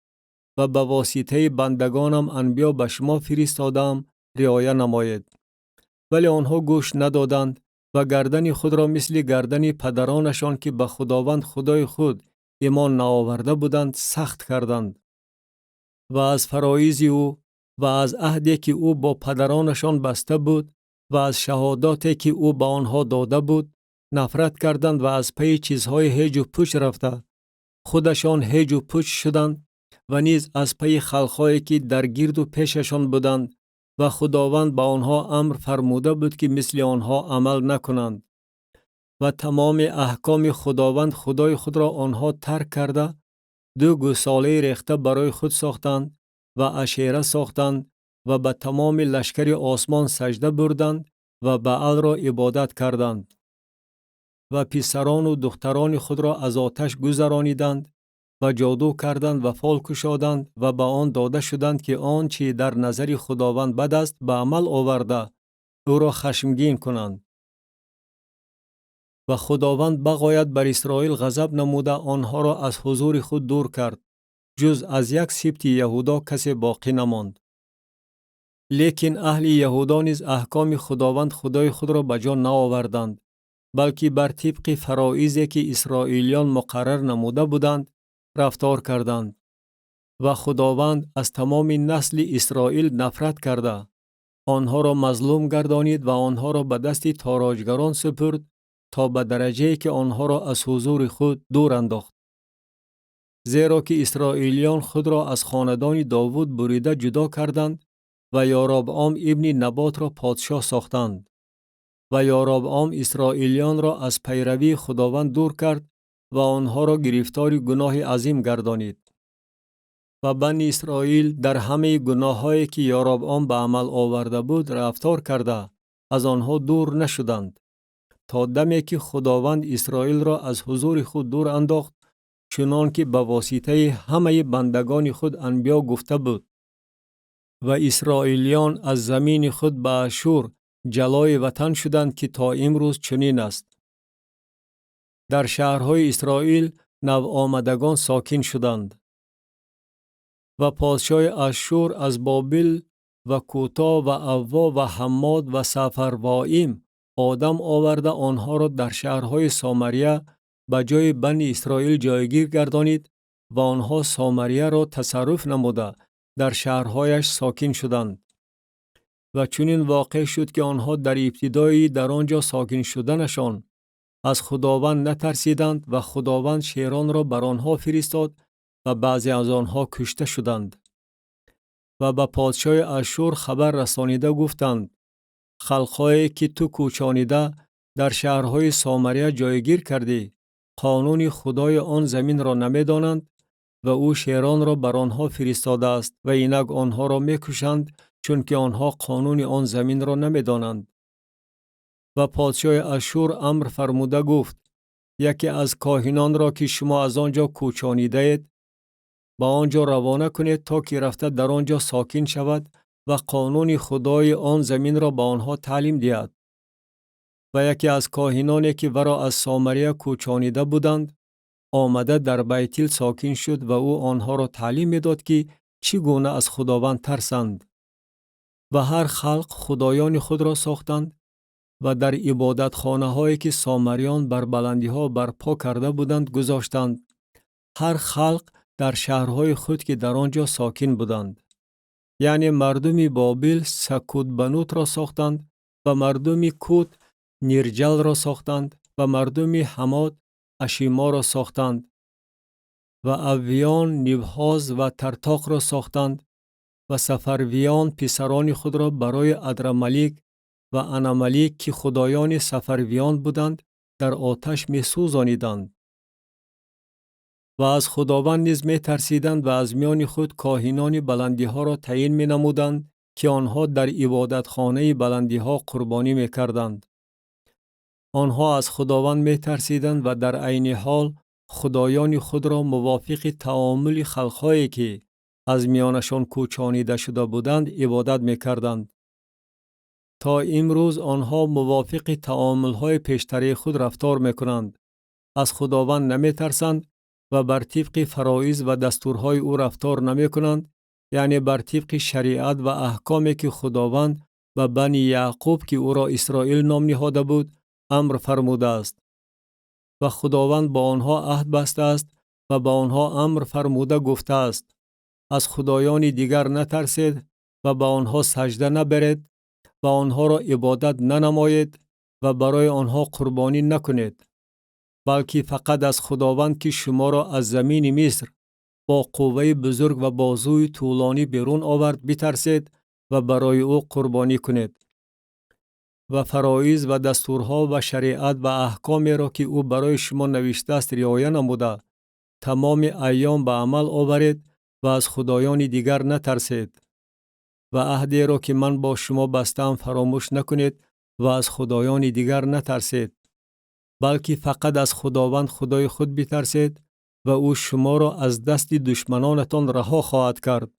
و به واسطه بندگانم انبیا به شما فرستادم رعایت نماید. ولی آنها گوش ندادند و گردن خود را مثل گردن پدرانشان که به خداوند خدای خود ایمان نآورده بودند سخت کردند و از فرایض او و از عهدی که او با پدرانشان بسته بود و از شهاداتی که او به آنها داده بود نفرت کردند و از پی چیزهای هیچ و پوچ رفته خودشان هیچ و پوچ شدند و نیز از پی خلقهایی که در گرد و پیششان بودند و خداوند با آنها امر فرموده بود که مثل آنها عمل نکنند و تمام احکام خداوند خدای خود را آنها ترک کرده دو گوساله ریخته برای خود ساختند و اشیره ساختند و به تمام لشکر آسمان سجده بردند و بعل را عبادت کردند و پسران و دختران خود را از آتش گذرانیدند و جادو کردند و فال کشادند و به آن داده شدند که آنچه در نظر خداوند بد است به عمل آورده او را خشمگین کنند. و خداوند بغایت بر اسرائیل غضب نموده آنها را از حضور خود دور کرد. جز از یک سبط یهودا کسی باقی نماند. لیکن اهل یهودا نیز احکام خداوند خدای خود را به جا نآوردند، بلکه بر طبق فرایضی که اسرائیلیان مقرر نموده بودند رفتار کردند. و خداوند از تمام نسل اسرائیل نفرت کرده آنها را مظلوم گردانید و آنها را به دست تاراجگران سپرد تا به درجه‌ای که آنها را از حضور خود دور انداخت. زیرا که اسرائیلیان خود را از خاندان داوود بریده جدا کردند و یاربعام ابن نبات را پادشاه ساختند و یاربعام اسرائیلیان را از پیروی خداوند دور کرد و آنها را گرفتار گناه عظیم گردانید. و بنی اسرائیل در همه گناهایی که یاربعام به عمل آورده بود رفتار کرده از آنها دور نشدند تا دمی که خداوند اسرائیل را از حضور خود دور انداخت، چنان که به واسطه همه بندگان خود انبیا گفته بود. و اسرائیلیان از زمین خود به اشور جلای وطن شدند که تا امروز چنین است. در شهرهای اسرائیل نو آمدگان ساکن شدند. و پادشاه اشور از بابل و کوتا و اوا و حماد و سفروایم آدم آورده آنها را در شهرهای سامریه به جای بنی اسرائیل جایگیر گردانید و آنها سامریه را تصرف نموده در شهرهایش ساکن شدند. و چنین واقع شد که آنها در ابتدای در آنجا ساکن شدنشان از خداوند نترسیدند و خداوند شیران را بر آنها فرستاد و بعضی از آنها کشته شدند. و به پادشاه اشور خبر رسانیده گفتند خلقهایی که تو کوچانیده در شهرهای سامریه جایگیر کردی قانون خدای آن زمین را نمیدانند و او شیران را بر آنها فرستاده است و اینک آنها را میکشند چون که آنها قانون آن زمین را نمیدانند. و پادشاه اشور امر فرموده گفت یکی از کاهنان را که شما از آنجا کوچانیده اید با آنجا روانه کنید تا که رفته در آنجا ساکن شود و قانون خدای آن زمین را به آنها تعلیم دهد. و یکی از کاهنانی که ورا از سامریه کوچانیده بودند آمده در بیتیل ساکن شد و او آنها را تعلیم میداد که چگونه از خداوند ترسند. و هر خلق خدایان خود را ساختند و در عبادت خانه هایی که سامریان بر بلندی ها برپا کرده بودند گذاشتند، هر خلق در شهرهای خود که در آنجا ساکن بودند. یعنی مردم بابل سکوت بنوت را ساختند و مردم کوت نیرجل را ساختند و مردم حماد اشیما را ساختند و اویان نبهاز و ترتاق را ساختند و سفرویان پسران خود را برای ادرملیک و اناملیک که خدایان سفرویان بودند در آتش می سوزانیدند. و از خداوند نیز می ترسیدند و از میان خود کاهنان بلندی ها را تعیین می نمودند که آنها در عبادت خانه بلندی ها قربانی می کردند. آنها از خداوند می ترسیدند و در عین حال خدایان خود را موافق تعامل خلقهایی که از میانشان کوچانیده شده بودند عبادت می کردند. تا امروز آنها موافق تعامل های پیشتری خود رفتار می کنند. از خداوند نمی ترسند و بر طبق فرایض و دستورهای او رفتار نمی کنند، یعنی بر طبق شریعت و احکامی که خداوند و بنی یعقوب که او را اسرائیل نام نهاده بود امر فرموده است. و خداوند با آنها عهد بسته است و با آنها امر فرموده گفته است از خدایان دیگر نترسید و با آنها سجده نبرید و آنها را عبادت ننمایید و برای آنها قربانی نکنید، بلکه فقط از خداوند که شما را از زمین مصر با قوه بزرگ و بازوی طولانی بیرون آورد بترسید و برای او قربانی کنید. و فرایض و دستورها و شریعت و احکامی را که او برای شما نوشته است رعایت نموده تمام ایام به عمل آورید و از خدایان دیگر نترسید. و عهدی را که من با شما بستم فراموش نکنید و از خدایان دیگر نترسید، بلکه فقط از خداوند خدای خود بترسید و او شما را از دست دشمنانتان رها خواهد کرد.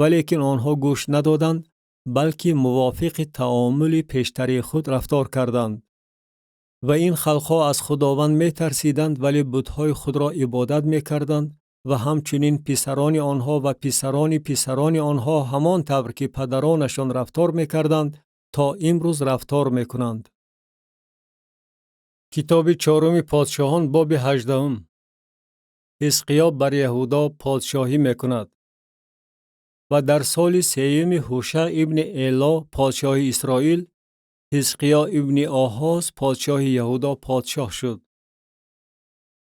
ولیکن آنها گوش ندادند، بلکه موافق تعامل پیشتری خود رفتار کردند. و این خلقها از خداوند می ترسیدند ولی بتهای خود را عبادت می کردند و همچنین پسران آنها و پسران آنها همان طور که پدرانشان رفتار می کردند تا امروز رفتار می کنند. کتاب چهارم پادشاهان باب 18. حزقیاه بر یهودا پادشاهی می کند. و در سال سیوم هوشع ابن الا پادشاه اسرائیل، حزقیاه ابن آهاز پادشاه یهودا پادشاه شد.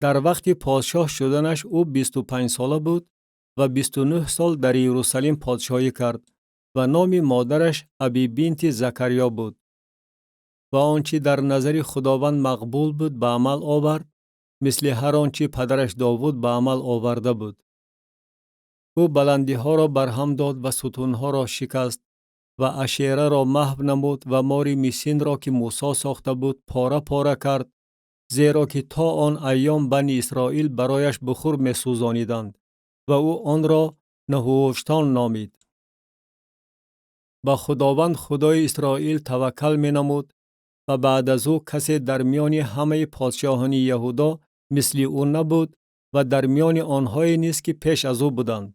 در وقت پادشاه شدنش او 25 ساله بود و 29 سال در یروشلیم پادشاهی کرد و نام مادرش ابی بنت زکریا بود. و آنچه در نظر خداوند مقبول بود به عمل آورد، مثل هر آنچه پدرش داوود به عمل آورده بود. او بلندی ها را برهم داد و ستون ها را شکست و اشیره را محو نمود و مار میسین را که موسی ساخته بود پاره پاره کرد، زیرا که تا آن ایام بنی اسرائیل برایش بخور می سوزانیدند و او آن را نهوشتان نامید. با خداوند خدای اسرائیل توکل می نمود و بعد از او کسی در میان همه پادشاهان یهودا مثل او نبود و در میان آنهایی نیست که پیش از او بودند.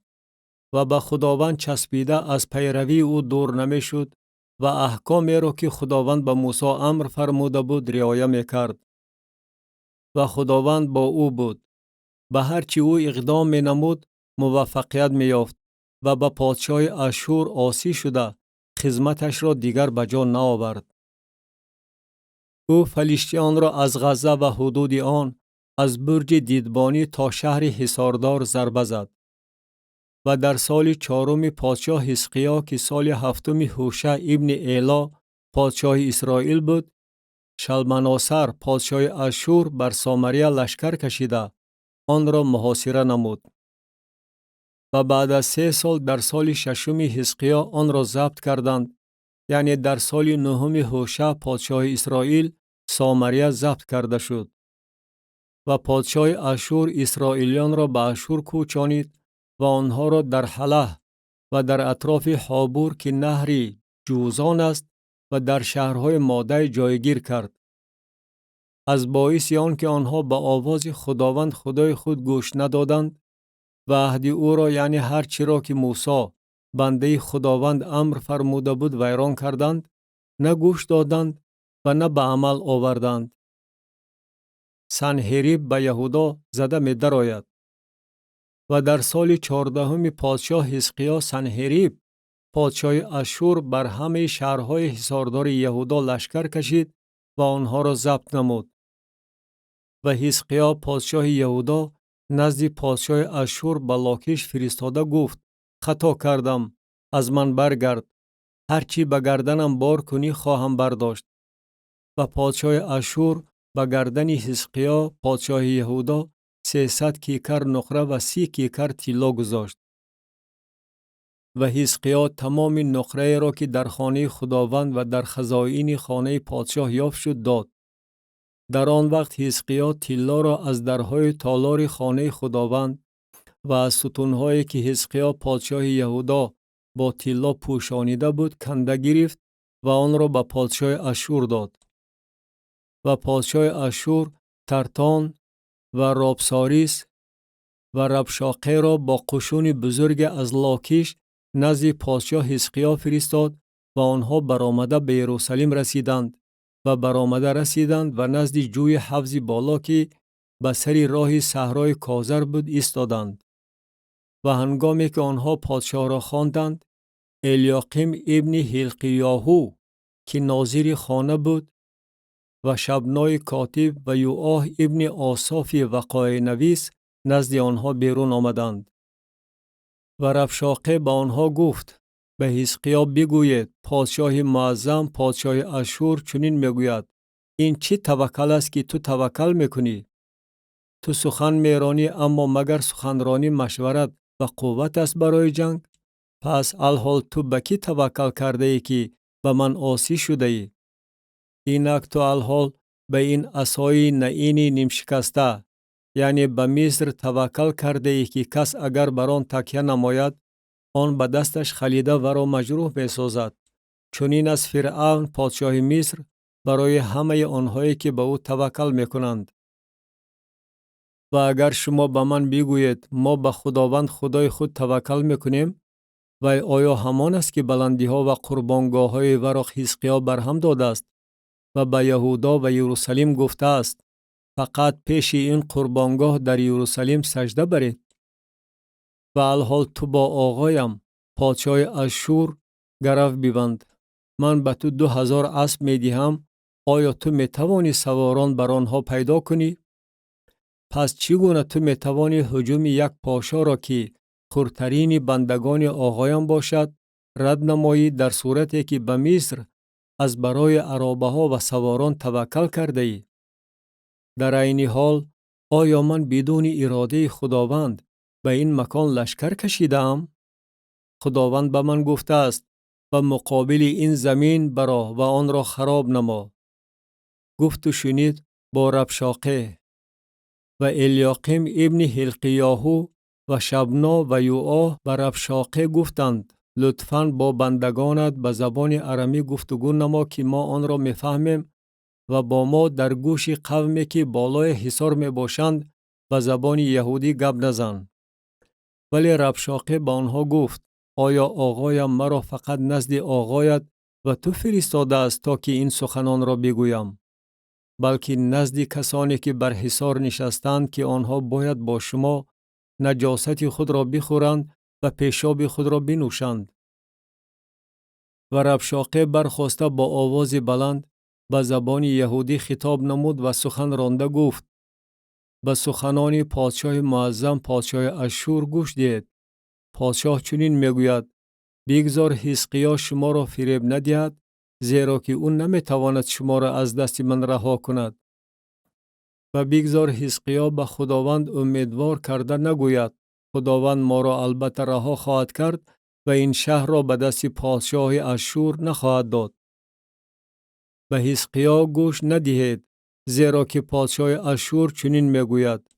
و به خداوند چسبیده از پیروی او دور نمی شد و احکامی را که خداوند به موسی امر فرموده بود رعایت می کرد. و خداوند با او بود. به هر چی او اقدام می نمود موفقیت می یافت و به پادشاه اشور عاصی شده خدمتش را دیگر به جا نآورد. او فلیشتیان را از غزه و حدود آن، از برج دیدبانی تا شهر حصاردار ضربه زد. و در سال 4 پادشاه حزقیاه که سال 7 هوشع ابن الا پادشاه اسرائیل بود، شلمناسر پادشاه اشور بر سامریه لشکر کشیده آن را محاصره نمود. و بعد از 3 سال در سال 6 حزقیاه آن را ضبط کردند، یعنی در سال 9 هوشع پادشاه اسرائیل سامریه ضبط کرده شد. و پادشاه اشور اسرائیلیان را به اشور کوچانید و آنها را در حله و در اطراف حابور که نهر جوزان است و در شهرهای ماده جایگیر کرد. از باعث آن که آنها به آواز خداوند خدای خود گوش ندادند و عهد او را، یعنی هر چی را که موسی بنده خداوند امر فرموده بود ویران کردند، نه گوش دادند و نه به عمل آوردند. سنحریب به یهودا زده می درآید. و در سال 14 پادشاه حزقیاه سنحریب پادشاه اشور بر همه شهرهای حصاردار یهودا لشکر کشید و آنها را ضبط نمود. و حزقیاه پادشاه یهودا نزد پادشاه اشور به لاکیش فرستاده گفت: خطا کردم، از من برگرد، هرچی به گردنم بار کنی خواهم برداشت. و پادشاه اشور به گردن حزقیاه پادشاه یهودا 300 کیکر نقره و 30 کیکر طلا گذاشت. و حزقیاه تمام نقره را که در خانه خداوند و در خزائن خانه پادشاه یافت شد داد. در آن وقت حزقیاه طلا را از درهای تالار خانه خداوند و از ستونهایی که حزقیاه پادشاه یهودا با طلا پوشانیده بود کنده گرفت و آن را به پادشاه اشور داد. و پادشاه اشور ترتان و رابساریس و ربشاقه را با قشون بزرگ از لاکیش نزد پادشاه حزقیاه فرستاد و آنها برآمده به یروشلیم رسیدند و نزد جوی حوض بالا که به سر راه صحرای کازر بود ایستادند. و هنگامی که آنها پادشاه را خواندند، الیاقیم ابن حلقیاهو که ناظر خانه بود و شبنای کاتب و یوآه ابن آصاف وقایع نویس نزد آنها بیرون آمدند. و ربشاقه به آنها گفت: به حزقیا بگویید پادشاه معظم پادشاه اشور چنین میگوید: این چه توکل است که تو توکل میکنی؟ تو سخن میرانی، اما مگر سخنرانی مشورت و قوت است برای جنگ؟ پس الحال تو به کی توکل کرده ای که به من عاصی شده ای؟ اینک تو الحال به این عصای نعینی نیم شکسته، یعنی به مصر توکل کرده ای که کس اگر بر آن تکیه نماید، آن به دستش خلیده و را مجروح می‌سازد. چنین از فرعون پادشاه مصر برای همه آنهایی که به او توکل می‌کنند. و اگر شما به من بگویید ما به خداوند خدای خود توکل می‌کنیم، و آیا همان است که بلندی‌ها و قربانگاه‌های ورا حزقیا برهم داده است و به یهودا و یروشلیم گفته است فقط پیش این قربانگاه در یروشلیم سجده برید؟ و الحال تو با آقایم پادشاه اشور گرو ببند. من به تو 2000 اسب میدهم. آیا تو میتوانی سواران بر آنها پیدا کنی؟ پس چگونه تو میتوانی هجوم یک پاشا را که خردترین بندگان آقایم باشد رد نمایی، در صورتی که به مصر از برای عرابه ها و سواران توکل کرده ای؟ در عین حال آیا من بدون اراده خداوند به این مکان لشکر کشیدم؟ خداوند به من گفته است و مقابل این زمین برا و آن را خراب نما. گفت و شنید با ربشاقه و الیاقیم ابن حلقیاهو و شبنا و یوآه به ربشاقه گفتند لطفاً با بندگانت به زبان ارمی گفتگو نما که ما آن را میفهمیم و با ما در گوش قومی که بالای حصار می باشند به زبان یهودی گپ نزن. ولی ربشاقه به آنها گفت: آیا آقایم مرا فقط نزد آقایت و تو فرستاده است تا که این سخنان را بگویم، بلکه نزد کسانی که بر حصار نشستند که آنها باید با شما نجاست خود را بخورند و پیشاب خود را بنوشند. و ربشاقه برخاسته با آواز بلند به زبان یهودی خطاب نمود و سخن رانده گفت: به سخنان پادشاه معظم پادشاه اشور گوش دهید. پادشاه چنین میگوید: بگذار حزقیا شما را فریب ندهد، زیرا که او نمیتواند شما را از دست من رها کند. و بگذار حزقیا به خداوند امیدوار کرده نگوید خداوند ما را البته رها خواهد کرد و این شهر را به دست پادشاه اشور نخواهد داد. به حزقیا گوش ندهید، زیرا که پادشاه اشور چنین میگوید: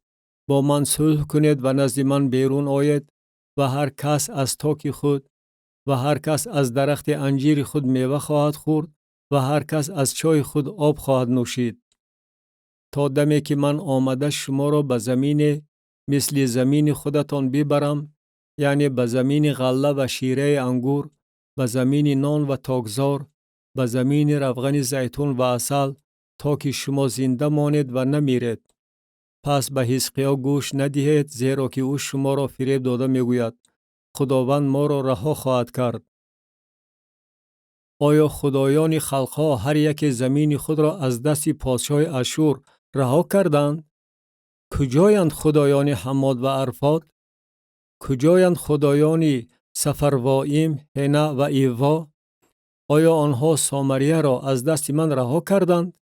با من صلح کنید و نزد من بیرون آید و هر کس از تاک خود و هر کس از درخت انجیر خود میوه خواهد خورد و هر کس از چای خود آب خواهد نوشید، تا دمی که من آمده شما را به زمین مثل زمین خودتان ببرم، یعنی به زمین غله و شیره انگور، به زمین نان و تاکزار، به زمین روغن زیتون و عسل، تا که شما زنده مانید و نمیرید. پس به حزقیا گوش ندهید، زیرا که او شما را فریب داده میگوید خداوند ما را رها خواهد کرد. آیا خدایان خلقها هر یک زمین خود را از دست پادشاه اشور رها کردند؟ کجایند خدایان حماد و عرفات؟ کجایند خدایان سفروایم، هنه و ایوا؟ آیا آنها سامریه را از دست من رها کردند؟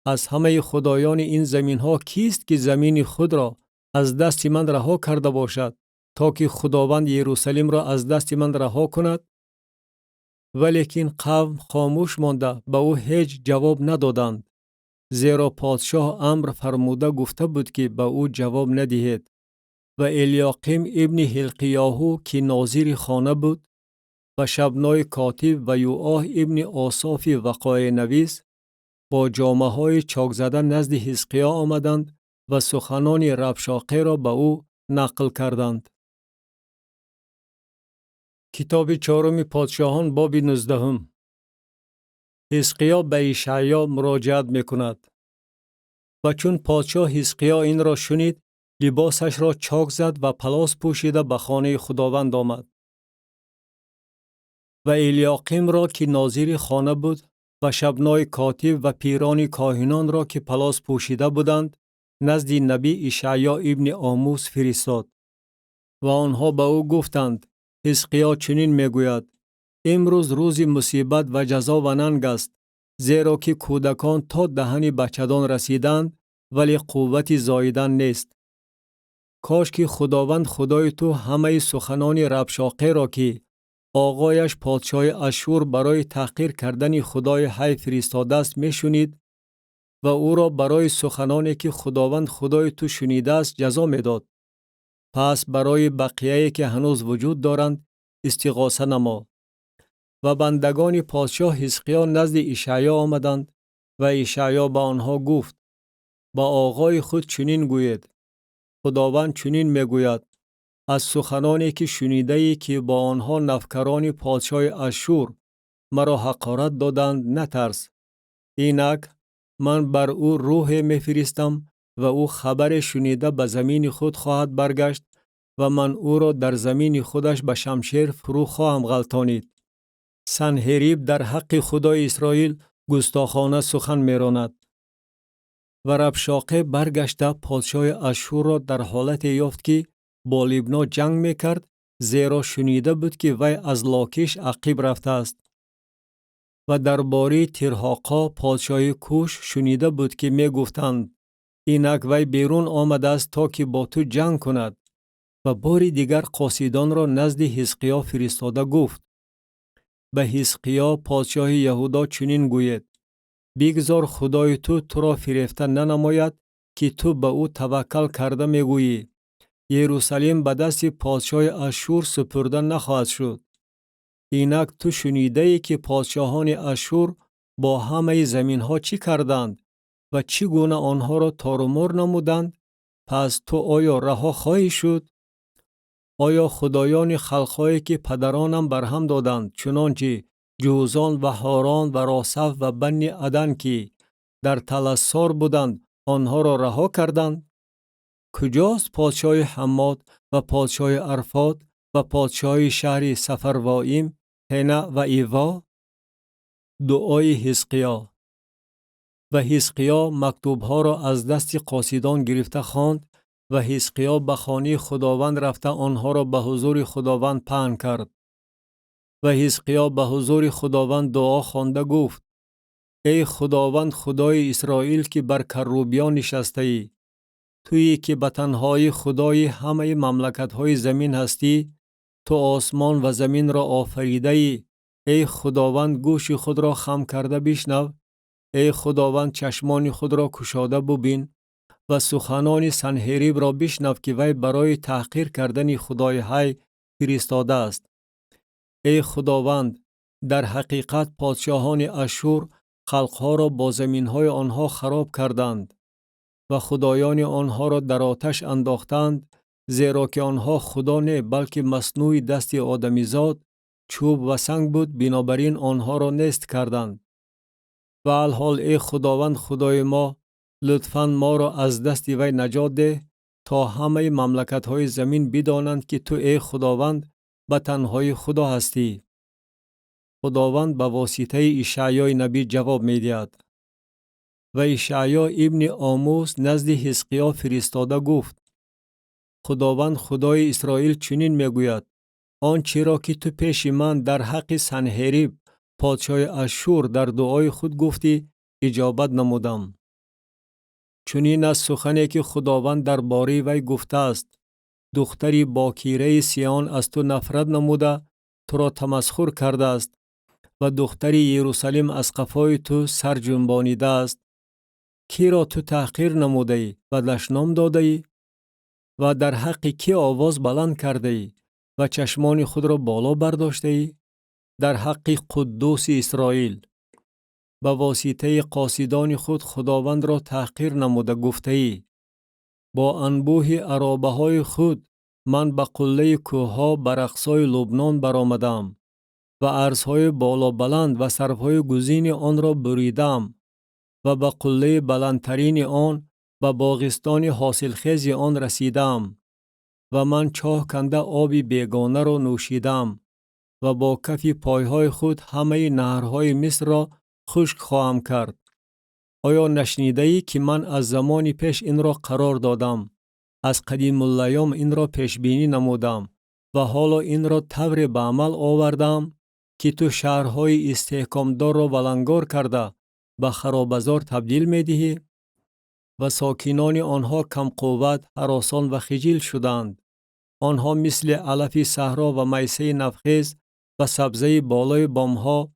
از همه خدایان این زمین ها کیست که زمین خود را از دست من رها کرده باشد تا که خداوند یروشلیم را از دست من رها کند؟ ولیکن قوم خاموش مانده به او هیچ جواب ندادند، زیرا پادشاه امر فرموده گفته بود که به او جواب ندهید. و الیاقیم ابن حلقیاهو که ناظر خانه بود و شبنای کاتب و یوآه ابن آصاف وقایع نویس با جامه های چاک زده نزد حزقیا آمدند و سخنان ربشاقه را به او نقل کردند. کتاب چهارم پادشاهان باب 19. حزقیا به اشعیا مراجعت میکند. و چون پادشاه حزقیا این را شنید، لباسش را چاک زد و پلاس پوشیده به خانه خداوند آمد. و الیاقیم را که ناظر خانه بود و شبنای کاتب و پیران کاهنان را که پلاس پوشیده بودند نزد نبی اشعیا ابن آموس فرستاد و آنها به او گفتند حزقیا چنین میگوید امروز روز مصیبت و جزا و ننگ است زیرا که کودکان تا دهن بچگان رسیدند ولی قوت زاییدن نیست. کاش که خداوند خدای تو همه سخنان ربشاقه را که آقایش پادشاه اشور برای تحقیر کردن خدای حی فرستاده است میشنید و او را برای سخنانی که خداوند خدای تو شنیده است جزا میداد. پس برای بقیه‌ای که هنوز وجود دارند استغاثه نما. و بندگان پادشاه حزقیا نزد اشعیا آمدند و اشعیا به آنها گفت با آقای خود چنین گوید خداوند چنین میگوید از سخنانی که شنیده ای که با آنها نفکران پادشاه اشور مرا حقارت دادند نترس. اینک من بر او روح میفرستم و او خبر شنیده به زمین خود خواهد برگشت و من او را در زمین خودش به شمشیر فرو خواهم غلطانید. سنهریب در حق خدای اسرائیل گستاخانه سخن میراند. و ربشاقه برگشته پادشاه اشور را در حالت یافت که با لبنا جنگ میکرد زیرا شنیده بود که وی از لاکیش عقیب رفته است. و درباره ترحاقا پادشاه کوش شنیده بود که میگفتند اینک وی بیرون آمده است تا که با تو جنگ کند. و باری دیگر قاصدان را نزد حزقیا فرستاده گفت به حزقیا پادشاه یهودا چنین گوید بگذار خدای تو را فریفته ننماید که تو به او توکل کرده میگویی یروشلیم به دست پادشاه اشور سپرده نخواهد شد. اینک تو شنیده ای که پادشاهان اشور با همه زمین ها چی کردند و چگونه آنها را تارمار نمودند. پس تو آیا رها خواهی شد؟ آیا خدایان خلقهایی که پدرانم برهم دادند چنانچه جوزان و هاران و راسف و بنی عدن که در تلسار بودند آنها را رها کردند؟ کجاست پادشاه حماد و پادشاه ارفاد و پادشاه شهر سفروائیم هنه و ایوا؟ دعای حزقیا. و حزقیا مکتوبها را از دست قاصدان گرفته خواند و حزقیا به خانه خداوند رفته آنها را به حضور خداوند پهن کرد. و حزقیا به حضور خداوند دعا خوانده گفت ای خداوند خدای اسرائیل که بر کروبیان نشسته ای، تویی که به تنهایی خدای همه مملکت‌های زمین هستی، تو آسمان و زمین را آفریده ای. ای خداوند گوش خود را خم کرده بشنو، ای خداوند چشمان خود را گشاده ببین و سخنان سنهریب را بشنو که وی برای تحقیر کردن خدای حی فرستاده است. ای خداوند در حقیقت پادشاهان اشور خلقها را با زمینهای آنها خراب کردند و خدایان آنها را در آتش انداختند زیرا که آنها خدا نه بلکه مصنوع دست آدمیزاد چوب و سنگ بود بنابراین آنها را نیست کردند. و الحال ای خداوند خدای ما لطفاً ما را از دست وی نجات ده تا همه مملکت‌های زمین بدانند که تو ای خداوند به تنهایی خدا هستی. خداوند به واسطه اشعیا نبی جواب می‌دهد. و اشعیا ابن آموس نزد حزقیا فرستاده گفت خداوند خدای اسرائیل چنین میگوید آنچه را که تو پیش من در حق سنهریب پادشاه اشور در دعای خود گفتی اجابت نمودم. چنین از سخنی که خداوند در باره وی گفته است دختری باکیره سیان از تو نفرت نموده تو را تمسخر کرده است و دختری یروشلیم از قفای تو سر جنبانیده است. کی را تو تحقیر نموده ای و دشنام داده ای و در حق کی آواز بلند کرده ای و چشمان خود را بالا برداشته ای؟ در حق قدوس اسرائیل به واسطه قاصدان خود خداوند را تحقیر نموده گفته ای با انبوه عرابه های خود من به قله کوهها بر اقصای لبنان برآمدم و ارزهای بالا بلند و سرهای گزین آن را بریدم و به قله بلندترین آن و باغستان حاصلخیز آن رسیدم و من چاه کنده آب بیگانه را نوشیدم و با کف پایهای خود همه نهرهای مصر را خشک خواهم کرد. آیا نشنیده ای که من از زمان پیش این را قرار دادم؟ از قدیم الایام این را پیش بینی نمودم و حالا این را طور به عمل آوردم که تو شهرهای استحکامدار را ولنگار کرده به خرابزار تبدیل می دهی و ساکنان آنها کم قوت، هراسان و خجل شدند. آنها مثل علف صحرا و میسه نفخیز و سبزه بالای بامها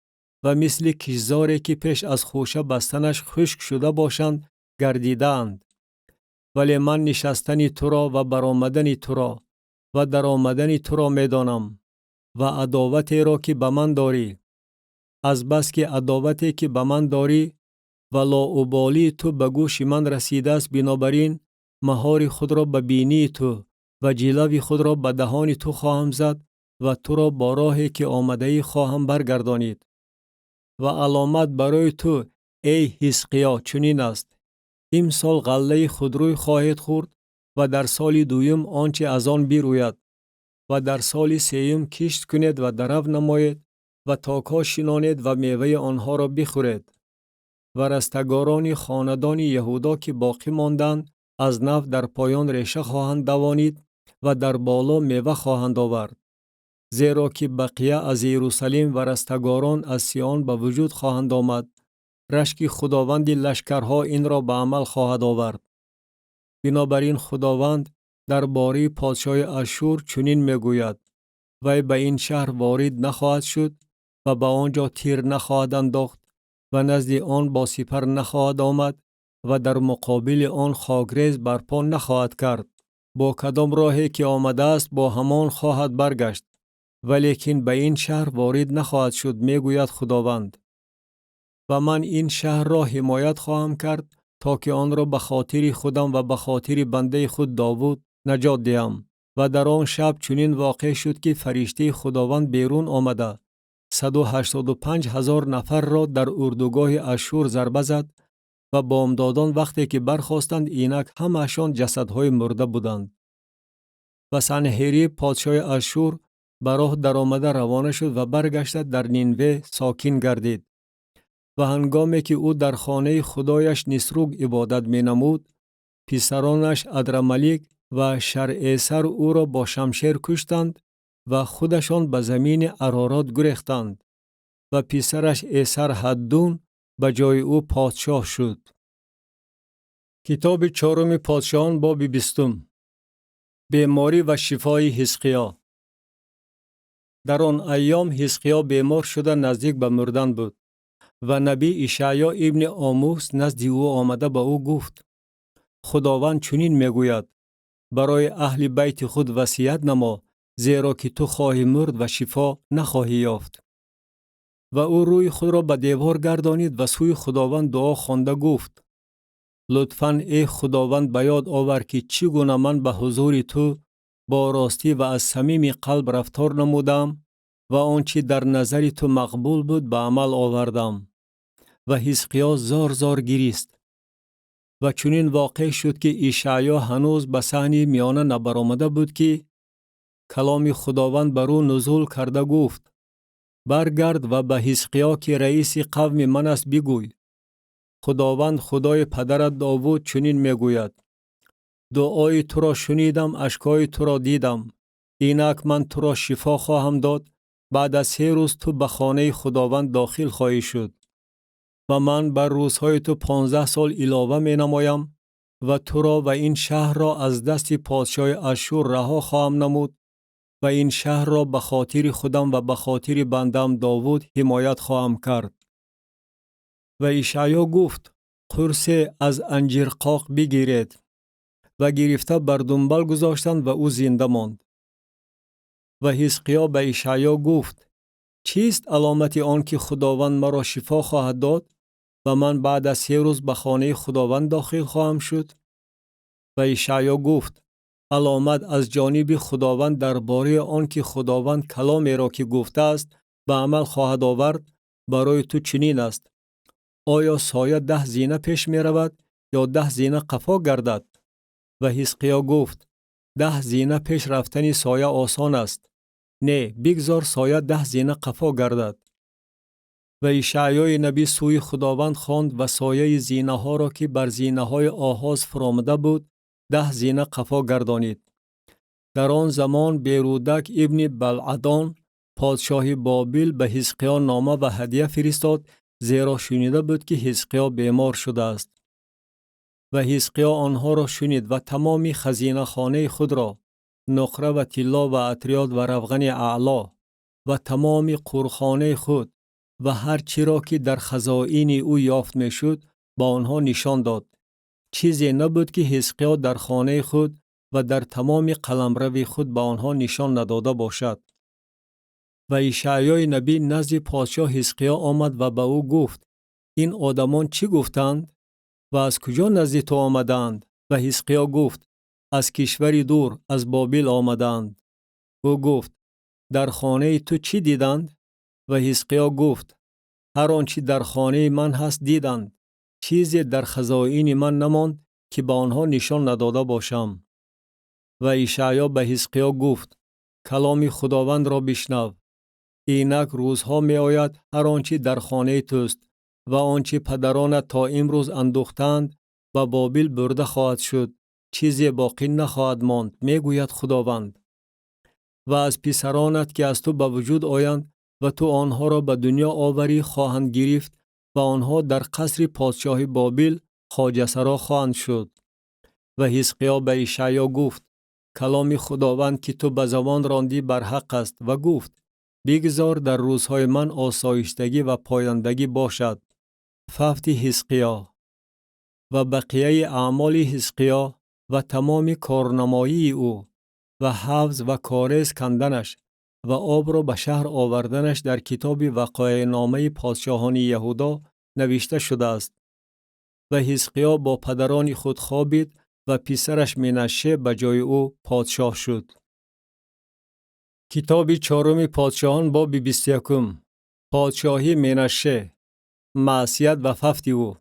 و مثل کشزاری که پیش از خوشه بستنش خشک شده باشند گردیدند. ولی من نشستن تو را و برآمدن تو را و در آمدن تو را می دانم و عداوتی را که به من داری. از بس که عداوتی که به من داری و لاابالی تو به گوش من رسیده است، بنابراین مهار خود را به بینی تو و جلو خود را به دهان تو خواهم زد و تو را با راهی که آمده ای خواهم برگردانید. و علامت برای تو ای حزقیا چنین است: امسال غله خودروی خواهید خورد و در سال دوم آنچه از آن بیروید و در سال سوم کشت کنید و درو نمایید و تاکها شنانید و میوه آنها را بخورید. و رستگاران خاندان یهودا که باقی ماندند از نو در پایان ریشه خواهند دوانید و در بالا میوه خواهند آورد. زیرا که بقیه از یروشلیم و رستگاران از سیان به وجود خواهند آمد. رشک خداوند لشکرها این را به عمل خواهد آورد. بنابراین خداوند درباره پادشاه اشور چنین میگوید: وی به این شهر وارد نخواهد شد و به آنجا تیر نخواهد انداخت و نزد آن با سپر نخواهد آمد و در مقابل آن خاکریز برپا نخواهد کرد. با کدام راهی که آمده است با همان خواهد برگشت، ولیکن به این شهر وارد نخواهد شد، میگوید خداوند. و من این شهر را حمایت خواهم کرد تا که آن را به خاطر خودم و به خاطر بنده خود داوود نجات دهم. و در آن شب چنین واقع شد که فرشته خداوند بیرون آمده 185,000 نفر را در اردوگاه اشور ضربه زد و بامدادان وقتی که برخاستند اینک همه‌شان جسدهای مرده بودند. و سنحریب پادشاه اشور به راه در آمده روانه شد و برگشته در نینوه ساکن گردید. و هنگامی که او در خانه خدایش نسروگ عبادت می نمود، پسرانش ادرملیک و شرعیسر او را با شمشیر کشتند و خودشان به زمین ارارات گریختند و پسرش ایسر حدون به جای او پادشاه شد. کتاب چهارم پادشاهان باب 20. بیماری و شفای حزقیا. در آن ایام حزقیا بیمار شده نزدیک به مردن بود و نبی اشعیا ابن آموس نزد او آمده به او گفت: خداوند چنین میگوید: برای اهل بیت خود وصیت نما، زیرا که تو خواهی مرد و شفا نخواهی یافت. و او روی خود را به دیوار گردانید و سوی خداوند دعا خوانده گفت: لطفاً ای خداوند به یاد آور که چگونه من به حضور تو با راستی و از صمیم قلب رفتار نمودم و آنچه در نظر تو مقبول بود به عمل آوردم. و حزقیا زار زار گریست. و چنین واقع شد که اشعیا هنوز به صحن میانه نبرآمده بود که کلام خداوند بر او نزول کرده گفت: برگرد و به حزقیا که رئیس قوم من است بگوی: خداوند خدای پدرت داوود چنین میگوید: دعای تو را شنیدم، اشکای تو را دیدم. اینک من تو را شفا خواهم داد. بعد از 3 روز تو به خانه خداوند داخل خواهی شد. و من بر روزهای تو 15 سال علاوه می نمایم و تو را و این شهر را از دست پادشاه اشور رها خواهم نمود و این شهر را به خاطر خودم و به خاطر بندم داوود حمایت خواهم کرد. و اشعیا گفت: قرص از انجیر قاق بگیرید. و گرفته بر دنبال گذاشتند و او زنده ماند. و حزقیا به اشعیا گفت: چیست علامت آن که خداوند مرا شفا خواهد داد و من بعد از 3 روز به خانه خداوند داخل خواهم شد؟ و اشعیا گفت: علامت از جانب خداوند درباره آن که خداوند کلامی را که گفته است به عمل خواهد آورد برای تو چنین است: آیا سایه 10 زینه پیش می رود یا 10 زینه قفا گردد؟ و حزقیا گفت: 10 زینه پیش رفتن سایه آسان است. نه، بگذار سایه 10 زینه قفا گردد. و اشعیای نبی سوی خداوند خواند و سایه زینه ها را که بر زینه های آحاز فرامده بود 10 زینه قفا گردانید. در آن زمان بیرودک ابن بلعدان پادشاه بابل به حزقیاه نامه و هدیه فرستاد، زیرا شنیده بود که حزقیاه بیمار شده است. و حزقیاه آنها را شنید و تمامی خزینه خانه خود را، نقره و طلا و عطریات و روغن اعلا و تمامی قورخانه خود و هر چی را که در خزائن او یافت میشد با آنها نشان داد. چیزی نبود که حزقیاه در خانه خود و در تمام قلمرو خود با آنها نشان نداده باشد. و اشعیای نبی نزد پادشاه حزقیاه آمد و به او گفت: این آدمان چی گفتند و از کجا نزد تو آمدند؟ و حزقیاه گفت: از کشوری دور از بابل آمدند. او گفت: در خانه تو چی دیدند؟ و حزقیاه گفت: هر آنچه در خانه من هست دیدند. چیزی در خزائن من نماند که به آنها نشان نداده باشم. و اشعیا به حزقیاه گفت: کلام خداوند را بشنو. اینک روزها می آید هر آنچه در خانه توست و آنچه پدرانت تا امروز اندوختند و بابل برده خواهد شد، چیزی باقی نخواهد ماند، می گوید خداوند. و از پسرانت که از تو به وجود آیند و تو آنها را به دنیا آوری خواهند گرفت و آنها در قصر پادشاه بابل خواجه سرا خواهند شد. و حزقیاه به اشعیا گفت: کلام خداوند که تو به زبان راندی بر حق است و گفت: بگذار در روزهای من آسایشتگی و پایندگی باشد. فوت حزقیاه. و بقیه اعمال حزقیاه و تمام کارنمایی او و حفظ و کارز کندنش و آب را به شهر آوردنش در کتاب وقایع نامه پادشاهان یهودا نوشته شده است. و حزقیاه با پدران خود خوابید و پسرش منشه به جای او پادشاه شد. کتاب چهارم پادشاهان باب 21. پادشاهی منشه، معصیت و فوت او.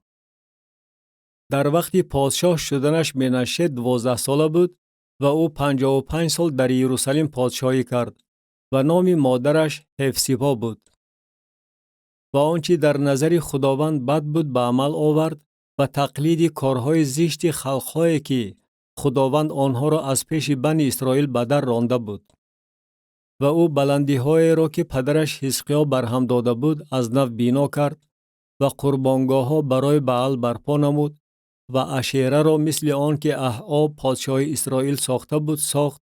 در وقت پادشاه شدنش منشه 12 ساله بود و او 55 سال در یروشلیم پادشاهی کرد و نام مادرش هفسیبا بود. و آنچه در نظر خداوند بد بود به عمل آورد و تقلید کارهای زشت خلق‌هایی که خداوند آنها را از پیش بنی اسرائیل به در رانده بود. و او بلندی‌های را که پدرش حزقیاه برهم داده بود از نو بنا کرد و قربانگاه‌ها برای بعل برپا نمود و اشیره را مثل آن که احاب پادشاه اسرائیل ساخته بود ساخت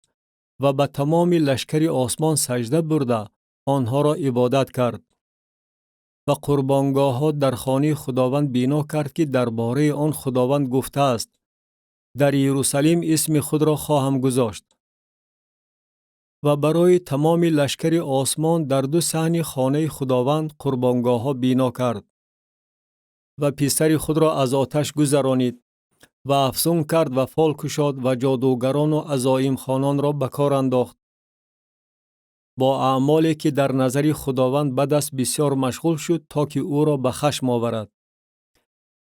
و به تمام لشکر آسمان سجده برده آنها را عبادت کرد. و قربانگاه‌ها در خانه خداوند بنا کرد که درباره آن خداوند گفته است: در یروشلیم اسم خود را خواهم گذاشت. و برای تمام لشکر آسمان در 2 صحن خانه خداوند قربانگاه‌ها بنا کرد. و پسر خود را از آتش گذرانید و افسون کرد و فال کشاد و جادوگران و عزایم خانان را به کار انداخت. با اعمالی که در نظر خداوند بد است بسیار مشغول شد تا که او را به خشم آورد.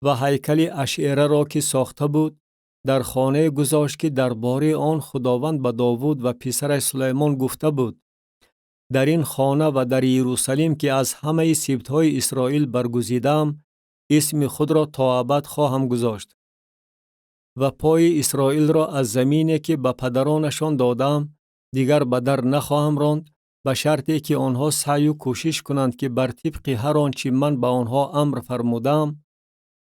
و هیکل اشعره را که ساخته بود در خانه گذاشت که درباره آن خداوند به داوود و پسرش سلیمان گفته بود: در این خانه و در یروشلیم که از همه سبطهای اسرائیل برگزیدم اسم خود را تا ابد خواهم گذاشت. و پای اسرائیل را از زمینی که به پدرانشان دادم دیگر به در نخواهم راند، به شرطی که آنها سعی و کوشش کنند که بر طبق هر آنچه من به آنها امر فرمودم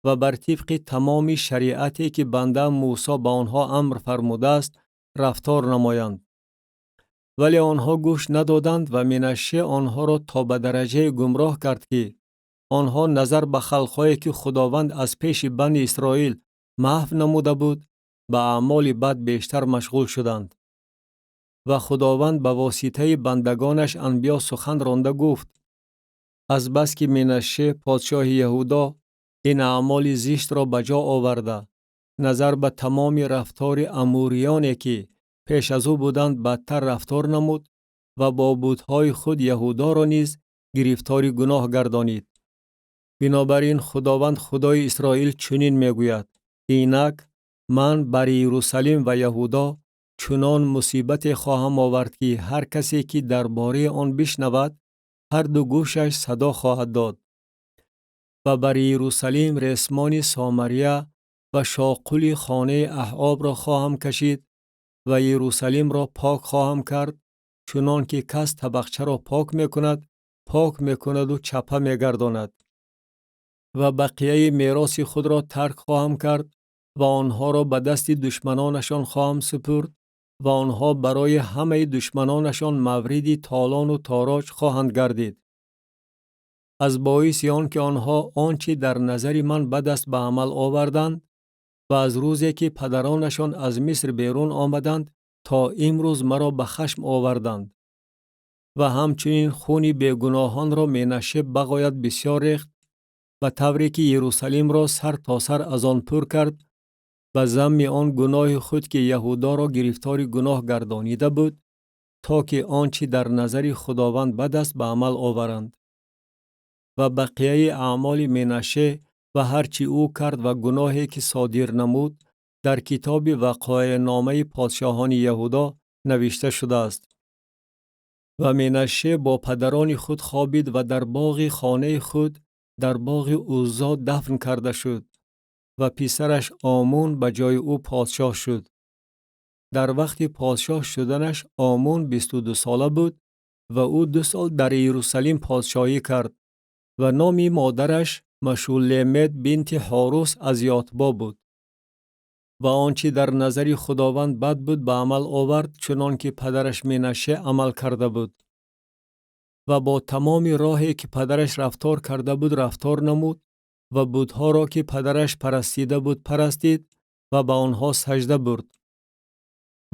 و بر طبق تمام شریعتی که بنده موسی به آنها امر فرموده است رفتار نمایند. ولی آنها گوش ندادند و منشه آنها را تا به درجه گمراه کرد که آنها نظر به خلق‌هایی که خداوند از پیش بنی اسرائیل محو نموده بود به اعمال بد بیشتر مشغول شدند. و خداوند به واسطه بندگانش انبیا سخن رانده گفت: از بس که منشه پادشاه یهودا این اعمال زشت را به جا آورده، نظر به تمام رفتار اموریانی که پیش از او بودند بدتر رفتار نمود و با بت‌های خود یهودا را نیز گرفتار گناه گردانید. بنابراین خداوند خدای اسرائیل چنین میگوید: اینک من بر یروشلیم و یهودا چنان مصیبت خواهم آورد که هر کسی که درباره آن بشنود هر 2 گوشش صدا خواهد داد و بر یروشلیم ریسمان سامریه و شاقل خانه احعاب را خواهم کشید و یروشلیم را پاک خواهم کرد، چنان که کس طبقچه را پاک می کند و چپه می گرداند. و بقیه میراث خود را ترک خواهم کرد و آنها را به دست دشمنانشان خواهم سپرد و آنها برای همه دشمنانشان مورد تالان و تاراج خواهند گردید. از باعث آن که آنها آنچه در نظر من بد است به عمل آوردند و از روزی که پدرانشان از مصر بیرون آمدند تا امروز مرا به خشم آوردند و همچنین خون بیگناهان را منشه بغاید بسیار ریخت و طوری که یروشلیم را سر تا سر از آن پر کرد و ذم آن گناه خود که یهودا را گرفتار گناه گردانیده بود تا که آنچه در نظر خداوند بد است به عمل آورند. و بقیه اعمال منشه و هرچی او کرد و گناهی که صادر نمود در کتاب وقایع نامه پادشاهان یهودا نوشته شده است. و منشه با پدران خود خوابید و در باغ خانه خود در باغ اوزا دفن کرده شد و پسرش آمون به جای او پادشاه شد. در وقت پادشاه شدنش آمون 22 ساله بود و او 2 سال در یروشلیم پادشاهی کرد و نام مادرش مشولمت بنت حاروس از یاتبا بود. و آنچه در نظر خداوند بد بود به عمل آورد چنان که پدرش منشه عمل کرده بود. و با تمام راهی که پدرش رفتار کرده بود رفتار نمود و بت‌ها را که پدرش پرستیده بود پرستید و به آنها سجده برد.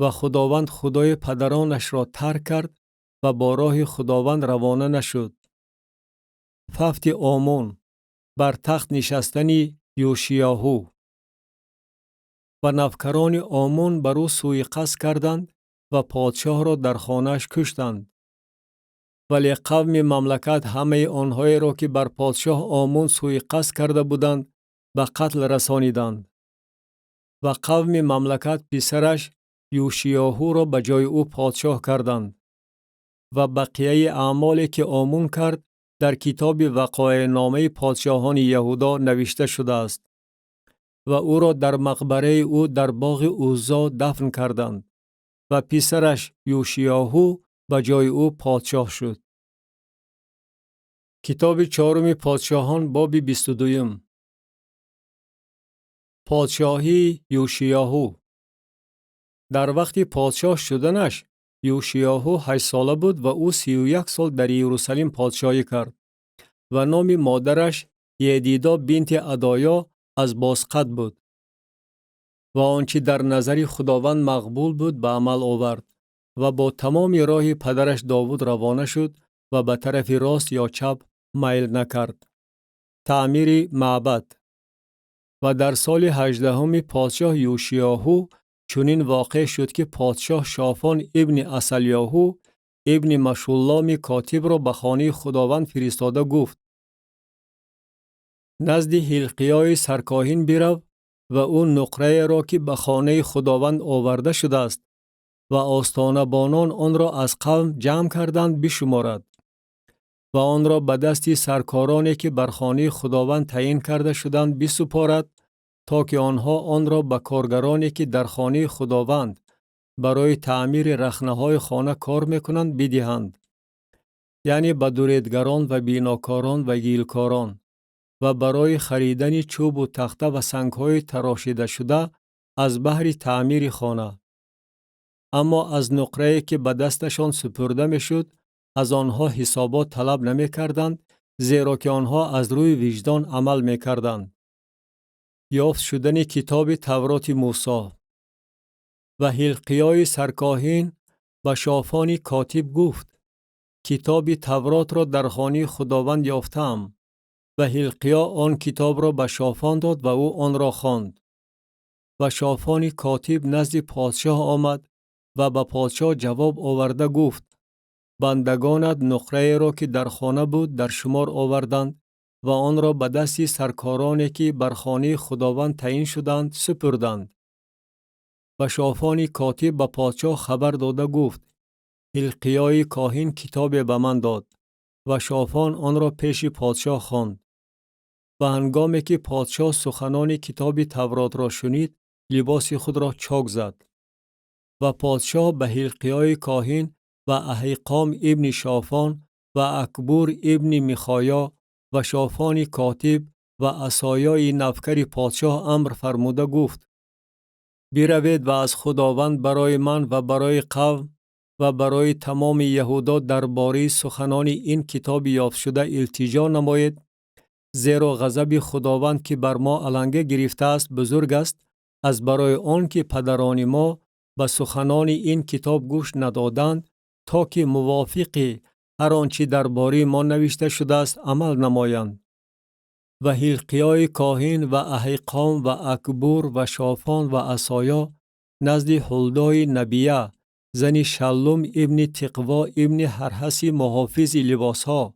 و خداوند خدای پدرانش را ترک کرد و با راه خداوند روانه نشد. ففت آمون، بر تخت نشستنی یوشیاهو. و نوکران آمون بر او سوء قصد کردند و پادشاه را در خانه‌اش کشتند. ولی قوم مملکت همه آنهایی را که بر پادشاه آمون سوء قصد کرده بودند به قتل رسانیدند. و قوم مملکت پسرش یوشیاهو را به جای او پادشاه کردند. و بقیه اعمالی که آمون کرد در کتاب وقایع نامه پادشاهان یهودا نوشته شده است. و او را در مقبره او در باغ اوزا دفن کردند و پسرش یوشیاهو به جای او پادشاه شد. کتاب چهارم پادشاهان باب 22. پادشاهی یوشیاهو. در وقت پادشاه شدنش یوشیاهو 8 ساله بود و او 31 سال در یروشلیم پادشاهی کرد و نام مادرش یدیدا بنت عدایا از باسقط بود. و آنچه در نظر خداوند مقبول بود به عمل آورد و با تمام راه پدرش داوود روانه شد و به طرف راست یا چپ میل نکرد. تعمیر معبد. و در سال 18 پادشاه یوشیاهو چنین واقع شد که پادشاه شافان ابن اصلیاهو ابن مشولام کاتب را به خانه خداوند فرستاده گفت: نزد حلقیای سرکاهن برو و او نقره را که به خانه خداوند آورده شده است و آستانه بانان آن را از قوم جمع کردند بشمارد و آن را به دست سرکارانی که بر خانه خداوند تعیین کرده شدند بسپارد تا که آنها آن را به کارگرانی که در خانه خداوند برای تعمیر رخنه‌های خانه کار میکنند بدهند، یعنی به دوریدگران و بیناکاران و گیلکاران، و برای خریدن چوب و تخته و سنگ‌های تراشیده شده از بهر تعمیر خانه. اما از نقره‌ای که به دستشان سپرده میشد از آنها حسابات طلب نمی کردند، زیرا که آنها از روی وجدان عمل می کردند. یافت شدن کتاب تورات موسی. و حلقیای سرکاهن به شافان کاتب گفت: کتاب تورات را در خانه خداوند یافتم. و حلقیا آن کتاب را به شافان داد و او آن را خواند. و شافان کاتب نزد پادشاه آمد و به پادشاه جواب آورده گفت: بندگانت نقره را که در خانه بود در شمار آوردند و آن را به دست سرکارانی که بر خانه خداوند تعیین شدند سپردند. و شافان کاتب به پادشاه خبر داده گفت: حلقیای کاهن کتاب به من داد. و شافان آن را پیش پادشاه خواند. و هنگامی که پادشاه سخنان کتاب تورات را شنید، لباس خود را چاک زد. و پادشاه به حلقیای کاهن و احیقام ابن شافان و اکبور ابن میخایا و شافان کاتب و عصایای نوکر پادشاه امر فرموده گفت: بروید و از خداوند برای من و برای قوم و برای تمام یهودا درباره سخنان این کتاب یافت شده التجا نمایید، زیرا غضب خداوند که بر ما علنگه گرفته است بزرگ است، از برای آن که پدران ما به سخنان این کتاب گوش ندادند تا که موافق هر آنچه درباره ما نوشته شده است عمل نمایند. و حلقیای کاهن و احیقام و اکبور و شافان و عصایا نزد حلدای نبیه زن شلوم ابن تقوا ابن حرحس محافظ لباس ها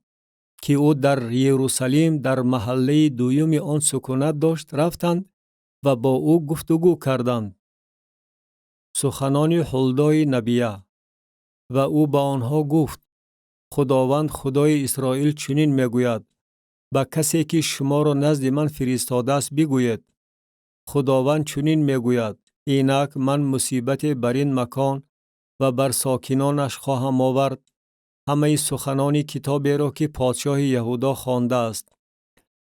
که او در یروشلیم در محله دویم آن سکونت داشت رفتند و با او گفتگو کردند. سخنان حلدای نبیه. و او با آنها گفت: خداوند خدای اسرائیل چنین میگوید: به کسی که شما را نزد من فرستاده است بگوید: خداوند چنین میگوید: اینک من مصیبت بر این مکان و بر ساکنانش خواهم آورد، همه سخنان کتابی را که پادشاه یهودا خوانده است.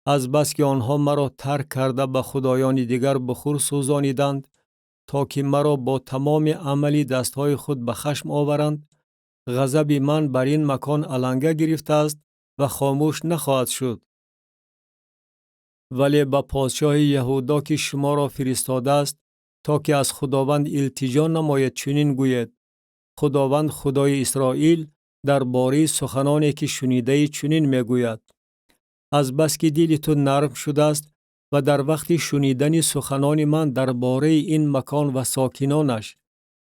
از بس که آنها مرا ترک کرده به خدایان دیگر بخور سوزانیدند تا که مرا با تمام عملی دستهای خود به خشم آورند، غضب من بر این مکان علنگه گرفته است و خاموش نخواهد شد. ولی به پادشاه یهودا که شما را فرستاده است تا که از خداوند التجا نماید چنین گوید: خداوند خدای اسرائیل درباره سخنانی که شنیده چنین میگوید: از بس که دل تو نرم شده است و در وقت شنیدن سخنان من درباره این مکان و ساکنانش،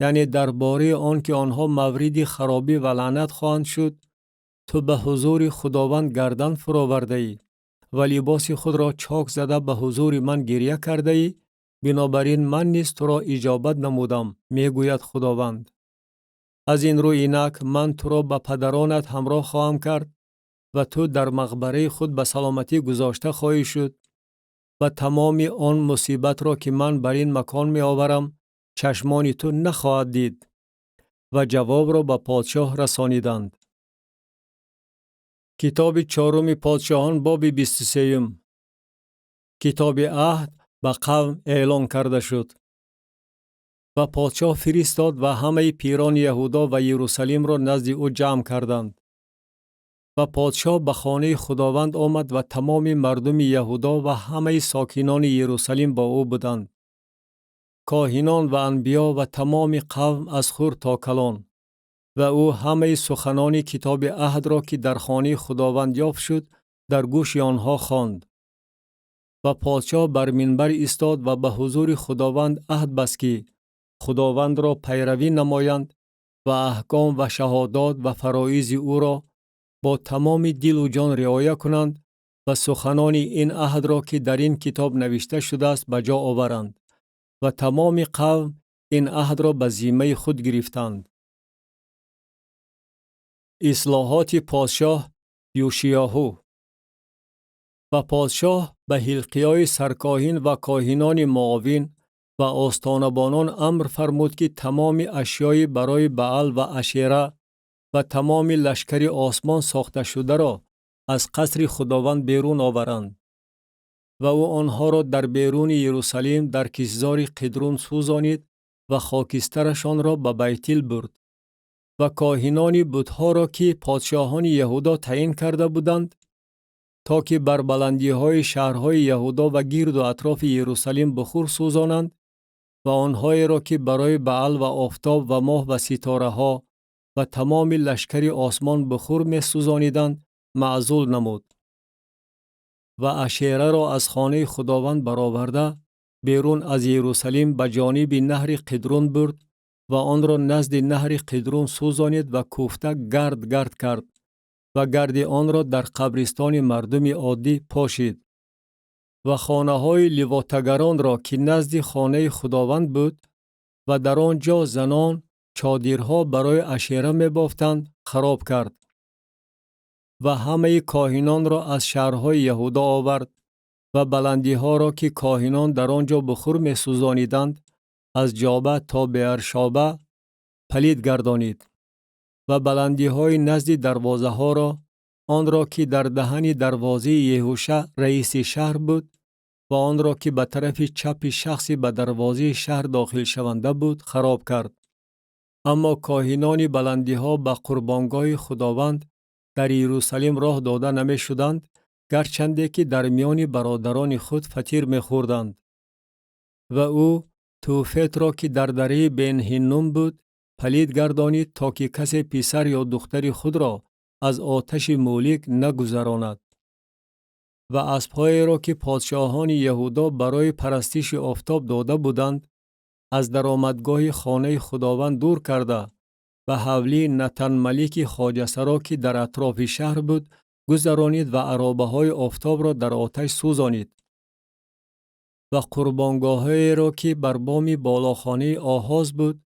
یعنی درباره آن که آنها مورد خرابی و لعنت خواهند شد، تو به حضور خداوند گردن فراورده ای و لباس خود را چاک زده به حضور من گریه کرده ای، بنابراین من نیز تو را اجابت نمودم، میگوید خداوند. از این رو اینک من تو را به پدرانت همراه خواهم کرد و تو در مقبره خود به سلامتی گذاشته خواهی شد و تمام آن مصیبت را که من بر این مکان می آورم چشمان تو نخواهد دید. و جواب را به پادشاه رسانیدند. کتاب چهارم پادشاهان باب 23. کتاب عهد به قوم اعلان کرده شد. و پادشاه فرستاد و همه پیران یهودا و یروشلیم را نزد او جمع کردند. و پادشاه به خانه خداوند آمد و تمام مردم یهودا و همه ساکنان یروشلیم با او بودند. کاهنان و انبیا و تمام قوم از خرد تا کلان. و او همه سخنان کتاب عهد را که در خانه خداوند یافت شد در گوش آنها خواند. و پادشاه بر منبر ایستاد و به حضور خداوند عهد بست که خداوند را پیروی نمایند و احکام و شهادات و فرایض او را با تمام دل و جان رعایت کنند و سخنان این عهد را که در این کتاب نوشته شده است به جا آورند. و تمام قوم این عهد را به ذمه خود گرفتند. اصلاحات پادشاه یوشیاهو. و پادشاه به حلقیای سرکاهن و کاهنان معاون و آستانبانان امر فرمود که تمام اشیای برای بعل و اشیره و تمام لشکر آسمان ساخته شده را از قصر خداوند بیرون آورند. و او آنها را در بیرون یروشلیم در کشتزار قدرون سوزانید و خاکسترشان را به بیتل برد. و کاهنان بتها را که پادشاهان یهودا تعیین کرده بودند تا که بر بلندی های شهرهای یهودا و گرد و اطراف یروشلیم بخور سوزانند و آنهایی را که برای بعل و آفتاب و ماه و ستاره ها و تمام لشکر آسمان بخور می سوزانیدند معزول نمود. و اشیره را از خانه خداوند برآورده بیرون از یروشلیم به جانب نهر قدرون برد و آن را نزد نهر قدرون سوزانید و کوفته گرد کرد و گرد آن را در قبرستان مردم عادی پاشید. و خانه های لواطگران را که نزد خانه خداوند بود و در آنجا زنان چادرها برای اشیره می بافتند خراب کرد. و همه کاهنان را از شهرهای یهودا آورد و بلندی ها را که کاهنان در آنجا بخور می سوزانیدند از جابه تا بیرشابه پلید گردانید و بلندی های نزد دروازه ها را، آن را که در دهن دروازه یهوشع رئیس شهر بود و آن را که به طرف چپ شخصی به دروازه شهر داخل شونده بود خراب کرد. اما کاهنان بلندی ها به قربانگاه خداوند در یروشلیم راه داده نمی شدند، گرچنده که در میان برادران خود فطیر می خوردند. و او توفیت را که در دره بین هینوم بود پلید گردانید تا که کسی پسر یا دختر خود را از آتش مولک نگذراند. و اسب‌های را که پادشاهان یهودا برای پرستش آفتاب داده بودند از درآمدگاه خانه خداوند دور کرده و حولی نتن ملک خواجه‌سرا که در اطراف شهر بود گذرانید و عرابه های آفتاب را در آتش سوزانید. و قربانگاه‌های را که بر بام بالاخانه آحاز بود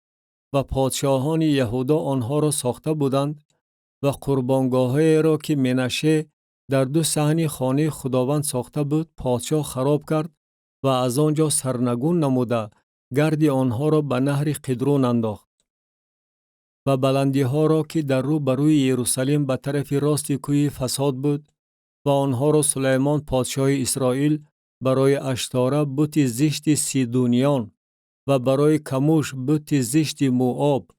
و پادشاهان یهودا آنها را ساخته بودند و قربانگاه‌های را که منشه در دو صحن خانه خداوند ساخته بود پادشاه خراب کرد و از آنجا سرنگون نموده گرد آنها را به نهر قدرون انداخت. و بلندی ها را که در رو بروی یروشلیم به طرف راست کوی فساد بود و آنها را سلیمان پادشاه اسرائیل برای اشتاره بت زشت سیدونیان و برای کموش بت زشت موآب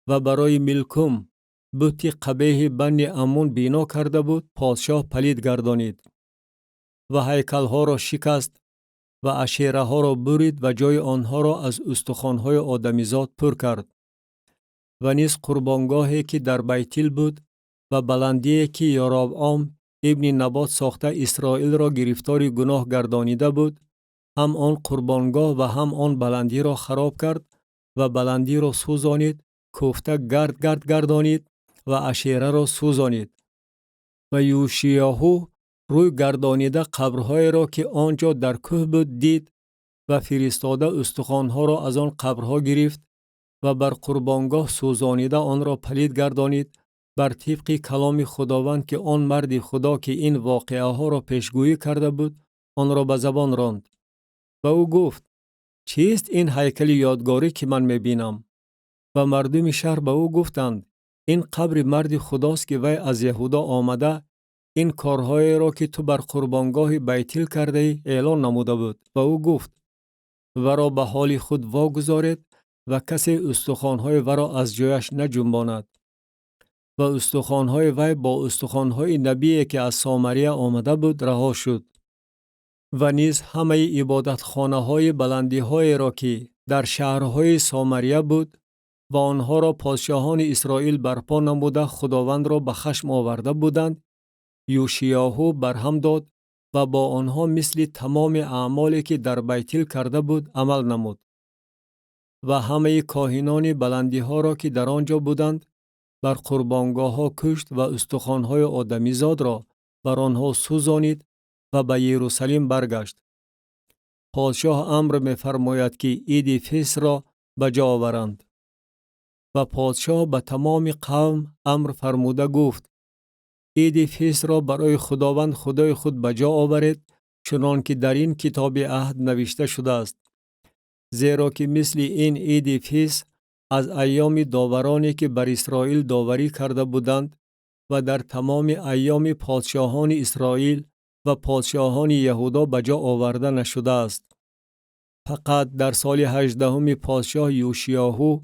و برای ملکم بت قبیح بنی عمون بنا کرده بود پادشاه پلید گردانید و هیکل ها را شکست و اشیره ها را برید و جای آنها را از استخوان های آدمیزاد پر کرد. و نیز قربانگاهی که در بیتیل بود و بلندی که یاربعام ابن نبات ساخته اسرائیل را گرفتار گناه گردانیده بود، هم آن قربانگاه و هم آن بلندی را خراب کرد و بلندی را سوزانید، کوفته گرد گردانید و اشیره را سوزانید. و یوشیاهو روی گردانیده قبرهای را که آنجا در کوه بود دید و فرستاده استخوانها را از آن قبرها گرفت و بر قربانگاه سوزانیده آن را پلید گردانید بر طبق کلام خداوند که آن مرد خدا که این واقعه ها را پیشگویی کرده بود آن را به زبان راند. و او گفت چیست این هیکل یادگاری که من میبینم؟ و مردم شهر به او گفتند این قبر مرد خداست که وی از یهودا آمده این کارهای را که تو بر قربانگاه بیتیل کرده ای اعلان نموده بود. و او گفت و را به حال خود واگذارید و کسی استخوان‌های ورا از جایش نجنباند. و استخوان‌های وی با استخوان‌های نبی که از سامریه آمده بود رها شد. و نیز همه عبادتخانه‌های بلندی‌های را که در شهرهای سامریه بود و آنها را پادشاهان اسرائیل برپا نموده خداوند را به خشم آورده بودند، یوشیاهو برهم داد و با آنها مثل تمام اعمالی که در بیتیل کرده بود عمل نمود. و همه کاهنان بلندی ها را که در آنجا بودند بر قربانگاه ها کشت و استخوان های آدمیزاد را بر آنها سوزانید و به یروشلیم برگشت. پادشاه امر می فرماید که عید فصح را به جا آورند. و پادشاه به تمام قوم امر فرموده گفت عید فصح را برای خداوند خدای خود به جا آورید چنان که در این کتاب عهد نوشته شده است. زیرا که مثل این عید فصح از ایام داورانی که بر اسرائیل داوری کرده بودند و در تمام ایام پادشاهان اسرائیل و پادشاهان یهودا به جا آورده نشده است. فقط در سال 18 پادشاه یوشیاهو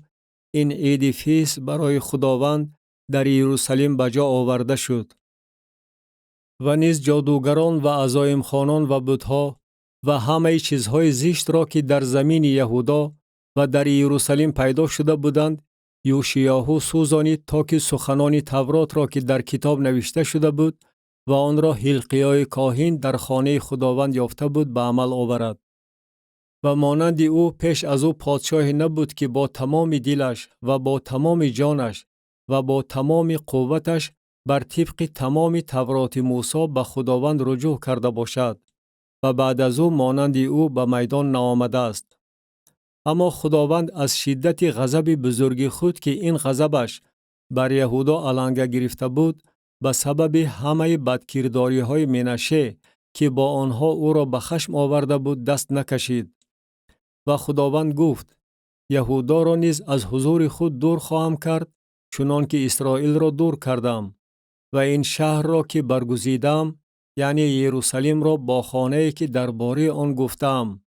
این عید فصح برای خداوند در یروشلیم به جا آورده شد. و نیز جادوگران و عزایم خانان و بتها و همه چیزهای زشت را که در زمین یهودا و در یروشلیم پیدا شده بودند یوشیاهو سوزانید تا که سخنان تورات را که در کتاب نوشته شده بود و آن را حلقیای کاهن در خانه خداوند یافته بود به عمل آورد. و مانند او پیش از او پادشاه نبود که با تمام دلش و با تمام جانش و با تمام قوتش بر طبق تمام تورات موسی به خداوند رجوع کرده باشد و بعد از او مانند او به میدان نآمده است. اما خداوند از شدت غضب بزرگ خود که این غضبش بر یهودا علنگه گرفته بود به سبب همه بدکرداری های منشه که با آنها او را به خشم آورده بود دست نکشید. و خداوند گفت: یهودا را نیز از حضور خود دور خواهم کرد، چنان که اسرائیل را دور کردم. و این شهر را که برگزیدم، یعنی یروشلیم را، با خانه‌ای که درباره آن گفتم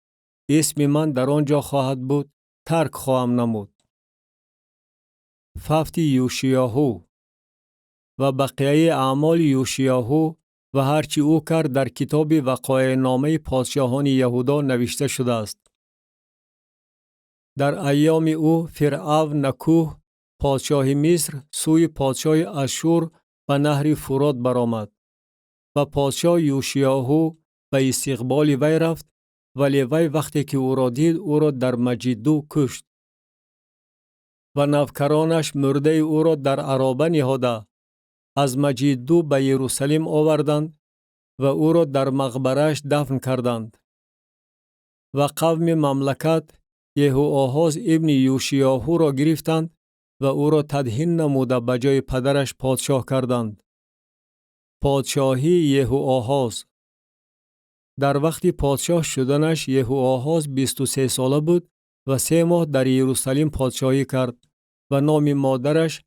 اسم من در آنجا خواهد بود، ترک خواهم نمود. ففت یوشیاهو و بقیه اعمال یوشیاهو و هرچی او کرد در کتاب وقایع نامه پادشاهان یهودا نوشته شده است. در ایام او فرعون نکوه پادشاه مصر سوی پادشاه اشور به نهر فرات برآمد و پادشاه یوشیاهو به استقبال وی رفت، ولی وی وقتی که او را دید او را در مجدو کشت و نوکرانش مرده او را در عرابه نهاده از مجدو به یروشلیم آوردند و او را در مقبرش دفن کردند. و قوم مملکت یهوآحاز ابن یوشیاهو را گرفتند و او را تدهین نموده به جای پدرش پادشاه کردند. پادشاهی یهوآحاز. در وقت پادشاه شدنش یهوآحاز 23 ساله بود و 3 ماه در یروشلیم پادشاهی کرد و نام مادرش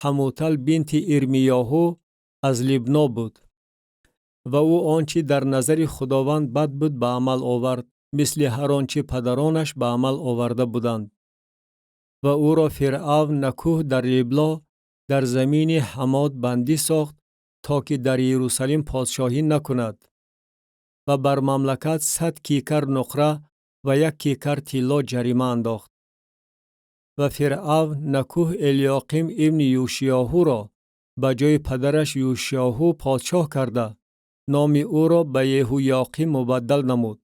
حموتل بنت ارمیاهو از لبنا بود. و او آنچه در نظر خداوند بد بود به عمل آورد، مثل هر آنچه پدرانش به عمل آورده بودند. و او را فرعون نکوه در ریبلا در زمین حماد بندی ساخت تا که در یروشلیم پادشاهی نکند و بر مملکت 100 کیکر نقره و 1 کیکر طلا جریمه انداخت. و فرعون نکوه الیاقیم ابن یوشیاهو را به جای پدرش یوشیاهو پادشاه کرده نام او را به یهویاقیم مبدل نمود.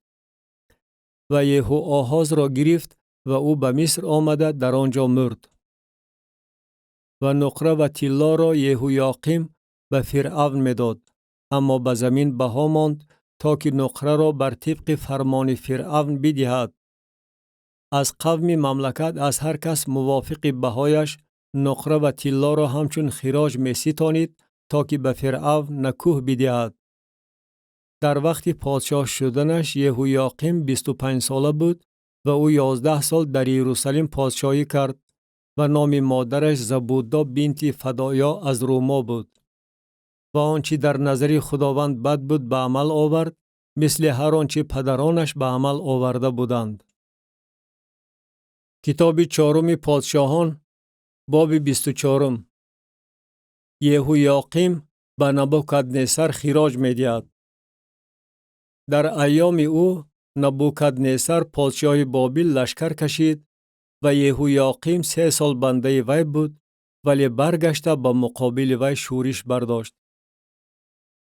و یهوآحاز را گرفت و او به مصر آمده در آنجا مرد. و نقره و طلا را یهویاقیم به فرعون میداد، اما به زمین بها ماند تا که نقره را بر طبق فرمان فرعون بدهد. از قوم مملکت از هر کس موافق بهایش نقره و طلا را همچون خراج می ستانید تا که به فرعون نکوه بدهد. در وقت پادشاه شدنش یهویاقیم 25 ساله بود و او 11 سال در یروشلیم پادشاهی کرد و نام مادرش زبودا بنت فدایا از روما بود. و آنچه در نظر خداوند بد بود به عمل آورد، مثل هر آنچه پدرانش به عمل آورده بودند. کتاب چهارم پادشاهان باب 24. یهویاقیم به نبوکدنصر خراج می‌دهد. در ایام او نبوکدنصر پادشاه بابل لشکر کشید و یهویاقیم 3 سال بنده وی بود، ولی برگشته به مقابل وی شورش برداشت.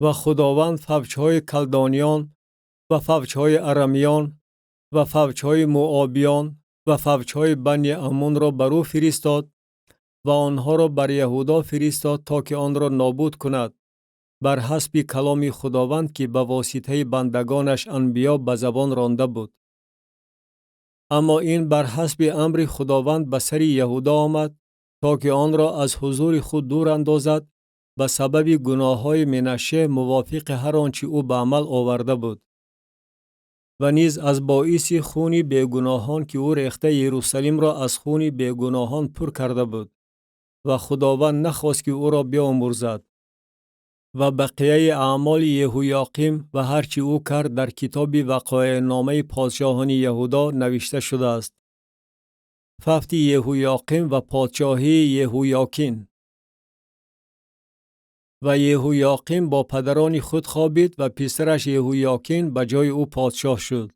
و خداوند فوجهای کلدانیان و فوجهای ارمیان و فوجهای موآبیان و فوجهای بنی عمون را بر او فرستاد و آنها را بر یهودا فرستاد تا که آن را نابود کند، بر حسب کلام خداوند که به واسطه بندگانش انبیا به زبان رانده بود. اما این بر حسب امر خداوند به سر یهودا آمد تا که آن را از حضور خود دور اندازد به سبب گناههای منشه موافق هر آنچه او به عمل آورده بود. و نیز از باعث خون بیگناهان که او ریخته یروشلیم را از خون بیگناهان پر کرده بود و خداوند نخواست که او را بیامرزد. و بقیه اعمال یهویاقیم و هرچی او کرد در کتاب وقایع نامه پادشاهان یهودا نوشته شده است. ففت یهویاقیم و پادشاهی یهویاکین. و یهویاقیم با پدران خود خوابید و پسرش یهویاکین به جای او پادشاه شد.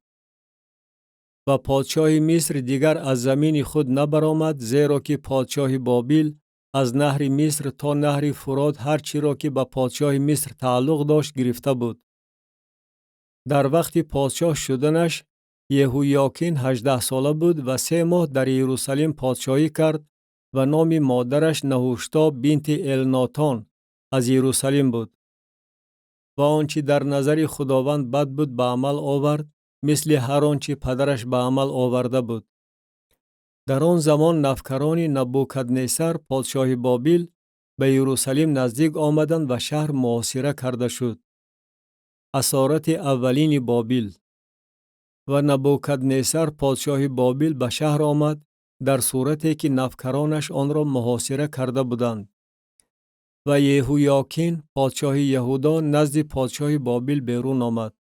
و پادشاه مصر دیگر از زمین خود نبرآمد، زیرا که پادشاه بابل از نهر مصر تا نهر فرات هرچی را که به پادشاه مصر تعلق داشت گرفته بود. در وقت پادشاه شدنش یهویاکین 18 ساله بود و 3 ماه در یروشلیم پادشاهی کرد و نام مادرش نهوشتا بنت الناتان از یروشلیم بود. و آنچه در نظر خداوند بد بود به عمل آورد، مثل هر آنچه پدرش به عمل آورده بود. در آن زمان نوکران نبوکدنصر پادشاه بابل به یروشلیم نزدیک آمدند و شهر محاصره کرده شد. اسارت اولین بابل. و نبوکدنصر پادشاه بابل به شهر آمد در صورتی که نوکرانش آن را محاصره کرده بودند. و یهویاکین پادشاه یهودا نزد پادشاه بابل بیرون آمد.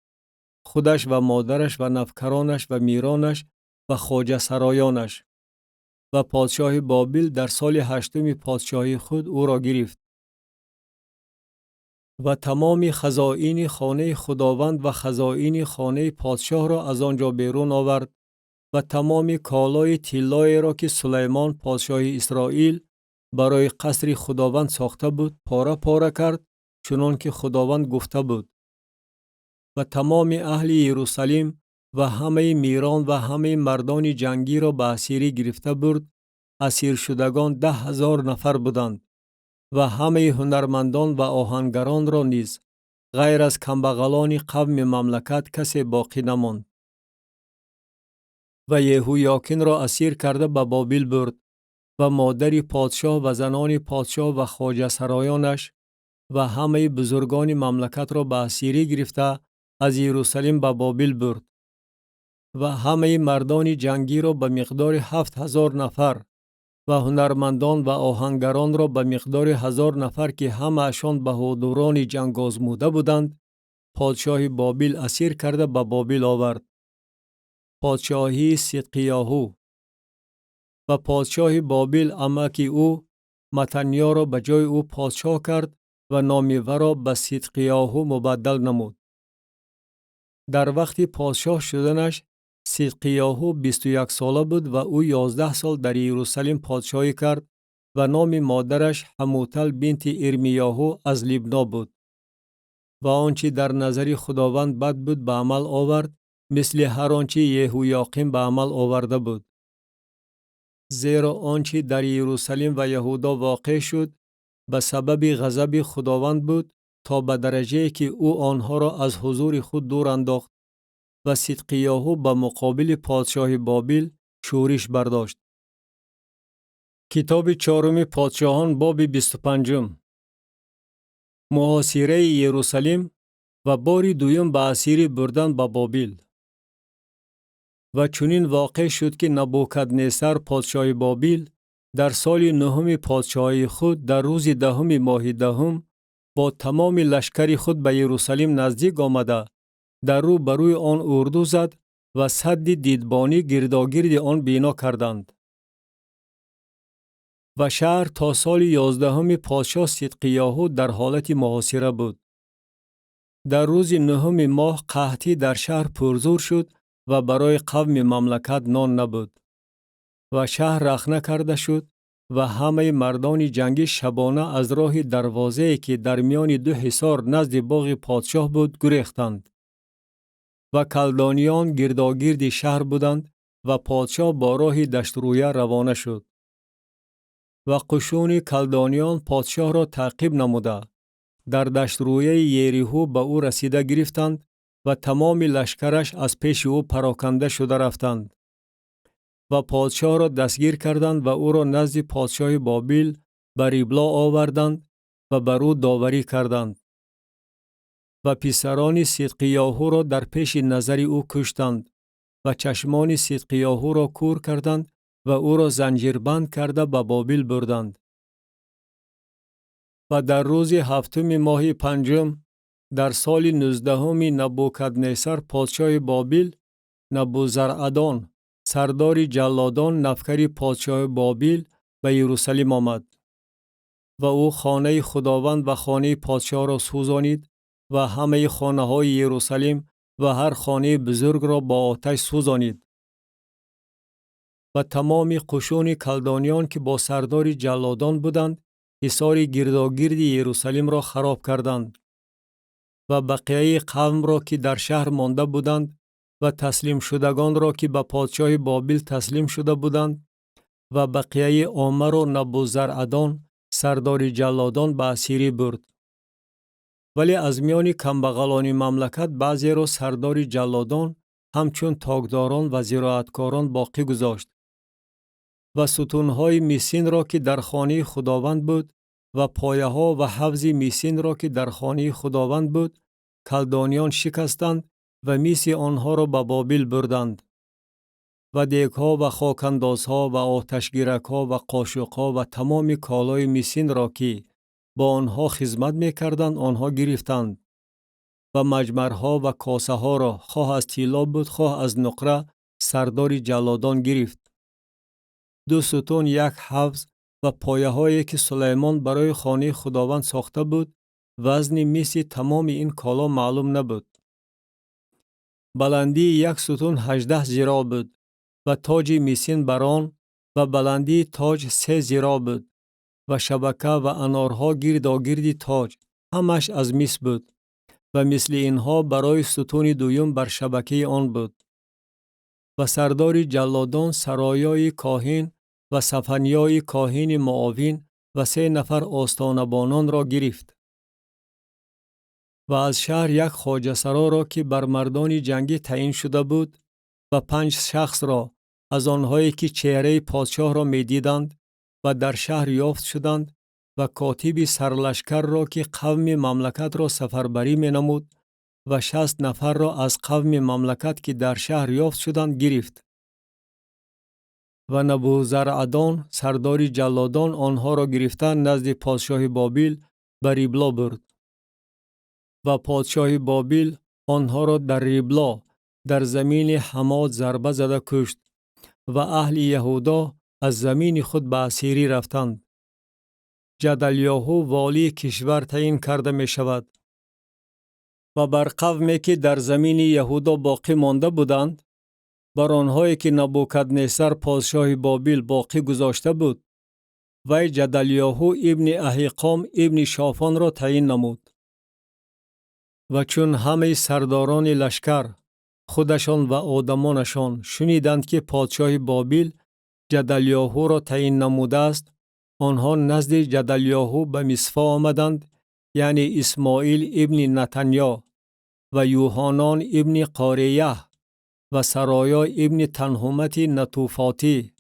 خودش و مادرش و نوکرانش و میرانش و خواجه سرایانش. و پادشاه بابل در سال 8 پادشاهی خود او را گرفت. و تمام خزائن خانه خداوند و خزائن خانه پادشاه را از آنجا بیرون آورد و تمام کالای طلایی را که سلیمان پادشاه اسرائیل برای قصر خداوند ساخته بود پاره پاره کرد، چنان که خداوند گفته بود. و تمام اهل یروشلیم و همه میران و همه مردان جنگی را به اسیری گرفته برد. اسیر شدگان 10,000 نفر بودند و همه هنرمندان و آهنگران را نیز، غیر از کمبغلان قوم مملکت کسی باقی نماند. و یهویاکین را اسیر کرده به بابل برد و مادر پادشاه و زنان پادشاه و خواجه سرایانش و همه بزرگان مملکت را به اسیری گرفته از یروشلیم به بابل برد. و همه مردان جنگی را به مقدار 7,000 نفر و هنرمندان و آهنگران را به مقدار 1,000 نفر که همه اشان بهادران جنگ آزموده بودند، پادشاه بابل اسیر کرده به بابل آورد. پادشاهی صدقیاهو. و پادشاه بابل امک او متنیا را به جای او پادشاه کرد و نام او را به صدقیاهو مبدل نمود. در وقت پادشاه شدنش صدقیاهو 21 ساله بود و او 11 سال در یروشلیم پادشاهی کرد و نام مادرش حموتل بنت ارمیاهو از لبنا بود. و آنچه در نظر خداوند بد بود به عمل آورد، مثل هر آنچه یهویاقیم به عمل آورده بود. زیرا آنچه در یروشلیم و یهودا واقع شد به سبب غضب خداوند بود، تا به درجه که او آنها را از حضور خود دور انداخت و صدقیاهو به مقابل پادشاه بابل شورش برداشت. کتاب 4 پادشاهان باب 25. محاصره یروشلیم و بار دوم به اسیری بردن به بابل. و چنین واقع شد که نبوکدنصر پادشاه بابل در سال 9 پادشاهی خود در روز 10 ماه 10 با تمام لشکر خود به یروشلیم نزدیک آمده در رو بروی آن اردو زد و سد دیدبانی گرداگرد آن بنا کردند. و شهر تا سال 11 پادشاه صدقیاهو در حالت محاصره بود. در روز 9 ماه قحطی در شهر پرزور شد و برای قوم مملکت نان نبود. و شهر رخنه کرده شد و همه مردان جنگی شبانه از راه دروازه‌ای که در میان 2 حصار نزد باغ پادشاه بود گریختند. و کلدانیان گرداگرد شهر بودند و پادشاه با راه دشترویه روانه شد. و قشون کلدانیان پادشاه را تعقیب نموده در دشترویه یریحو به او رسیده گرفتند و تمام لشکرش از پیش او پراکنده شده رفتند. و پادشاه را دستگیر کردند و او را نزد پادشاه بابل به ریبلا آوردند و بر او داوری کردند. و پسران صدقیاهو را در پیش نظر او کشتند و چشمان صدقیاهو را کور کردند و او را زنجیربند کرده به بابل بردند. و در روز 7 ماه 5 در سال 19 نبوکدنصر پادشاه بابل، نبوزرعدان سردار جلادان نفکر پادشاه بابل به یروشلیم آمد. و او خانه خداوند و خانه پادشاه را سوزانید و همه خانه های یروشلیم و هر خانه بزرگ را با آتش سوزانید. و تمام قشون کلدانیان که با سردار جلادان بودند حصار گرداگرد یروشلیم را خراب کردند. و بقیه قوم را که در شهر مانده بودند و تسلیم شدگان را که به پادشاه بابل تسلیم شده بودند و بقیه عامه را نبوزرعدان سردار جلادان به اسیری برد. ولی از میان کمبغلان مملکت بعضی را سردار جلادان همچون تاگداران و زراعتکاران باقی گذاشت. و ستونهای میسین را که در خانه خداوند بود و پایه ها و حوض میسین را که در خانه خداوند بود کلدانیان شکستند و میس آنها را به بابل بردند و دیگها و خاکاندازها و آتشگیرکها و قاشقها و تمام کالای میسین را که با آنها خدمت می‌کردند آنها گرفتند و مجمرها و کاسه ها را خواه از طلا بود خواه از نقره سردار جلادان گرفت. 2 ستون، 1 حوض و پایه هایی که سلیمان برای خانه خداوند ساخته بود وزن میس تمام این کالا معلوم نبود. بلندی 1 ستون 18 ذراع بود و تاج میسین بر آن و بلندی تاج 3 ذراع بود و شبکه و انارها گرداگرد تاج همش از مس بود و مثل اینها برای ستون دویم بر شبکه آن بود. و سردار جلادان سرایای کاهن و سفنیای کاهن معاون و 3 نفر آستانبانان را گرفت. و از شهر 1 خواجه سرا را که بر مردان جنگی تعیین شده بود و 5 شخص را از آنهایی که چهره پادشاه را می دیدند و در شهر یافت شدند و کاتب سرلشکر را که قوم مملکت را سفربری می نمود و 60 نفر را از قوم مملکت که در شهر یافت شدند گرفت. و نبوزرعدان سردار جلادان آنها را گرفتن نزد پادشاه بابل به ریبلا برد. و پادشاه بابل آنها را در ریبلا در زمین حمات ضربه زده کشت و اهل یهودا از زمین خود به اسیری رفتند. جدلیاهو والی کشور تعیین کرده می شود. و بر قومی که در زمین یهودا باقی مانده بودند بر آنهایی که نبوکدنصر پادشاه بابل باقی گذاشته بود وی جدلیاهو ابن احیقام ابن شافان را تعیین نمود. و چون همه سرداران لشکر خودشان و آدمانشان شنیدند که پادشاه بابل جدلیاهو را تعیین نموده است آنها نزد جدلیاهو به مصفا آمدند، یعنی اسماعیل ابن نتنیا و یوحانان ابن قاریه و سرایا ابن تنهمت نتوفاتی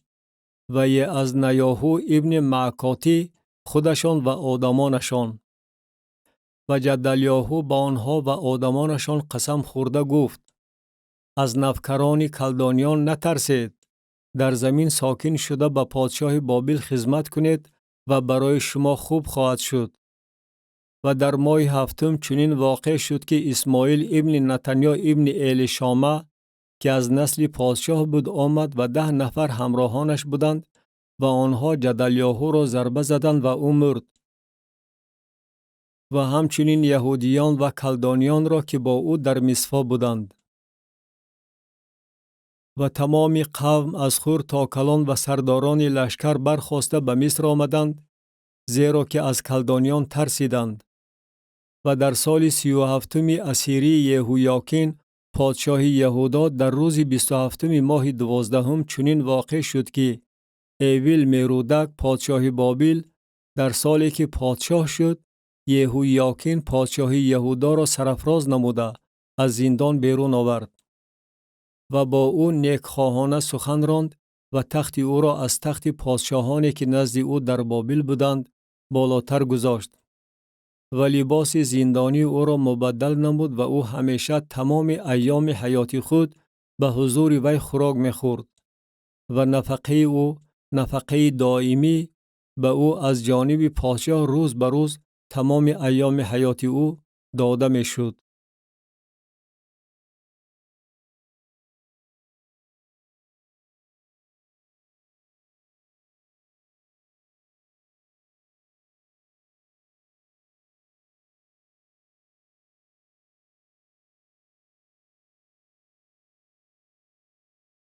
و از نیاهو ابن معکاتی خودشان و آدمانشان. و جدلیاهو با آنها و آدمانشان قسم خورده گفت از نوکران کلدانیان نترسید، در زمین ساکن شده به پادشاه بابل خدمت کنید و برای شما خوب خواهد شد. و در ماه هفتم چنین واقع شد که اسماعیل ابن نتنیا ابن الیشامه که از نسل پادشاه بود آمد و 10 نفر همراهانش بودند و آنها جدلیاهو را ضربه زدند و او مرد. و همچنین یهودیان و کلدانیان را که با او در مصفا بودند. و تمام قوم از خور تا کلان و سرداران لشکر برخاسته به مصر آمدند زیرا که از کلدانیان ترسیدند. و در سال 37 اسیری یهویاکین پادشاه یهودا در روز 27 ماه 12 چنین واقع شد که ایویل میرودک پادشاه بابل در سالی که پادشاه شد یهویاکین پادشاه یهودا را سرافراز نموده از زندان بیرون آورد و با او نیکخواهانه سخن راند و تخت او را از تخت پادشاهانی که نزد او در بابل بودند بالاتر گذاشت و لباس زندانی او را مبدل نمود و او همیشه تمام ایام حیات خود به حضور وی خوراک می‌خورد و نفقه او نفقه دائمی به او از جانب پادشاه روز به روز تمام ایام حیات او داده می‌شد.